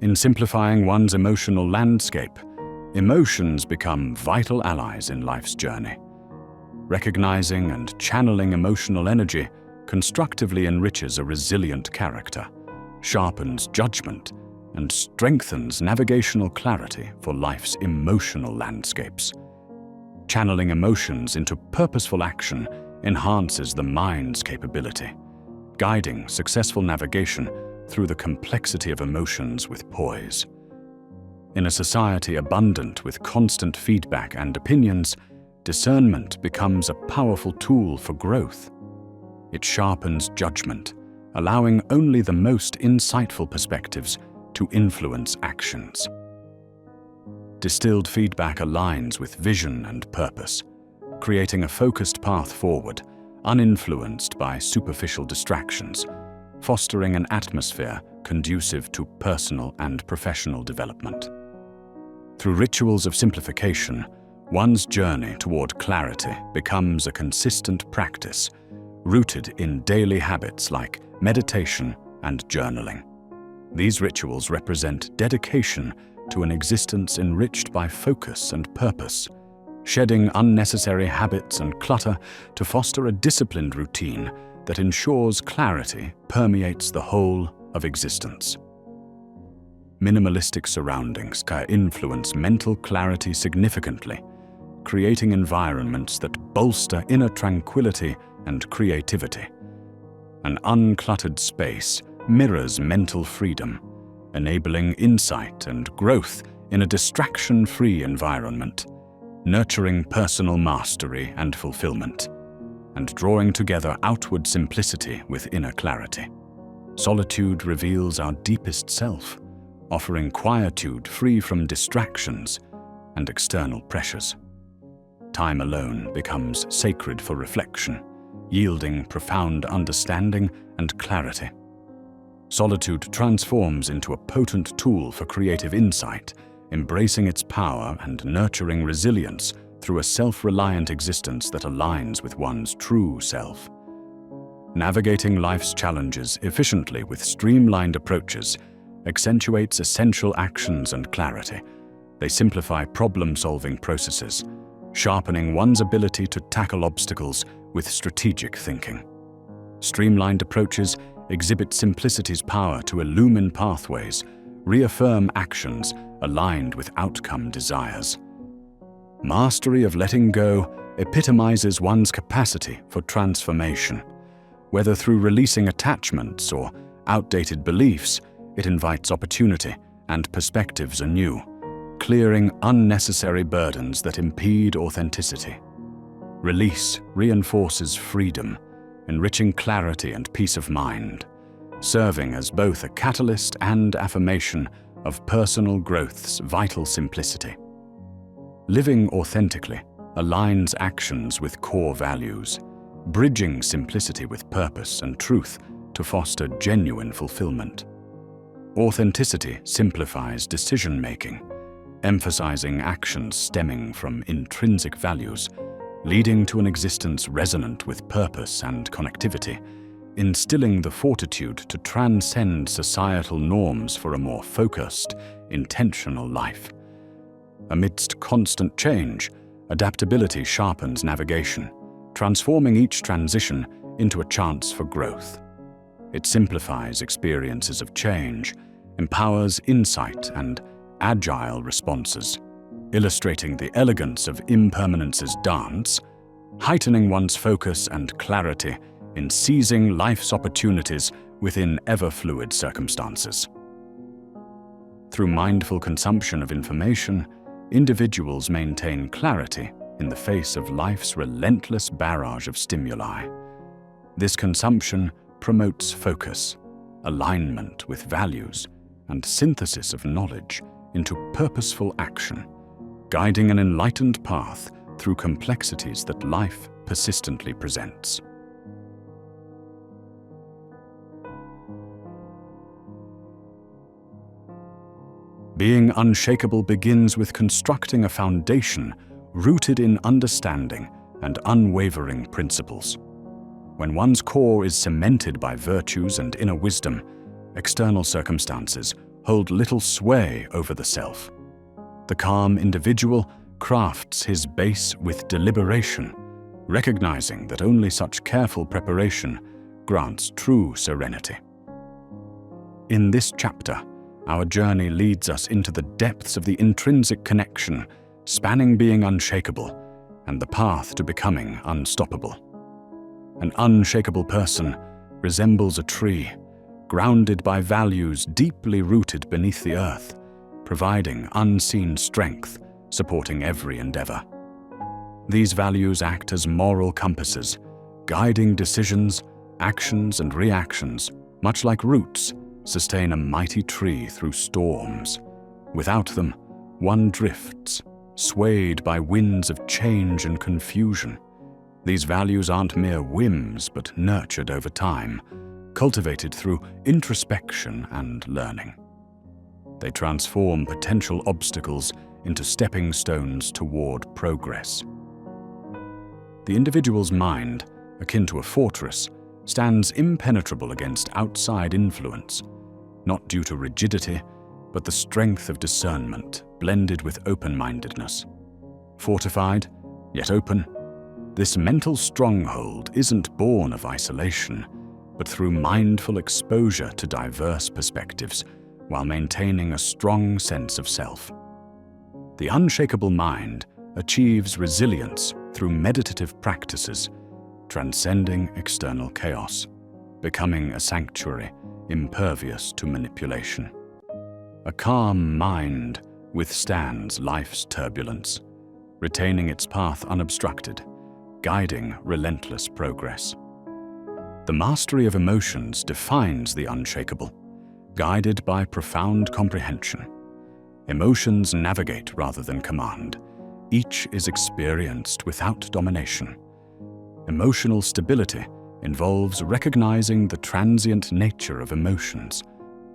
In simplifying one's emotional landscape, emotions become vital allies in life's journey. Recognizing and channeling emotional energy constructively enriches a resilient character, sharpens judgment, and strengthens navigational clarity for life's emotional landscapes. Channeling emotions into purposeful action enhances the mind's capability, guiding successful navigation through the complexity of emotions with poise. In a society abundant with constant feedback and opinions, discernment becomes a powerful tool for growth. It sharpens judgment, allowing only the most insightful perspectives to influence actions. Distilled feedback aligns with vision and purpose, creating a focused path forward, uninfluenced by superficial distractions, fostering an atmosphere conducive to personal and professional development. Through rituals of simplification, one's journey toward clarity becomes a consistent practice, rooted in daily habits like meditation and journaling. These rituals represent dedication to an existence enriched by focus and purpose, shedding unnecessary habits and clutter to foster a disciplined routine that ensures clarity permeates the whole of existence. Minimalistic surroundings can influence mental clarity significantly, creating environments that bolster inner tranquility and creativity. An uncluttered space mirrors mental freedom, enabling insight and growth in a distraction-free environment, nurturing personal mastery and fulfillment, and drawing together outward simplicity with inner clarity. Solitude reveals our deepest self, offering quietude free from distractions and external pressures. Time alone becomes sacred for reflection, yielding profound understanding and clarity. Solitude transforms into a potent tool for creative insight, embracing its power and nurturing resilience through a self-reliant existence that aligns with one's true self. Navigating life's challenges efficiently with streamlined approaches accentuates essential actions and clarity. They simplify problem-solving processes, sharpening one's ability to tackle obstacles with strategic thinking. Streamlined approaches exhibit simplicity's power to illumine pathways, reaffirm actions aligned with outcome desires. Mastery of letting go epitomizes one's capacity for transformation. Whether through releasing attachments or outdated beliefs, it invites opportunity and perspectives anew, clearing unnecessary burdens that impede authenticity. Release reinforces freedom, enriching clarity and peace of mind, serving as both a catalyst and affirmation of personal growth's vital simplicity. Living authentically aligns actions with core values, bridging simplicity with purpose and truth to foster genuine fulfillment. Authenticity simplifies decision-making, emphasizing actions stemming from intrinsic values, leading to an existence resonant with purpose and connectivity, instilling the fortitude to transcend societal norms for a more focused, intentional life. Amidst constant change, adaptability sharpens navigation, transforming each transition into a chance for growth. It simplifies experiences of change, empowers insight and agile responses, illustrating the elegance of impermanence's dance, heightening one's focus and clarity in seizing life's opportunities within ever-fluid circumstances. Through mindful consumption of information, individuals maintain clarity in the face of life's relentless barrage of stimuli. This consumption promotes focus, alignment with values, and synthesis of knowledge into purposeful action, guiding an enlightened path through complexities that life persistently presents. Being unshakable begins with constructing a foundation rooted in understanding and unwavering principles. When one's core is cemented by virtues and inner wisdom, external circumstances hold little sway over the self. The calm individual crafts his base with deliberation, recognizing that only such careful preparation grants true serenity. In this chapter, our journey leads us into the depths of the intrinsic connection, spanning being unshakable and the path to becoming unstoppable. An unshakable person resembles a tree, grounded by values deeply rooted beneath the earth, providing unseen strength, supporting every endeavor. These values act as moral compasses, guiding decisions, actions, and reactions, much like roots sustain a mighty tree through storms. Without them, one drifts, swayed by winds of change and confusion. These values aren't mere whims, but nurtured over time, cultivated through introspection and learning. They transform potential obstacles into stepping stones toward progress. The individual's mind, akin to a fortress, stands impenetrable against outside influence, not due to rigidity, but the strength of discernment blended with open-mindedness. Fortified, yet open, this mental stronghold isn't born of isolation, but through mindful exposure to diverse perspectives, while maintaining a strong sense of self. The unshakable mind achieves resilience through meditative practices, transcending external chaos, becoming a sanctuary impervious to manipulation. A calm mind withstands life's turbulence, retaining its path unobstructed, guiding relentless progress. The mastery of emotions defines the unshakable, guided by profound comprehension. Emotions navigate rather than command. Each is experienced without domination. Emotional stability involves recognizing the transient nature of emotions,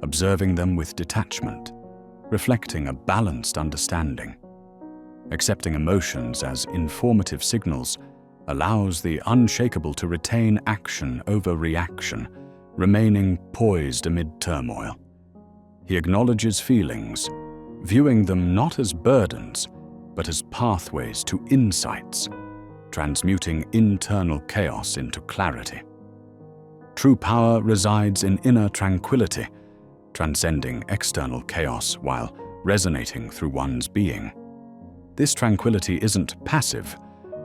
observing them with detachment, reflecting a balanced understanding. Accepting emotions as informative signals allows the unshakable to retain action over reaction, remaining poised amid turmoil. He acknowledges feelings, viewing them not as burdens, but as pathways to insights, transmuting internal chaos into clarity. True power resides in inner tranquility, transcending external chaos while resonating through one's being. This tranquility isn't passive,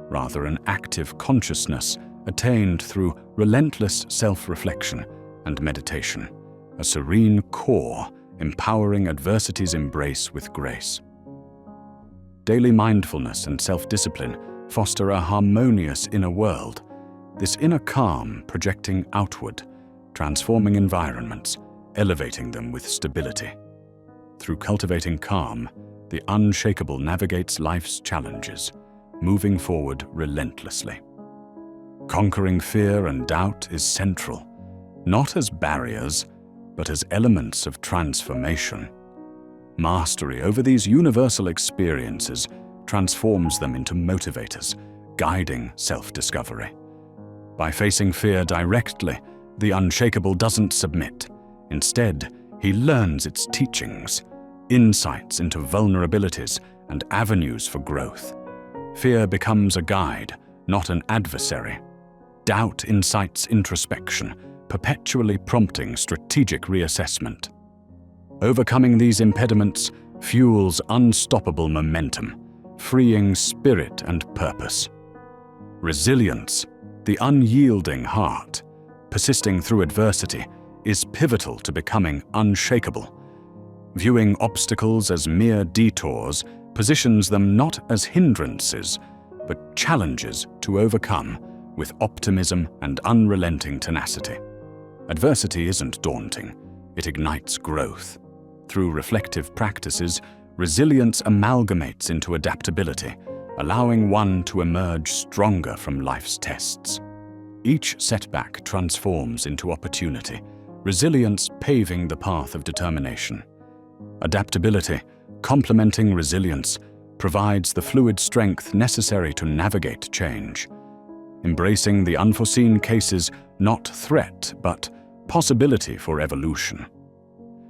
rather an active consciousness attained through relentless self-reflection and meditation, a serene core empowering adversity's embrace with grace. Daily mindfulness and self-discipline foster a harmonious inner world, this inner calm projecting outward, transforming environments, elevating them with stability. Through cultivating calm, the unshakable navigates life's challenges, moving forward relentlessly. Conquering fear and doubt is central, not as barriers, but as elements of transformation. Mastery over these universal experiences transforms them into motivators, guiding self-discovery. By facing fear directly, the unshakable doesn't submit. Instead, he learns its teachings, insights into vulnerabilities and avenues for growth. Fear becomes a guide, not an adversary. Doubt incites introspection, perpetually prompting strategic reassessment. Overcoming these impediments fuels unstoppable momentum, freeing spirit and purpose. Resilience, the unyielding heart, persisting through adversity, is pivotal to becoming unshakable. Viewing obstacles as mere detours positions them not as hindrances, but challenges to overcome with optimism and unrelenting tenacity. Adversity isn't daunting, it ignites growth. Through reflective practices, resilience amalgamates into adaptability, allowing one to emerge stronger from life's tests. Each setback transforms into opportunity, resilience paving the path of determination. Adaptability, complementing resilience, provides the fluid strength necessary to navigate change. Embracing the unforeseen cases not threat, but possibility for evolution.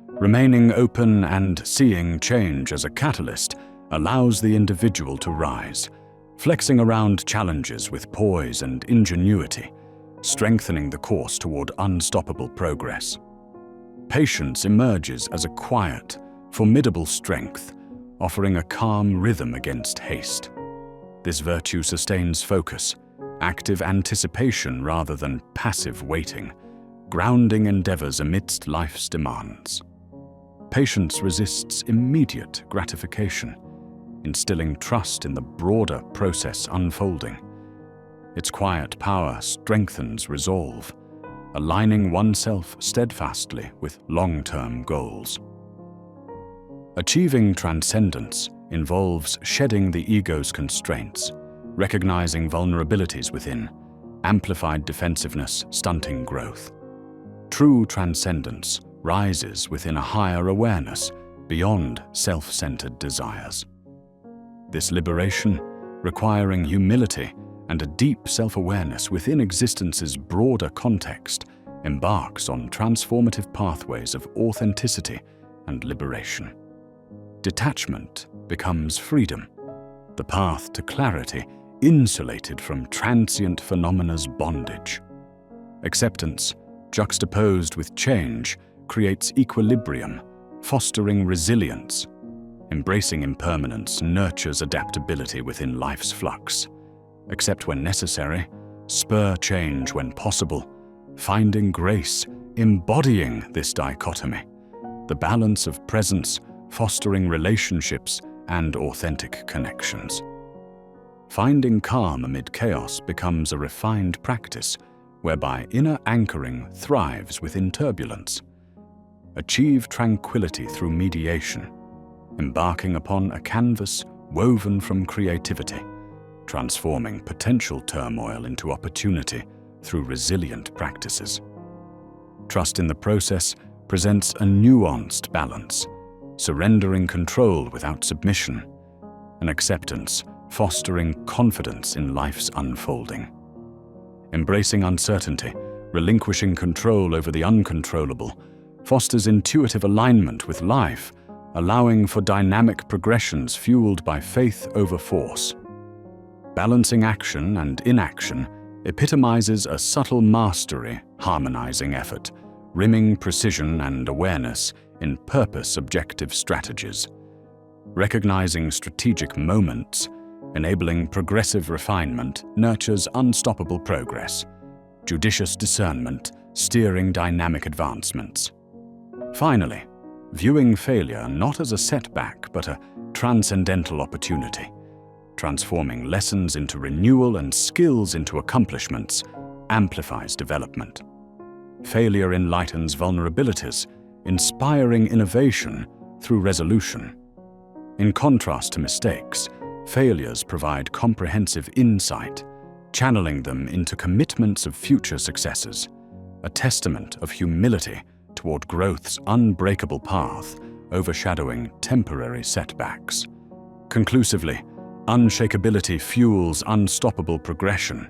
Remaining open and seeing change as a catalyst allows the individual to rise, flexing around challenges with poise and ingenuity, strengthening the course toward unstoppable progress. Patience emerges as a quiet, formidable strength, offering a calm rhythm against haste. This virtue sustains focus, active anticipation rather than passive waiting, grounding endeavors amidst life's demands. Patience resists immediate gratification, instilling trust in the broader process unfolding. Its quiet power strengthens resolve, aligning oneself steadfastly with long-term goals. Achieving transcendence involves shedding the ego's constraints, recognizing vulnerabilities within, amplified defensiveness stunting growth. True transcendence rises within a higher awareness beyond self-centered desires. This liberation, requiring humility and a deep self-awareness within existence's broader context, embarks on transformative pathways of authenticity and liberation. Detachment becomes freedom, the path to clarity insulated from transient phenomena's bondage. Acceptance, juxtaposed with change, creates equilibrium, fostering resilience. Embracing impermanence nurtures adaptability within life's flux. Accept when necessary, spur change when possible, finding grace, embodying this dichotomy. The balance of presence, fostering relationships and authentic connections. Finding calm amid chaos becomes a refined practice whereby inner anchoring thrives within turbulence. Achieve tranquility through mediation, embarking upon a canvas woven from creativity, transforming potential turmoil into opportunity through resilient practices. Trust in the process presents a nuanced balance, surrendering control without submission, and acceptance fostering confidence in life's unfolding. Embracing uncertainty, relinquishing control over the uncontrollable, fosters intuitive alignment with life, allowing for dynamic progressions fueled by faith over force. Balancing action and inaction epitomizes a subtle mastery, harmonizing effort, rimming precision and awareness in purpose-objective strategies. Recognizing strategic moments, enabling progressive refinement, nurtures unstoppable progress. Judicious discernment, steering dynamic advancements. Finally, viewing failure not as a setback but a transcendental opportunity, transforming lessons into renewal and skills into accomplishments, amplifies development. Failure enlightens vulnerabilities, inspiring innovation through resolution. In contrast to mistakes, failures provide comprehensive insight, channeling them into commitments of future successes, a testament of humility toward growth's unbreakable path, overshadowing temporary setbacks. Conclusively, unshakability fuels unstoppable progression.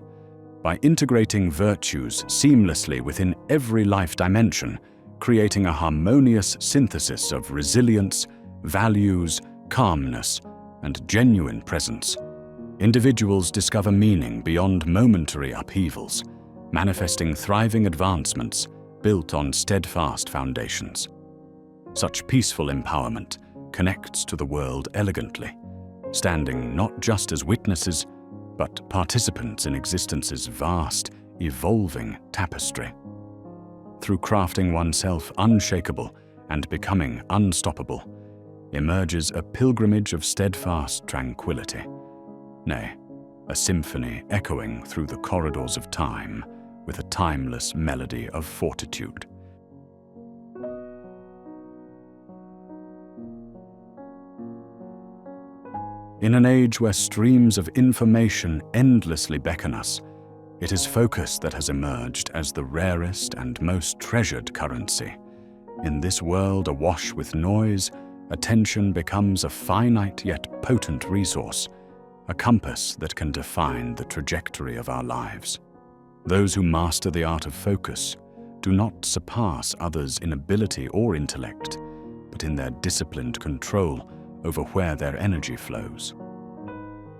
By integrating virtues seamlessly within every life dimension, creating a harmonious synthesis of resilience, values, calmness, and genuine presence, individuals discover meaning beyond momentary upheavals, manifesting thriving advancements built on steadfast foundations. Such peaceful empowerment connects to the world elegantly, standing not just as witnesses, but participants in existence's vast, evolving tapestry. Through crafting oneself unshakable and becoming unstoppable, emerges a pilgrimage of steadfast tranquility. Nay, a symphony echoing through the corridors of time with a timeless melody of fortitude. In an age where streams of information endlessly beckon us, it is focus that has emerged as the rarest and most treasured currency. In this world awash with noise, attention becomes a finite yet potent resource, a compass that can define the trajectory of our lives. Those who master the art of focus do not surpass others in ability or intellect, but in their disciplined control over where their energy flows.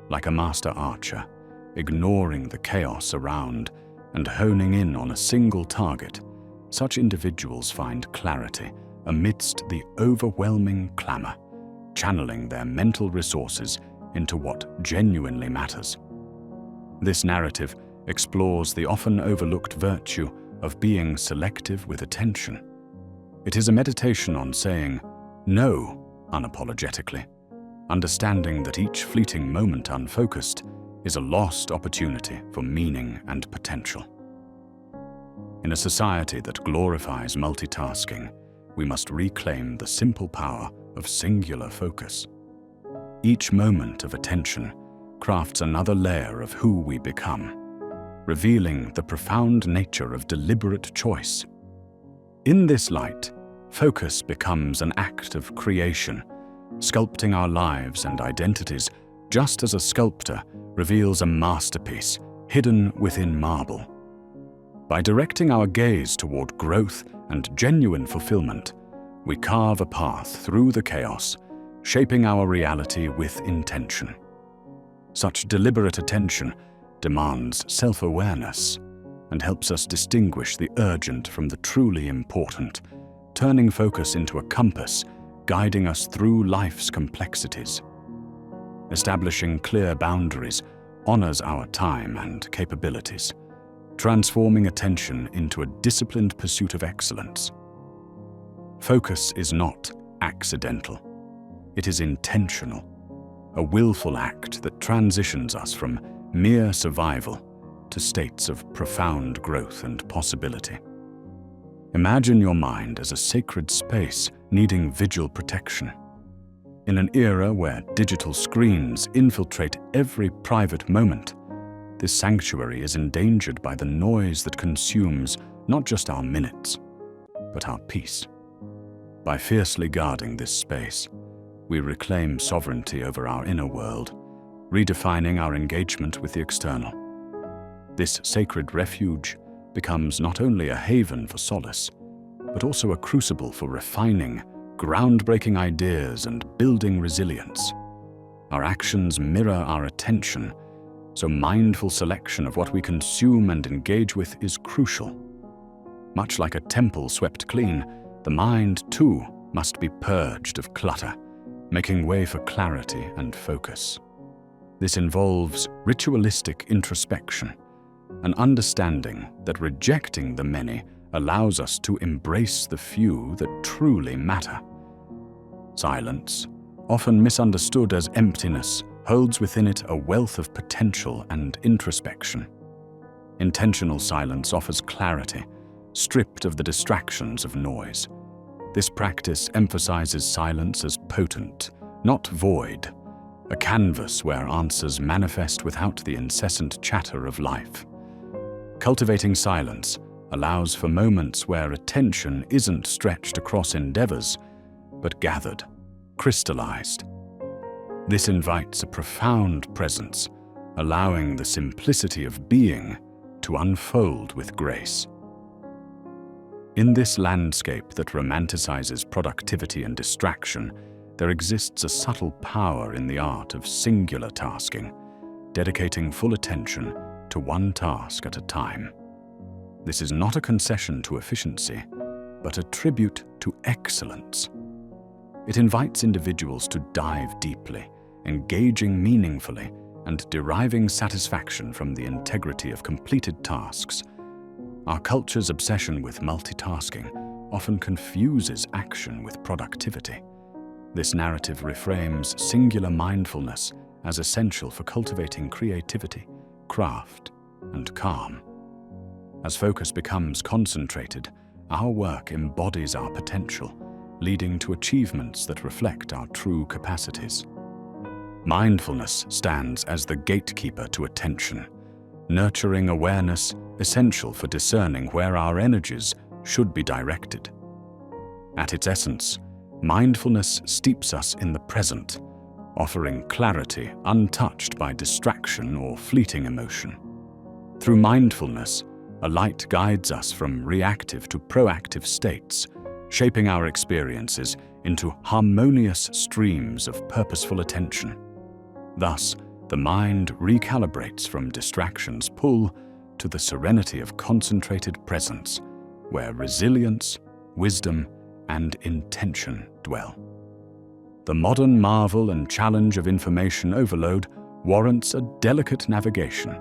Like a master archer, ignoring the chaos around and honing in on a single target, such individuals find clarity amidst the overwhelming clamor, channeling their mental resources into what genuinely matters. This narrative explores the often overlooked virtue of being selective with attention. It is a meditation on saying no unapologetically, understanding that each fleeting moment unfocused is a lost opportunity for meaning and potential. In a society that glorifies multitasking, we must reclaim the simple power of singular focus. Each moment of attention crafts another layer of who we become, revealing the profound nature of deliberate choice. In this light, focus becomes an act of creation, sculpting our lives and identities just as a sculptor reveals a masterpiece hidden within marble. By directing our gaze toward growth and genuine fulfillment, we carve a path through the chaos, shaping our reality with intention. Such deliberate attention demands self-awareness and helps us distinguish the urgent from the truly important, turning focus into a compass guiding us through life's complexities. Establishing clear boundaries honors our time and capabilities, transforming attention into a disciplined pursuit of excellence. Focus is not accidental. It is intentional, a willful act that transitions us from mere survival to states of profound growth and possibility. Imagine your mind as a sacred space needing vigil protection. In an era where digital screens infiltrate every private moment, this sanctuary is endangered by the noise that consumes not just our minutes, but our peace. By fiercely guarding this space, we reclaim sovereignty over our inner world, redefining our engagement with the external. This sacred refuge becomes not only a haven for solace, but also a crucible for refining groundbreaking ideas and building resilience. Our actions mirror our attention, so mindful selection of what we consume and engage with is crucial. Much like a temple swept clean, the mind, too, must be purged of clutter, making way for clarity and focus. This involves ritualistic introspection, an understanding that rejecting the many allows us to embrace the few that truly matter. Silence, often misunderstood as emptiness, holds within it a wealth of potential and introspection. Intentional silence offers clarity, stripped of the distractions of noise. This practice emphasizes silence as potent, not void, a canvas where answers manifest without the incessant chatter of life. Cultivating silence allows for moments where attention isn't stretched across endeavors, but gathered, crystallized. This invites a profound presence, allowing the simplicity of being to unfold with grace. In this landscape that romanticizes productivity and distraction, there exists a subtle power in the art of singular tasking, dedicating full attention to one task at a time. This is not a concession to efficiency, but a tribute to excellence. It invites individuals to dive deeply, engaging meaningfully, and deriving satisfaction from the integrity of completed tasks. Our culture's obsession with multitasking often confuses action with productivity. This narrative reframes singular mindfulness as essential for cultivating creativity, craft, and calm. As focus becomes concentrated, our work embodies our potential, leading to achievements that reflect our true capacities. Mindfulness stands as the gatekeeper to attention, nurturing awareness essential for discerning where our energies should be directed. At its essence, mindfulness steeps us in the present, offering clarity untouched by distraction or fleeting emotion. Through mindfulness, a light guides us from reactive to proactive states, shaping our experiences into harmonious streams of purposeful attention. Thus, the mind recalibrates from distraction's pull to the serenity of concentrated presence, where resilience, wisdom, and intention dwell. The modern marvel and challenge of information overload warrants a delicate navigation.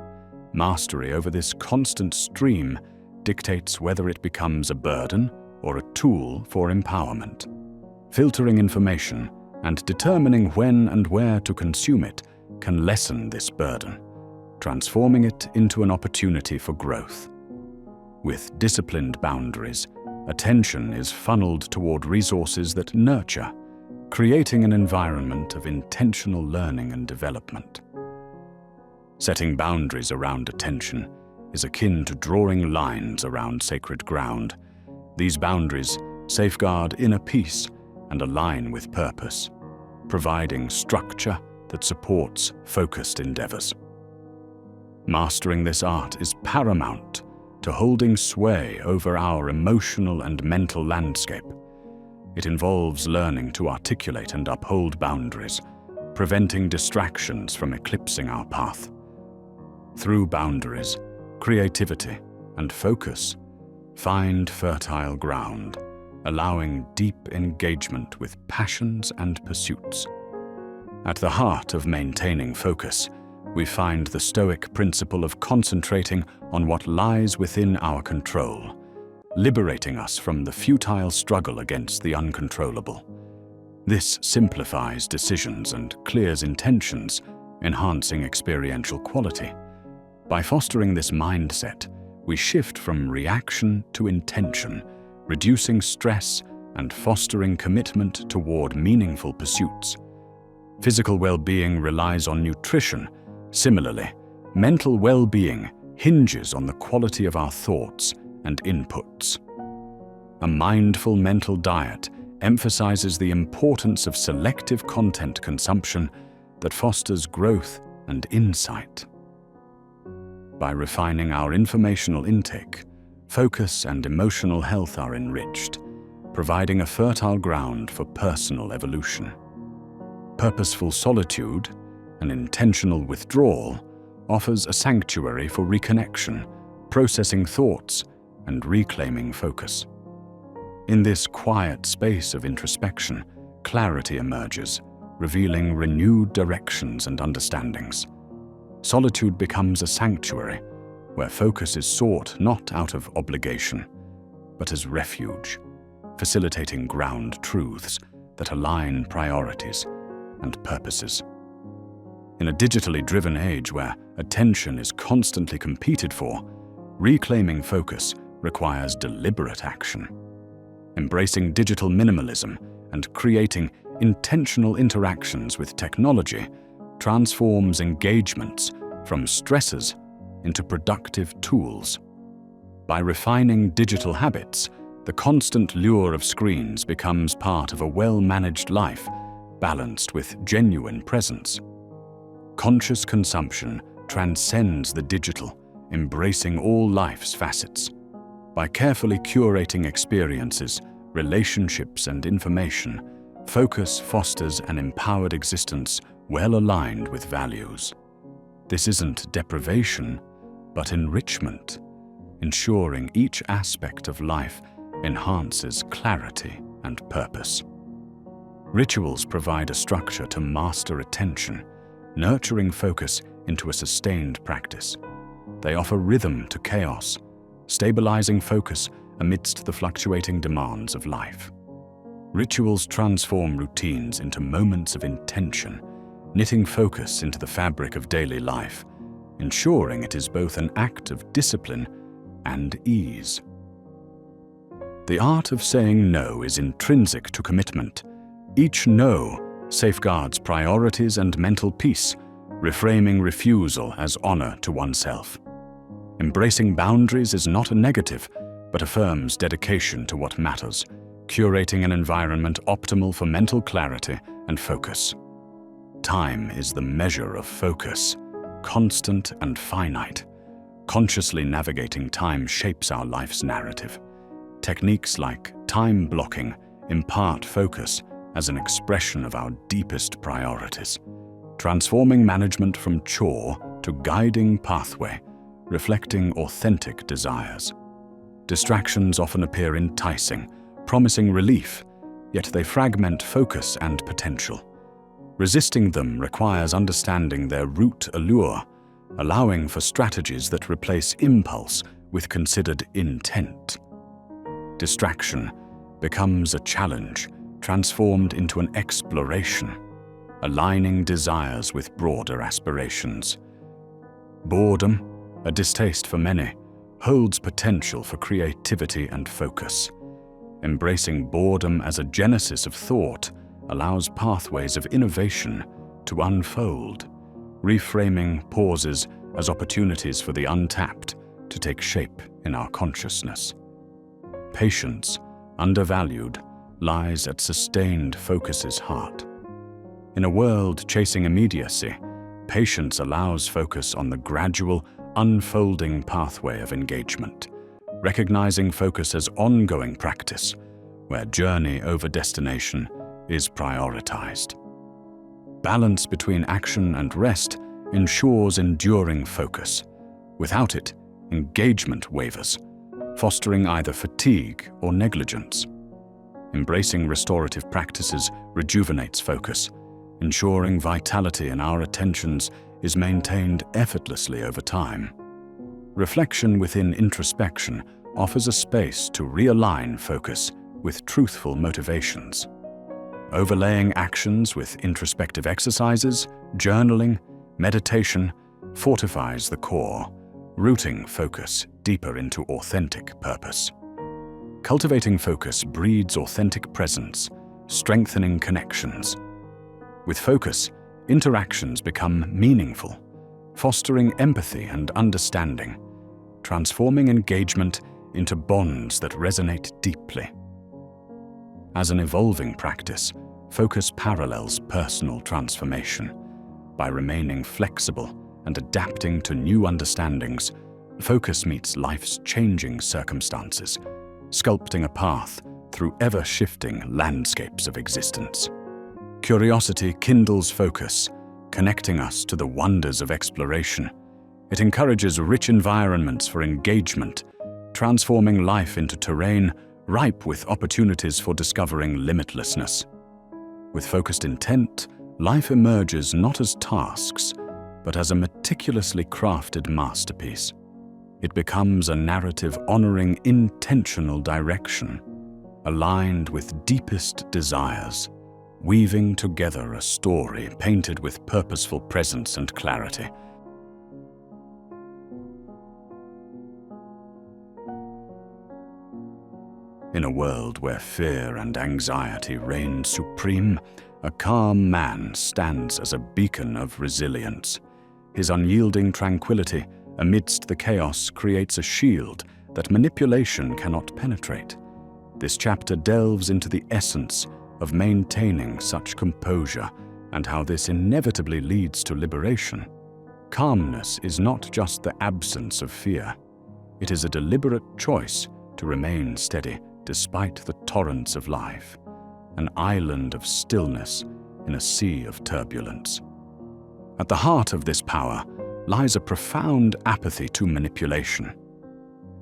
Mastery over this constant stream dictates whether it becomes a burden or a tool for empowerment. Filtering information and determining when and where to consume it can lessen this burden, transforming it into an opportunity for growth. With disciplined boundaries, attention is funneled toward resources that nurture, creating an environment of intentional learning and development. Setting boundaries around attention is akin to drawing lines around sacred ground. These boundaries safeguard inner peace and align with purpose, providing structure that supports focused endeavors. Mastering this art is paramount to holding sway over our emotional and mental landscape. It involves learning to articulate and uphold boundaries, preventing distractions from eclipsing our path. Through boundaries, creativity and focus find fertile ground, allowing deep engagement with passions and pursuits. At the heart of maintaining focus, we find the Stoic principle of concentrating on what lies within our control, liberating us from the futile struggle against the uncontrollable. This simplifies decisions and clears intentions, enhancing experiential quality. By fostering this mindset, we shift from reaction to intention, reducing stress and fostering commitment toward meaningful pursuits. Physical well-being relies on nutrition. Similarly, mental well-being hinges on the quality of our thoughts and inputs. A mindful mental diet emphasizes the importance of selective content consumption that fosters growth and insight. By refining our informational intake, focus and emotional health are enriched, providing a fertile ground for personal evolution. Purposeful solitude, an intentional withdrawal, offers a sanctuary for reconnection, processing thoughts, and reclaiming focus. In this quiet space of introspection, clarity emerges, revealing renewed directions and understandings. Solitude becomes a sanctuary, where focus is sought not out of obligation, but as refuge, facilitating ground truths that align priorities and purposes. In a digitally driven age where attention is constantly competed for, reclaiming focus requires deliberate action. Embracing digital minimalism and creating intentional interactions with technology transforms engagements from stressors into productive tools. By refining digital habits, the constant lure of screens becomes part of a well-managed life, balanced with genuine presence. Conscious consumption transcends the digital, embracing all life's facets. By carefully curating experiences, relationships, and information, focus fosters an empowered existence well aligned with values. This isn't deprivation, but enrichment, ensuring each aspect of life enhances clarity and purpose. Rituals provide a structure to master attention, nurturing focus into a sustained practice. They offer rhythm to chaos, stabilizing focus amidst the fluctuating demands of life. Rituals transform routines into moments of intention, knitting focus into the fabric of daily life, ensuring it is both an act of discipline and ease. The art of saying no is intrinsic to commitment. Each no safeguards priorities and mental peace, reframing refusal as honor to oneself. Embracing boundaries is not a negative, but affirms dedication to what matters, curating an environment optimal for mental clarity and focus. Time is the measure of focus, constant and finite. Consciously navigating time shapes our life's narrative. Techniques like time blocking impart focus as an expression of our deepest priorities, transforming management from chore to guiding pathway, reflecting authentic desires. Distractions often appear enticing, promising relief, yet they fragment focus and potential. Resisting them requires understanding their root allure, allowing for strategies that replace impulse with considered intent. Distraction becomes a challenge, transformed into an exploration, aligning desires with broader aspirations. Boredom, a distaste for many, holds potential for creativity and focus. Embracing boredom as a genesis of thought allows pathways of innovation to unfold, reframing pauses as opportunities for the untapped to take shape in our consciousness. Patience, undervalued, lies at sustained focus's heart. In a world chasing immediacy, patience allows focus on the gradual, unfolding pathway of engagement, recognizing focus as ongoing practice, where journey over destination is prioritized. Balance between action and rest ensures enduring focus. Without it, engagement wavers, fostering either fatigue or negligence. Embracing restorative practices rejuvenates focus, ensuring vitality in our attentions is maintained effortlessly over time. Reflection within introspection offers a space to realign focus with truthful motivations. Overlaying actions with introspective exercises, journaling, meditation fortifies the core, rooting focus deeper into authentic purpose. Cultivating focus breeds authentic presence, strengthening connections. With focus, interactions become meaningful, fostering empathy and understanding, transforming engagement into bonds that resonate deeply. As an evolving practice, focus parallels personal transformation. By remaining flexible and adapting to new understandings, focus meets life's changing circumstances, sculpting a path through ever-shifting landscapes of existence. Curiosity kindles focus, connecting us to the wonders of exploration. It encourages rich environments for engagement, transforming life into terrain ripe with opportunities for discovering limitlessness. With focused intent, life emerges not as tasks, but as a meticulously crafted masterpiece. It becomes a narrative honoring intentional direction, aligned with deepest desires, weaving together a story painted with purposeful presence and clarity. In a world where fear and anxiety reign supreme, a calm man stands as a beacon of resilience. His unyielding tranquility amidst the chaos creates a shield that manipulation cannot penetrate. This chapter delves into the essence of maintaining such composure and how this inevitably leads to liberation. Calmness is not just the absence of fear. It is a deliberate choice to remain steady despite the torrents of life, an island of stillness in a sea of turbulence. At the heart of this power lies a profound apathy to manipulation.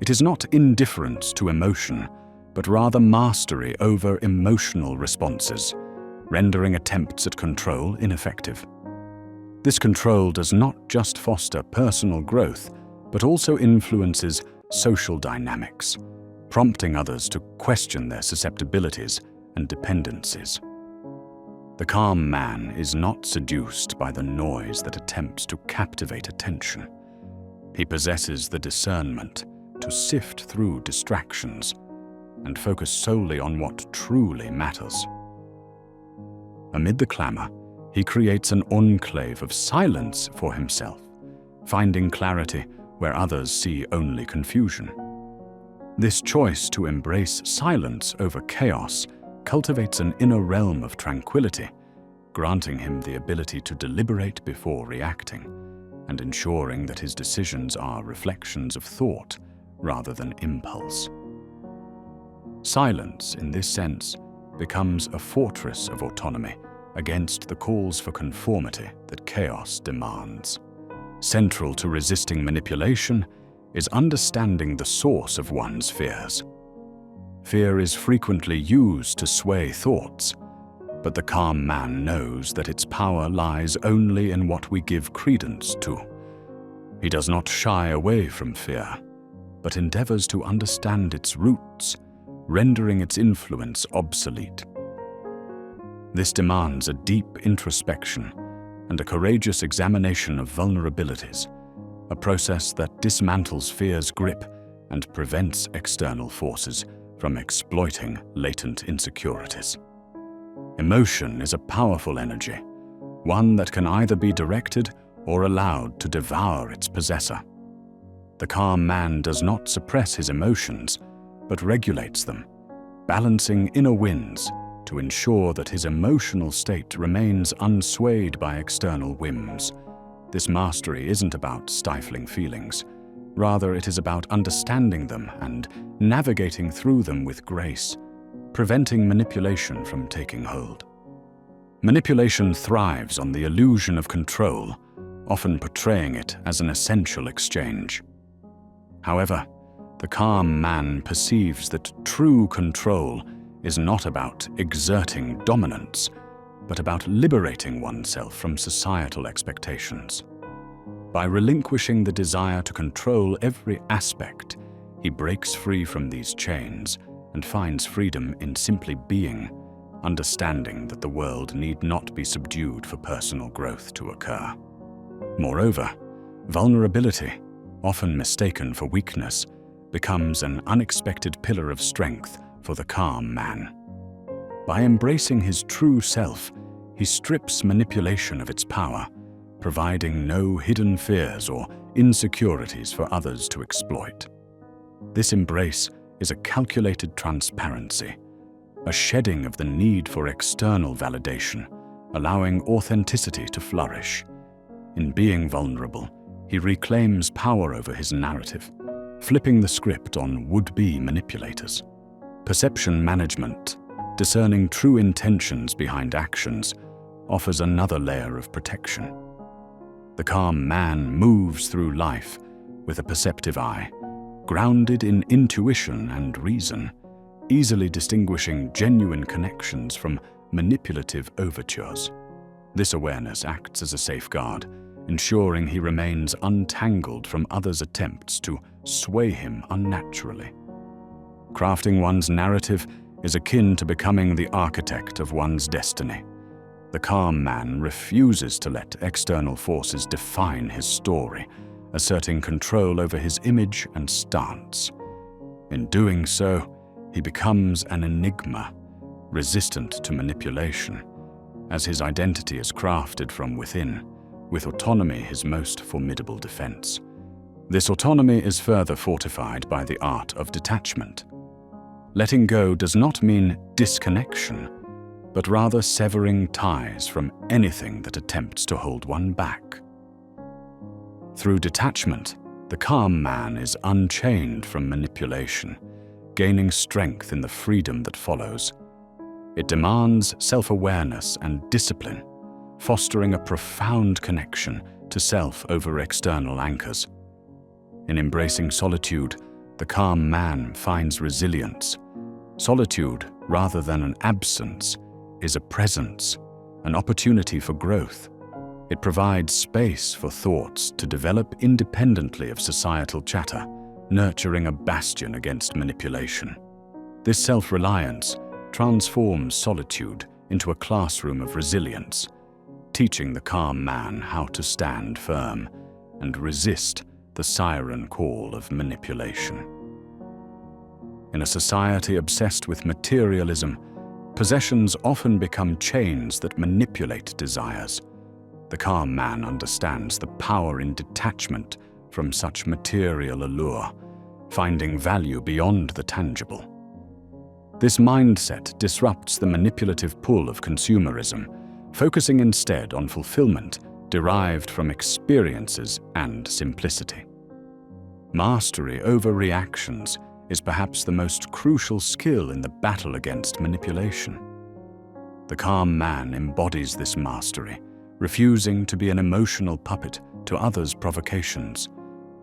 It is not indifference to emotion, but rather mastery over emotional responses, rendering attempts at control ineffective. This control does not just foster personal growth, but also influences social dynamics, prompting others to question their susceptibilities and dependencies. The calm man is not seduced by the noise that attempts to captivate attention. He possesses the discernment to sift through distractions and focus solely on what truly matters. Amid the clamor, he creates an enclave of silence for himself, finding clarity where others see only confusion. This choice to embrace silence over chaos cultivates an inner realm of tranquility, granting him the ability to deliberate before reacting, and ensuring that his decisions are reflections of thought rather than impulse. Silence, in this sense, becomes a fortress of autonomy against the calls for conformity that chaos demands. Central to resisting manipulation is understanding the source of one's fears. Fear is frequently used to sway thoughts, but the calm man knows that its power lies only in what we give credence to. He does not shy away from fear, but endeavors to understand its roots, rendering its influence obsolete. This demands a deep introspection and a courageous examination of vulnerabilities, a process that dismantles fear's grip and prevents external forces from exploiting latent insecurities. Emotion is a powerful energy, one that can either be directed or allowed to devour its possessor. The calm man does not suppress his emotions, but regulates them, balancing inner winds to ensure that his emotional state remains unswayed by external whims. This mastery isn't about stifling feelings. Rather, it is about understanding them and navigating through them with grace, preventing manipulation from taking hold. Manipulation thrives on the illusion of control, often portraying it as an essential exchange. However, the calm man perceives that true control is not about exerting dominance, but about liberating oneself from societal expectations. By relinquishing the desire to control every aspect, he breaks free from these chains and finds freedom in simply being, understanding that the world need not be subdued for personal growth to occur. Moreover, vulnerability, often mistaken for weakness, becomes an unexpected pillar of strength for the calm man. By embracing his true self, he strips manipulation of its power, providing no hidden fears or insecurities for others to exploit. This embrace is a calculated transparency, a shedding of the need for external validation, allowing authenticity to flourish. In being vulnerable, he reclaims power over his narrative, flipping the script on would-be manipulators. Perception management, discerning true intentions behind actions, offers another layer of protection. The calm man moves through life with a perceptive eye, grounded in intuition and reason, easily distinguishing genuine connections from manipulative overtures. This awareness acts as a safeguard, ensuring he remains untangled from others' attempts to sway him unnaturally. Crafting one's narrative is akin to becoming the architect of one's destiny. The calm man refuses to let external forces define his story, asserting control over his image and stance. In doing so, he becomes an enigma, resistant to manipulation, as his identity is crafted from within, with autonomy his most formidable defense. This autonomy is further fortified by the art of detachment. Letting go does not mean disconnection, but rather severing ties from anything that attempts to hold one back. Through detachment, the calm man is unchained from manipulation, gaining strength in the freedom that follows. It demands self-awareness and discipline, fostering a profound connection to self over external anchors. In embracing solitude, the calm man finds resilience. Solitude, rather than an absence, is a presence, an opportunity for growth. It provides space for thoughts to develop independently of societal chatter, nurturing a bastion against manipulation. This self-reliance transforms solitude into a classroom of resilience, teaching the calm man how to stand firm and resist the siren call of manipulation. In a society obsessed with materialism, possessions often become chains that manipulate desires. The calm man understands the power in detachment from such material allure, finding value beyond the tangible. This mindset disrupts the manipulative pull of consumerism, focusing instead on fulfillment derived from experiences and simplicity. Mastery over reactions is perhaps the most crucial skill in the battle against manipulation. The calm man embodies this mastery, refusing to be an emotional puppet to others' provocations.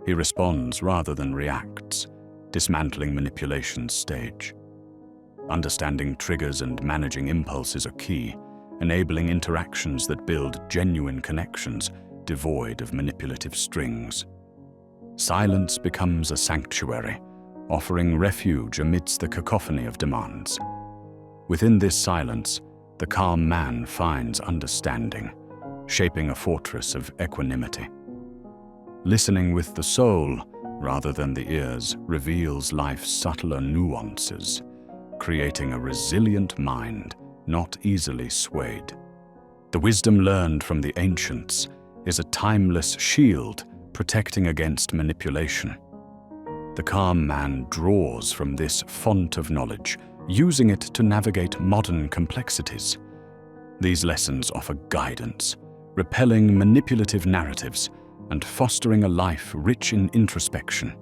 He responds rather than reacts, dismantling manipulation's stage. Understanding triggers and managing impulses are key, enabling interactions that build genuine connections devoid of manipulative strings. Silence becomes a sanctuary, offering refuge amidst the cacophony of demands. Within this silence, the calm man finds understanding, shaping a fortress of equanimity. Listening with the soul, rather than the ears, reveals life's subtler nuances, creating a resilient mind not easily swayed. The wisdom learned from the ancients is a timeless shield protecting against manipulation. The calm man draws from this font of knowledge, using it to navigate modern complexities. These lessons offer guidance, repelling manipulative narratives and fostering a life rich in introspection.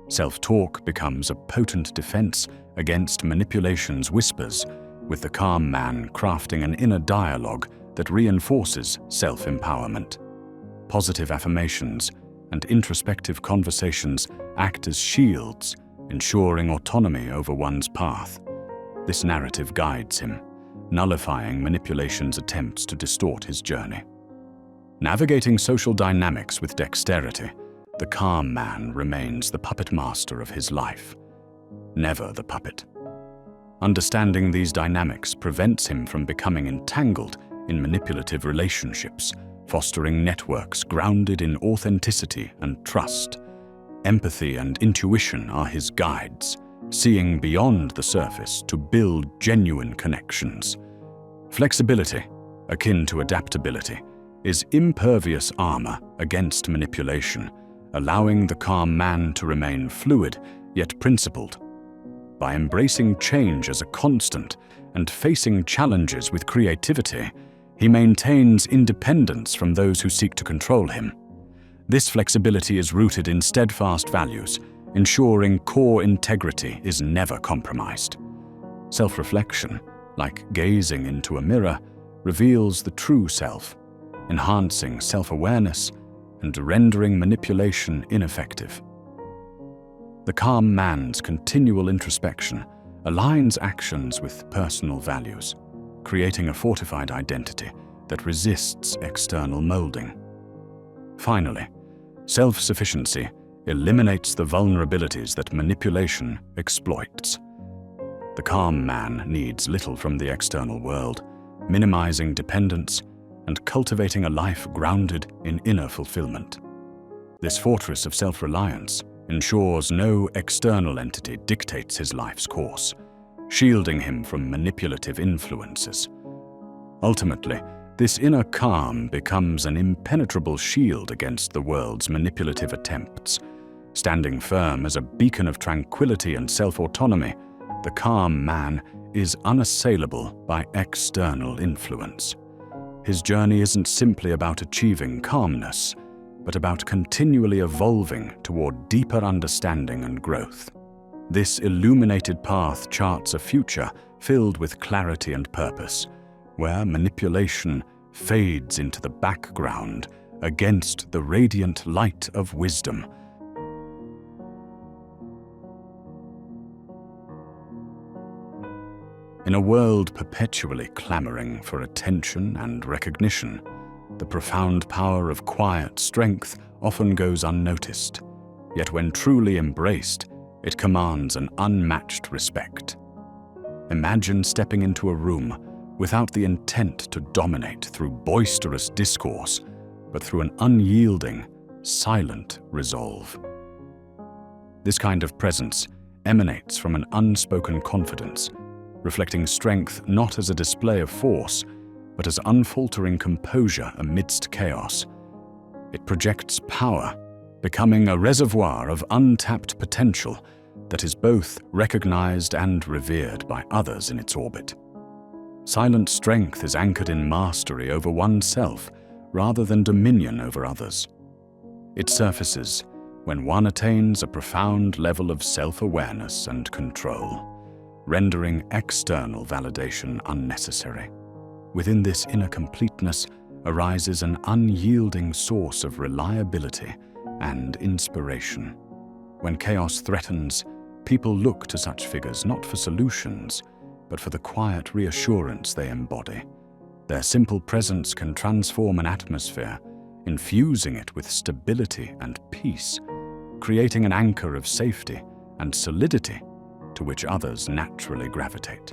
Self-talk becomes a potent defense against manipulation's whispers, with the calm man crafting an inner dialogue that reinforces self-empowerment. Positive affirmations and introspective conversations act as shields, ensuring autonomy over one's path. This narrative guides him, nullifying manipulation's attempts to distort his journey. Navigating social dynamics with dexterity, the calm man remains the puppet master of his life, never the puppet. Understanding these dynamics prevents him from becoming entangled in manipulative relationships, fostering networks grounded in authenticity and trust. Empathy and intuition are his guides, seeing beyond the surface to build genuine connections. Flexibility, akin to adaptability, is impervious armor against manipulation, allowing the calm man to remain fluid yet principled. By embracing change as a constant and facing challenges with creativity, he maintains independence from those who seek to control him. This flexibility is rooted in steadfast values, ensuring core integrity is never compromised. Self-reflection, like gazing into a mirror, reveals the true self, enhancing self-awareness and rendering manipulation ineffective. The calm man's continual introspection aligns actions with personal values, creating a fortified identity that resists external molding. Finally, self-sufficiency eliminates the vulnerabilities that manipulation exploits. The calm man needs little from the external world, minimizing dependence and cultivating a life grounded in inner fulfillment. This fortress of self-reliance ensures no external entity dictates his life's course, shielding him from manipulative influences. Ultimately, this inner calm becomes an impenetrable shield against the world's manipulative attempts. Standing firm as a beacon of tranquility and self-autonomy, the calm man is unassailable by external influence. His journey isn't simply about achieving calmness, but about continually evolving toward deeper understanding and growth. This illuminated path charts a future filled with clarity and purpose, where manipulation fades into the background against the radiant light of wisdom. In a world perpetually clamoring for attention and recognition, the profound power of quiet strength often goes unnoticed, yet when truly embraced, it commands an unmatched respect. Imagine stepping into a room without the intent to dominate through boisterous discourse, but through an unyielding, silent resolve. This kind of presence emanates from an unspoken confidence, reflecting strength not as a display of force, but as unfaltering composure amidst chaos. It projects power, becoming a reservoir of untapped potential that is both recognized and revered by others in its orbit. Silent strength is anchored in mastery over oneself rather than dominion over others. It surfaces when one attains a profound level of self-awareness and control, rendering external validation unnecessary. Within this inner completeness arises an unyielding source of reliability and inspiration. When chaos threatens, people look to such figures not for solutions, but for the quiet reassurance they embody. Their simple presence can transform an atmosphere, infusing it with stability and peace, creating an anchor of safety and solidity to which others naturally gravitate.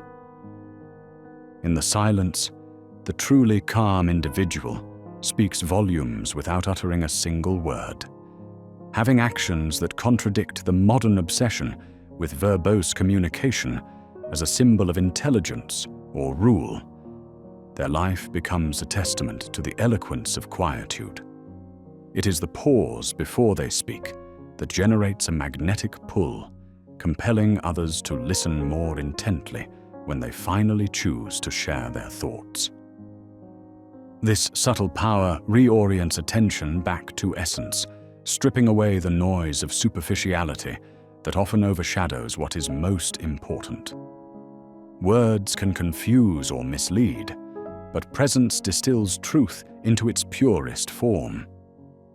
In the silence, the truly calm individual speaks volumes without uttering a single word. Having actions that contradict the modern obsession with verbose communication as a symbol of intelligence or rule, their life becomes a testament to the eloquence of quietude. It is the pause before they speak that generates a magnetic pull, compelling others to listen more intently when they finally choose to share their thoughts. This subtle power reorients attention back to essence, stripping away the noise of superficiality that often overshadows what is most important. Words can confuse or mislead, but presence distills truth into its purest form.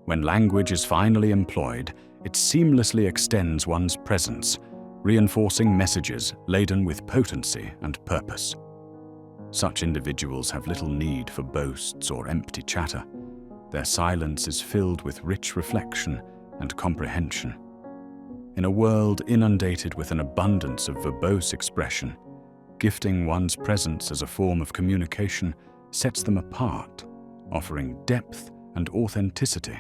When language is finally employed, it seamlessly extends one's presence, reinforcing messages laden with potency and purpose. Such individuals have little need for boasts or empty chatter. Their silence is filled with rich reflection and comprehension. In a world inundated with an abundance of verbose expression, Gifting one's presence as a form of communication sets them apart, offering depth and authenticity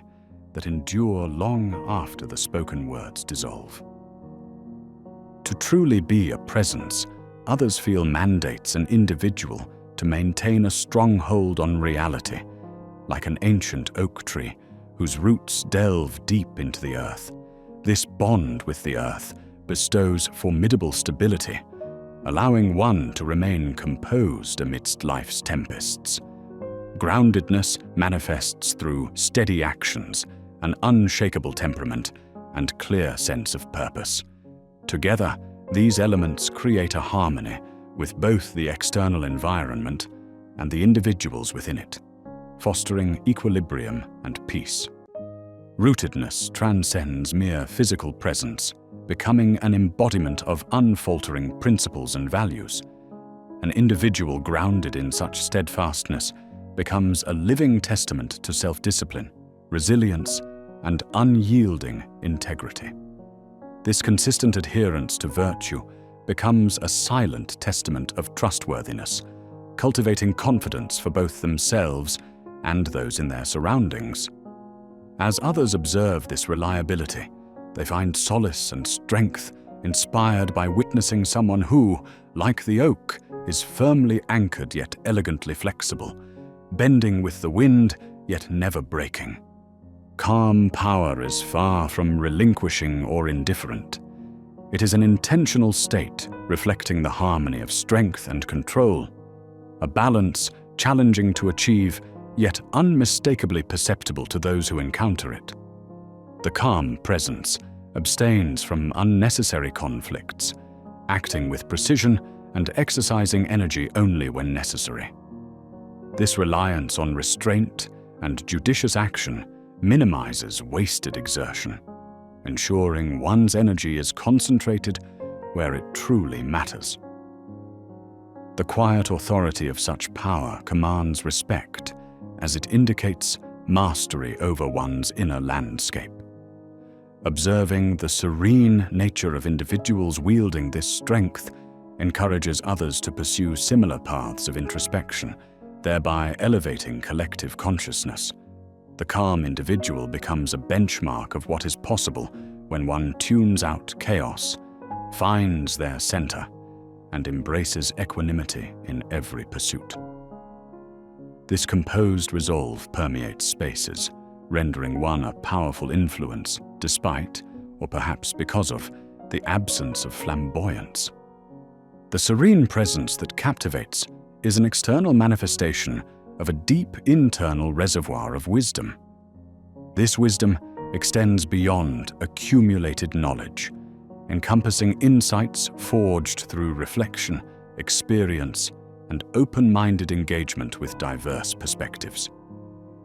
that endure long after the spoken words dissolve. To truly be a presence, others feel mandates an individual to maintain a strong hold on reality, like an ancient oak tree whose roots delve deep into the earth. This bond with the earth bestows formidable stability, allowing one to remain composed amidst life's tempests. Groundedness manifests through steady actions, an unshakable temperament, and clear sense of purpose. Together, these elements create a harmony with both the external environment and the individuals within it, fostering equilibrium and peace. Rootedness transcends mere physical presence, becoming an embodiment of unfaltering principles and values. An individual grounded in such steadfastness becomes a living testament to self-discipline, resilience, and unyielding integrity. This consistent adherence to virtue becomes a silent testament of trustworthiness, cultivating confidence for both themselves and those in their surroundings. As others observe this reliability, they find solace and strength inspired by witnessing someone who, like the oak, is firmly anchored yet elegantly flexible, bending with the wind yet never breaking. Calm power is far from relinquishing or indifferent. It is an intentional state reflecting the harmony of strength and control, a balance challenging to achieve yet unmistakably perceptible to those who encounter it. The calm presence abstains from unnecessary conflicts, acting with precision and exercising energy only when necessary. This reliance on restraint and judicious action minimizes wasted exertion, ensuring one's energy is concentrated where it truly matters. The quiet authority of such power commands respect, as it indicates mastery over one's inner landscape. Observing the serene nature of individuals wielding this strength encourages others to pursue similar paths of introspection, thereby elevating collective consciousness. The calm individual becomes a benchmark of what is possible when one tunes out chaos, finds their center, and embraces equanimity in every pursuit. This composed resolve permeates spaces, rendering one a powerful influence despite, or perhaps because of, the absence of flamboyance. The serene presence that captivates is an external manifestation of a deep internal reservoir of wisdom. This wisdom extends beyond accumulated knowledge, encompassing insights forged through reflection, experience, and open-minded engagement with diverse perspectives.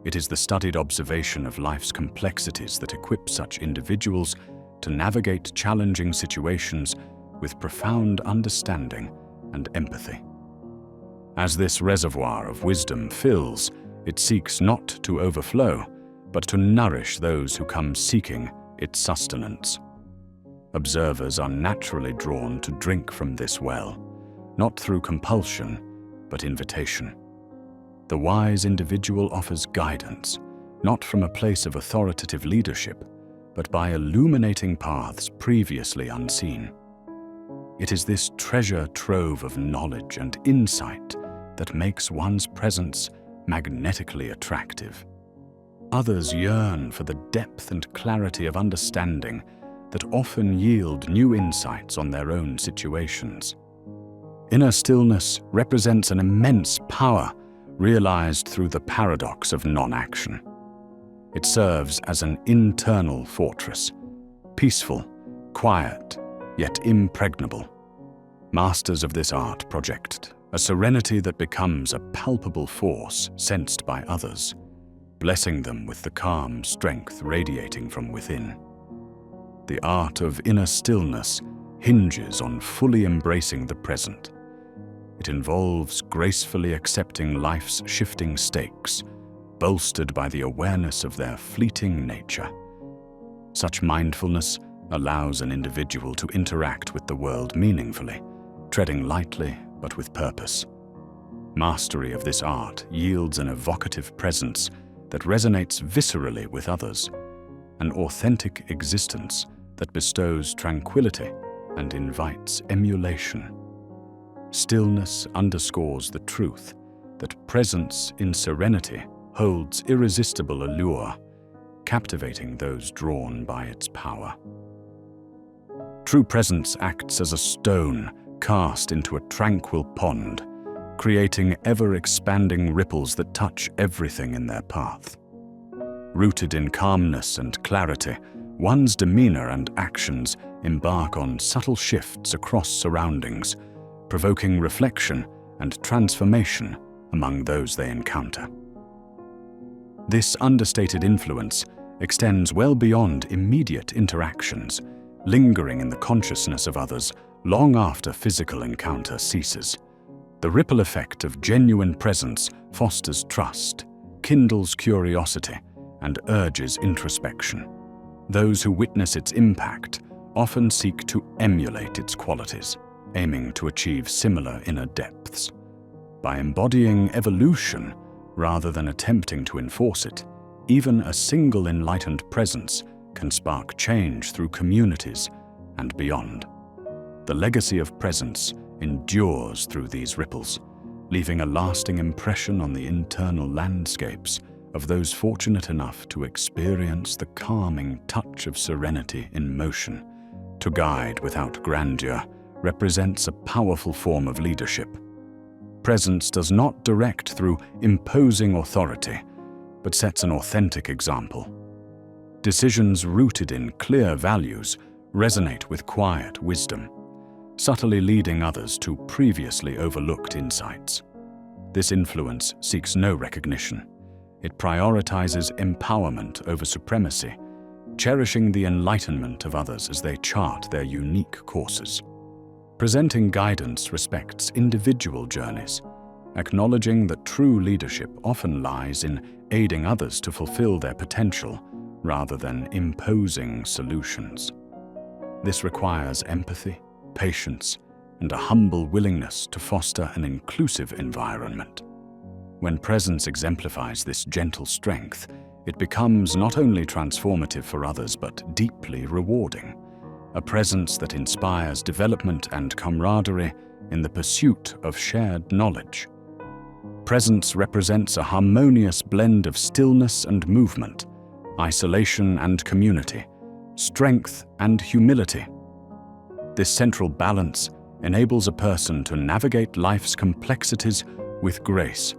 It is the studied observation of life's complexities that equips such individuals to navigate challenging situations with profound understanding and empathy. As this reservoir of wisdom fills, it seeks not to overflow, but to nourish those who come seeking its sustenance. Observers are naturally drawn to drink from this well, not through compulsion, but invitation. The wise individual offers guidance, not from a place of authoritative leadership, but by illuminating paths previously unseen. It is this treasure trove of knowledge and insight that makes one's presence magnetically attractive. Others yearn for the depth and clarity of understanding that often yield new insights on their own situations. Inner stillness represents an immense power realized through the paradox of non-action. It serves as an internal fortress, peaceful, quiet, yet impregnable. Masters of this art project a serenity that becomes a palpable force sensed by others, blessing them with the calm strength radiating from within. The art of inner stillness hinges on fully embracing the present. It involves gracefully accepting life's shifting stakes, bolstered by the awareness of their fleeting nature. Such mindfulness allows an individual to interact with the world meaningfully, treading lightly but with purpose. Mastery of this art yields an evocative presence that resonates viscerally with others, an authentic existence that bestows tranquility and invites emulation. Stillness underscores the truth that presence in serenity holds irresistible allure, captivating those drawn by its power. True presence acts as a stone cast into a tranquil pond, creating ever-expanding ripples that touch everything in their path. Rooted in calmness and clarity, one's demeanor and actions embark on subtle shifts across surroundings, provoking reflection and transformation among those they encounter. This understated influence extends well beyond immediate interactions, lingering in the consciousness of others long after physical encounter ceases. The ripple effect of genuine presence fosters trust, kindles curiosity, and urges introspection. Those who witness its impact often seek to emulate its qualities, aiming to achieve similar inner depths. By embodying evolution rather than attempting to enforce it, even a single enlightened presence can spark change through communities and beyond. The legacy of presence endures through these ripples, leaving a lasting impression on the internal landscapes of those fortunate enough to experience the calming touch of serenity in motion. To guide without grandeur represents a powerful form of leadership. Presence does not direct through imposing authority, but sets an authentic example. Decisions rooted in clear values resonate with quiet wisdom, subtly leading others to previously overlooked insights. This influence seeks no recognition. It prioritizes empowerment over supremacy, cherishing the enlightenment of others as they chart their unique courses. Presenting guidance respects individual journeys, acknowledging that true leadership often lies in aiding others to fulfill their potential rather than imposing solutions. This requires empathy, patience, and a humble willingness to foster an inclusive environment. When presence exemplifies this gentle strength, it becomes not only transformative for others but deeply rewarding, a presence that inspires development and camaraderie in the pursuit of shared knowledge. Presence represents a harmonious blend of stillness and movement, isolation and community, strength and humility. This central balance enables a person to navigate life's complexities with grace,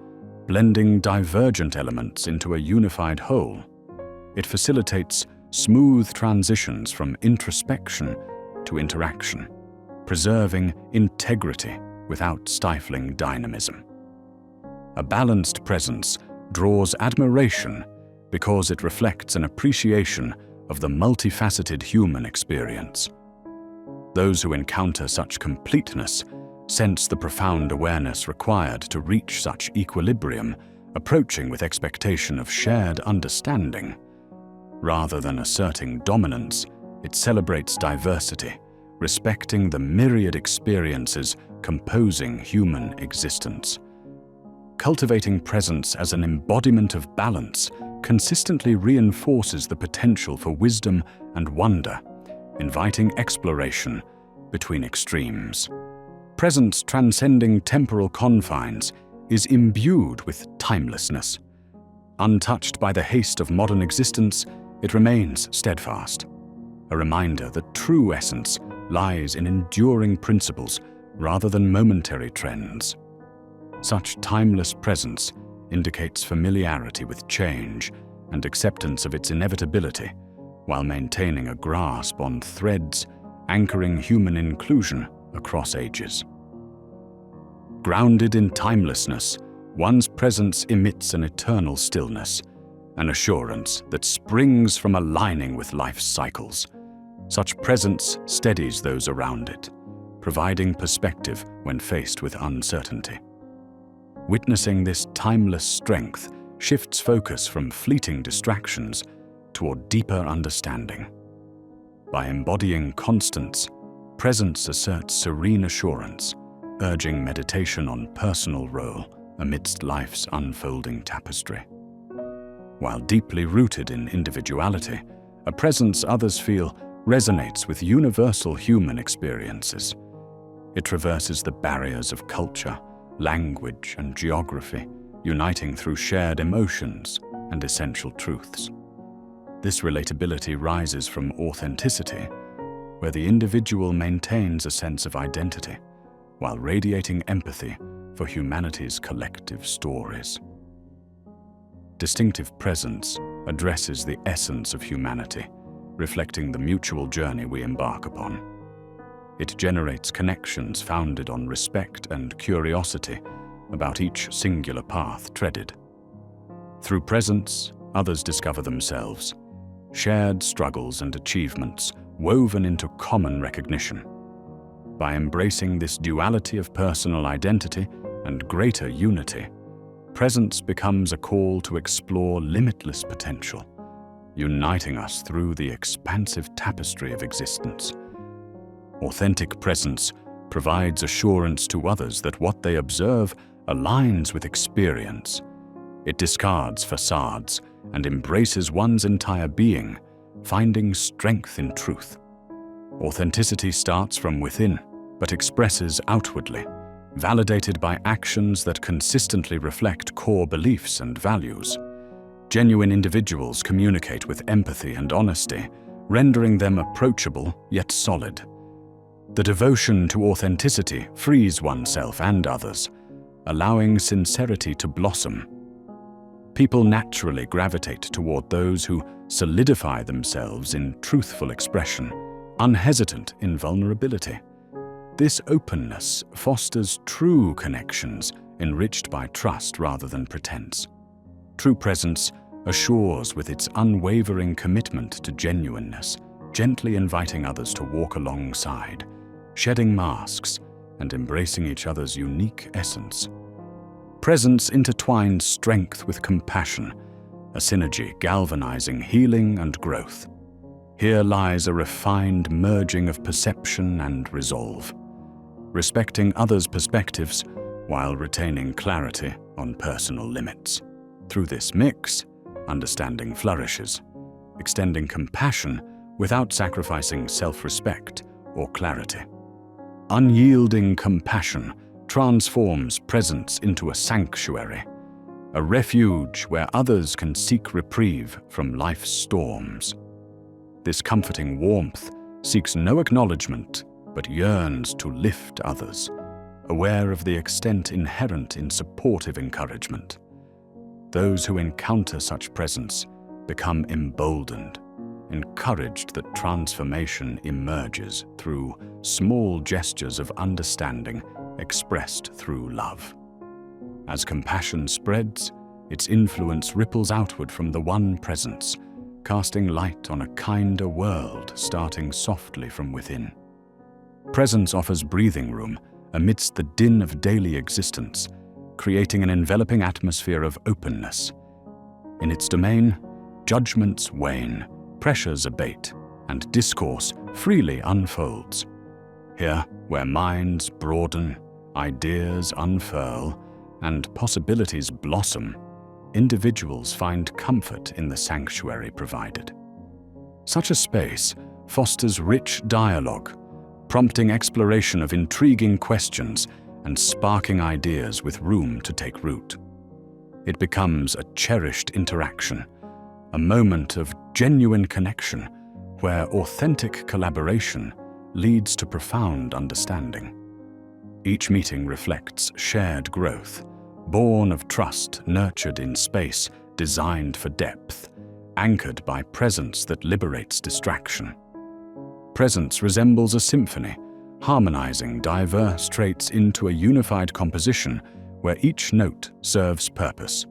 blending divergent elements into a unified whole. It facilitates smooth transitions from introspection to interaction, preserving integrity without stifling dynamism. A balanced presence draws admiration because it reflects an appreciation of the multifaceted human experience. Those who encounter such completeness sense the profound awareness required to reach such equilibrium, approaching with expectation of shared understanding. Rather than asserting dominance, it celebrates diversity, respecting the myriad experiences composing human existence. Cultivating presence as an embodiment of balance consistently reinforces the potential for wisdom and wonder, inviting exploration between extremes. Presence transcending temporal confines is imbued with timelessness. Untouched by the haste of modern existence, it remains steadfast, a reminder that true essence lies in enduring principles rather than momentary trends. Such timeless presence indicates familiarity with change and acceptance of its inevitability, while maintaining a grasp on threads anchoring human inclusion across ages. Grounded in timelessness, one's presence emits an eternal stillness, an assurance that springs from aligning with life's cycles. Such presence steadies those around it, providing perspective when faced with uncertainty. Witnessing this timeless strength shifts focus from fleeting distractions toward deeper understanding. By embodying constance, presence asserts serene assurance, urging meditation on personal role amidst life's unfolding tapestry. While deeply rooted in individuality, a presence others feel resonates with universal human experiences. It traverses the barriers of culture, language, and geography, uniting through shared emotions and essential truths. This relatability rises from authenticity, where the individual maintains a sense of identity, while radiating empathy for humanity's collective stories. Distinctive presence addresses the essence of humanity, reflecting the mutual journey we embark upon. It generates connections founded on respect and curiosity about each singular path treaded. Through presence, others discover themselves, shared struggles and achievements woven into common recognition. By embracing this duality of personal identity and greater unity, presence becomes a call to explore limitless potential, uniting us through the expansive tapestry of existence. Authentic presence provides assurance to others that what they observe aligns with experience. It discards facades and embraces one's entire being, finding strength in truth. Authenticity starts from within, but expresses outwardly, validated by actions that consistently reflect core beliefs and values. Genuine individuals communicate with empathy and honesty, rendering them approachable yet solid. The devotion to authenticity frees oneself and others, allowing sincerity to blossom. People naturally gravitate toward those who solidify themselves in truthful expression, unhesitant in vulnerability. This openness fosters true connections enriched by trust rather than pretense. True presence assures with its unwavering commitment to genuineness, gently inviting others to walk alongside, shedding masks and embracing each other's unique essence. Presence intertwines strength with compassion, a synergy galvanizing healing and growth. Here lies a refined merging of perception and resolve, respecting others' perspectives while retaining clarity on personal limits. Through this mix, understanding flourishes, extending compassion without sacrificing self-respect or clarity. Unyielding compassion transforms presence into a sanctuary, a refuge where others can seek reprieve from life's storms. This comforting warmth seeks no acknowledgement, but yearns to lift others, aware of the extent inherent in supportive encouragement. Those who encounter such presence become emboldened, encouraged that transformation emerges through small gestures of understanding expressed through love. As compassion spreads, its influence ripples outward from the one presence, casting light on a kinder world starting softly from within. Presence offers breathing room amidst the din of daily existence, creating an enveloping atmosphere of openness. In its domain, judgments wane, pressures abate, and discourse freely unfolds. Here, where minds broaden, ideas unfurl, and possibilities blossom, individuals find comfort in the sanctuary provided. Such a space fosters rich dialogue, prompting exploration of intriguing questions and sparking ideas with room to take root. It becomes a cherished interaction, a moment of genuine connection where authentic collaboration leads to profound understanding. Each meeting reflects shared growth, born of trust nurtured in space designed for depth, anchored by presence that liberates distraction. Presence resembles a symphony, harmonizing diverse traits into a unified composition where each note serves purpose.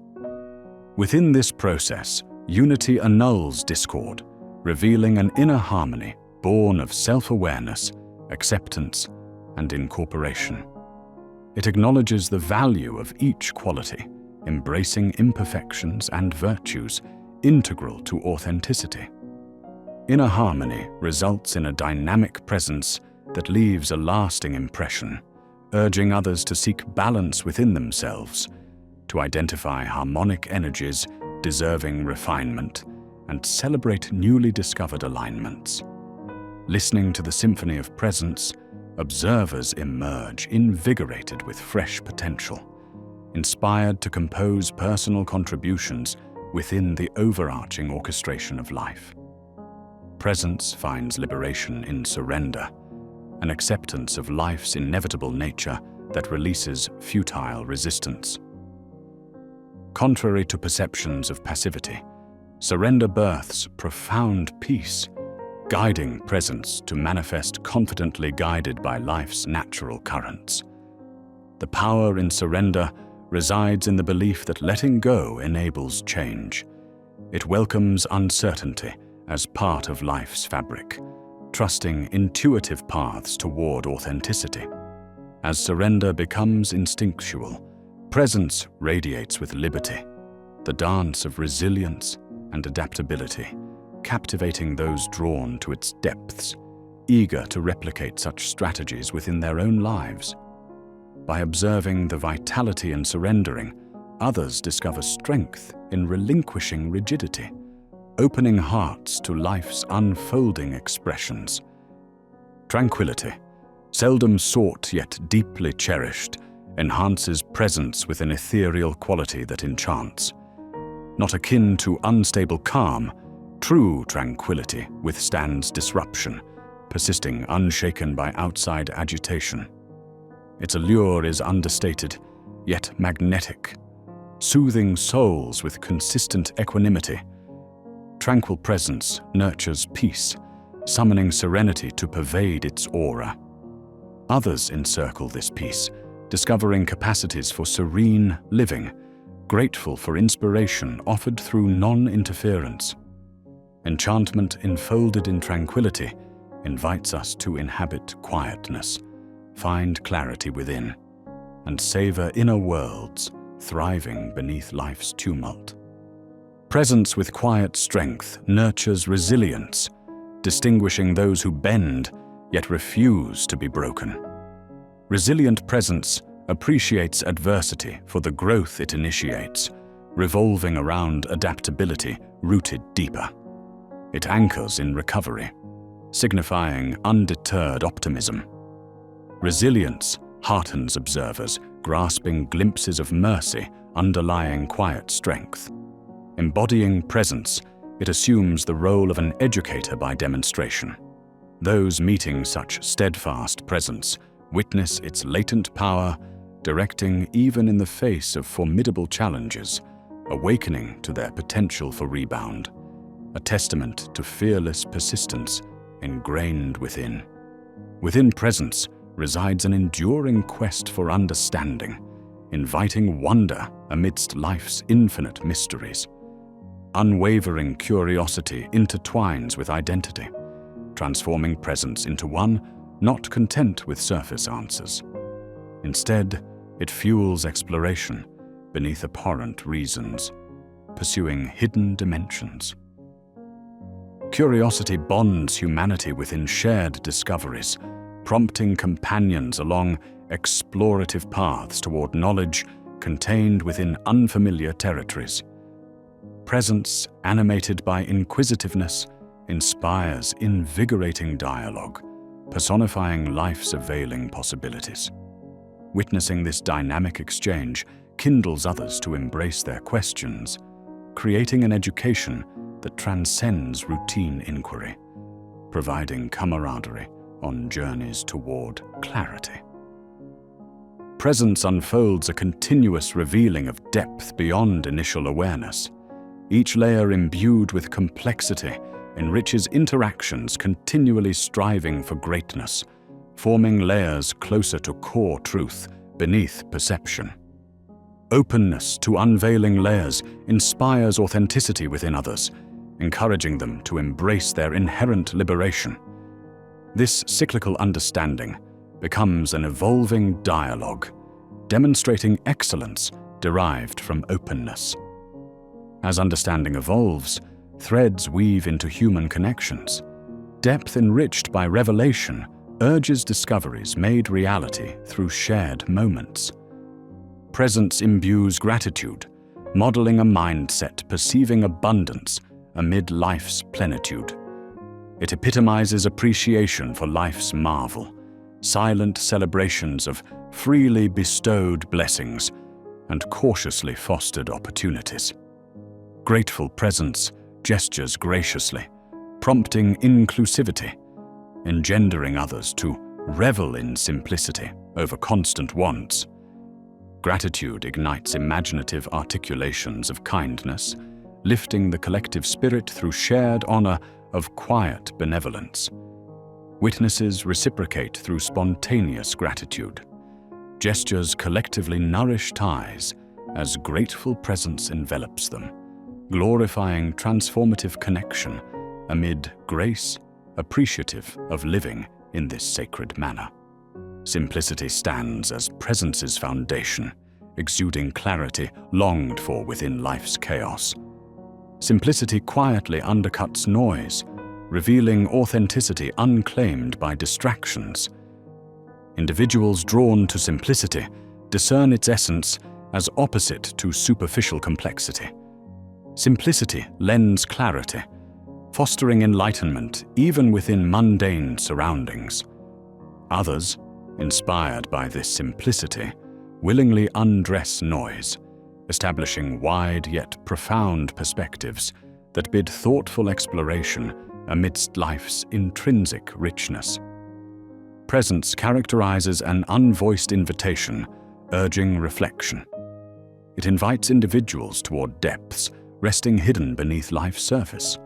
Within this process, unity annuls discord, revealing an inner harmony born of self-awareness, acceptance, and incorporation. It acknowledges the value of each quality, embracing imperfections and virtues integral to authenticity. Inner harmony results in a dynamic presence that leaves a lasting impression, urging others to seek balance within themselves, to identify harmonic energies deserving refinement, and celebrate newly discovered alignments. Listening to the symphony of presence, observers emerge invigorated with fresh potential, inspired to compose personal contributions within the overarching orchestration of life. Presence finds liberation in surrender, an acceptance of life's inevitable nature that releases futile resistance. Contrary to perceptions of passivity, surrender births profound peace, guiding presence to manifest confidently guided by life's natural currents. The power in surrender resides in the belief that letting go enables change. It welcomes uncertainty as part of life's fabric, trusting intuitive paths toward authenticity. As surrender becomes instinctual, presence radiates with liberty, the dance of resilience and adaptability, captivating those drawn to its depths, eager to replicate such strategies within their own lives. By observing the vitality in surrendering, others discover strength in relinquishing rigidity, opening hearts to life's unfolding expressions. Tranquility, seldom sought yet deeply cherished, enhances presence with an ethereal quality that enchants. Not akin to unstable calm, true tranquility withstands disruption, persisting unshaken by outside agitation. Its allure is understated, yet magnetic, soothing souls with consistent equanimity. Tranquil presence nurtures peace, summoning serenity to pervade its aura. Others encircle this peace, discovering capacities for serene living, grateful for inspiration offered through non-interference. Enchantment enfolded in tranquility invites us to inhabit quietness, find clarity within, and savor inner worlds thriving beneath life's tumult. Presence with quiet strength nurtures resilience, distinguishing those who bend yet refuse to be broken. Resilient presence appreciates adversity for the growth it initiates, revolving around adaptability rooted deeper. It anchors in recovery, signifying undeterred optimism. Resilience heartens observers, grasping glimpses of mercy underlying quiet strength. Embodying presence, it assumes the role of an educator by demonstration. Those meeting such steadfast presence witness its latent power, directing even in the face of formidable challenges, awakening to their potential for rebound, a testament to fearless persistence ingrained within. Within presence resides an enduring quest for understanding, inviting wonder amidst life's infinite mysteries. Unwavering curiosity intertwines with identity, transforming presence into one not content with surface answers. Instead, it fuels exploration beneath abhorrent reasons, pursuing hidden dimensions. Curiosity bonds humanity within shared discoveries, prompting companions along explorative paths toward knowledge contained within unfamiliar territories. Presence, animated by inquisitiveness, inspires invigorating dialogue, personifying life's availing possibilities. Witnessing this dynamic exchange kindles others to embrace their questions, creating an education that transcends routine inquiry, providing camaraderie on journeys toward clarity. Presence unfolds a continuous revealing of depth beyond initial awareness. Each layer imbued with complexity enriches interactions continually striving for greatness, forming layers closer to core truth beneath perception. Openness to unveiling layers inspires authenticity within others, encouraging them to embrace their inherent liberation. This cyclical understanding becomes an evolving dialogue, demonstrating excellence derived from openness. As understanding evolves, threads weave into human connections, depth enriched by revelation, urges discoveries made reality through shared moments. Presence imbues gratitude, modeling a mindset perceiving abundance amid life's plenitude. It epitomizes appreciation for life's marvel, silent celebrations of freely bestowed blessings and cautiously fostered opportunities. Grateful presence gestures graciously, prompting inclusivity, engendering others to revel in simplicity over constant wants. Gratitude ignites imaginative articulations of kindness, lifting the collective spirit through shared honor of quiet benevolence. Witnesses reciprocate through spontaneous gratitude. Gestures collectively nourish ties as grateful presence envelops them, glorifying transformative connection amid grace, appreciative of living in this sacred manner. Simplicity stands as presence's foundation, exuding clarity longed for within life's chaos. Simplicity quietly undercuts noise, revealing authenticity unclaimed by distractions. Individuals drawn to simplicity discern its essence as opposite to superficial complexity. Simplicity lends clarity, fostering enlightenment even within mundane surroundings. Others, inspired by this simplicity, willingly undress noise, establishing wide yet profound perspectives that bid thoughtful exploration amidst life's intrinsic richness. Presence characterizes an unvoiced invitation, urging reflection. It invites individuals toward depths resting hidden beneath life's surface.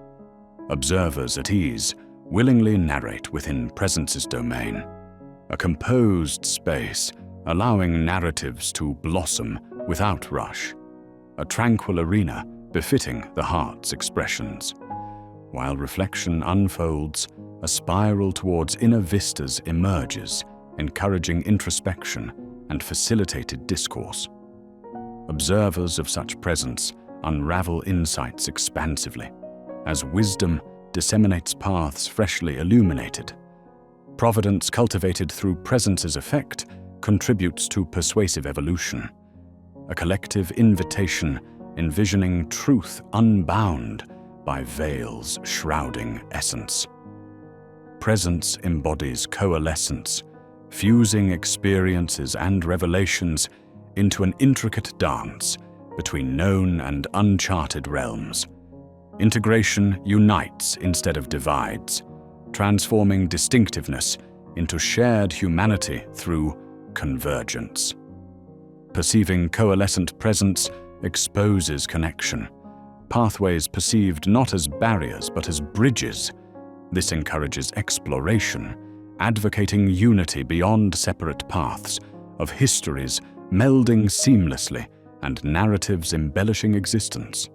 Observers at ease willingly narrate within presence's domain, a composed space allowing narratives to blossom without rush, a tranquil arena befitting the heart's expressions. While reflection unfolds, a spiral towards inner vistas emerges, encouraging introspection and facilitated discourse. Observers of such presence unravel insights expansively, as wisdom disseminates paths freshly illuminated. Providence cultivated through presence's effect contributes to persuasive evolution, a collective invitation envisioning truth unbound by veils shrouding essence. Presence embodies coalescence, fusing experiences and revelations into an intricate dance between known and uncharted realms. Integration unites instead of divides, transforming distinctiveness into shared humanity through convergence. Perceiving coalescent presence exposes connection, pathways perceived not as barriers but as bridges. This encourages exploration, advocating unity beyond separate paths, of histories melding seamlessly and narratives embellishing existence.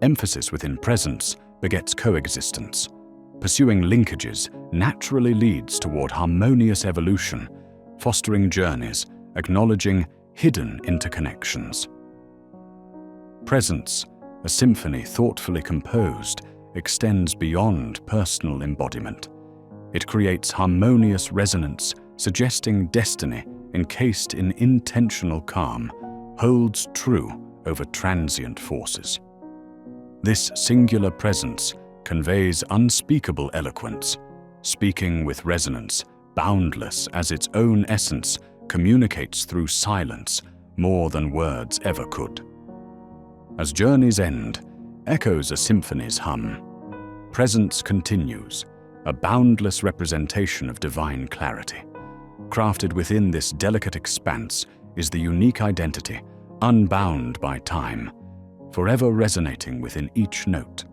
Emphasis within presence begets coexistence. Pursuing linkages naturally leads toward harmonious evolution, fostering journeys, acknowledging hidden interconnections. Presence, a symphony thoughtfully composed, extends beyond personal embodiment. It creates harmonious resonance, suggesting destiny encased in intentional calm, holds true over transient forces. This singular presence conveys unspeakable eloquence, speaking with resonance, boundless as its own essence communicates through silence more than words ever could. As journeys end, echoes a symphony's hum. Presence continues, a boundless representation of divine clarity. Crafted within this delicate expanse is the unique identity, unbound by time, forever resonating within each note.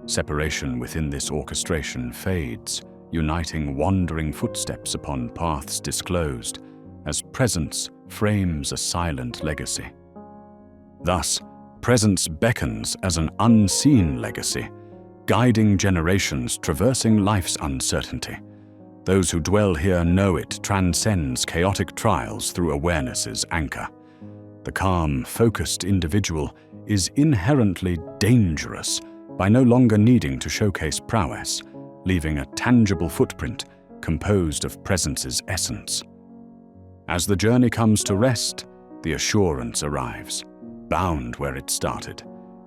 Separation within this orchestration fades, uniting wandering footsteps upon paths disclosed, as presence frames a silent legacy. Thus, presence beckons as an unseen legacy, guiding generations traversing life's uncertainty. Those who dwell here know it transcends chaotic trials through awareness's anchor. The calm, focused individual is inherently dangerous by no longer needing to showcase prowess, leaving a tangible footprint composed of presence's essence. As the journey comes to rest, the assurance arrives, bound where it started,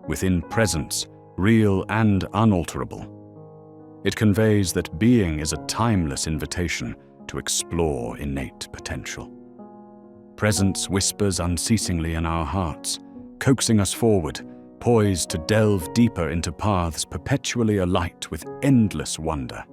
within presence, real and unalterable. It conveys that being is a timeless invitation to explore innate potential. Presence whispers unceasingly in our hearts, coaxing us forward, poised to delve deeper into paths perpetually alight with endless wonder.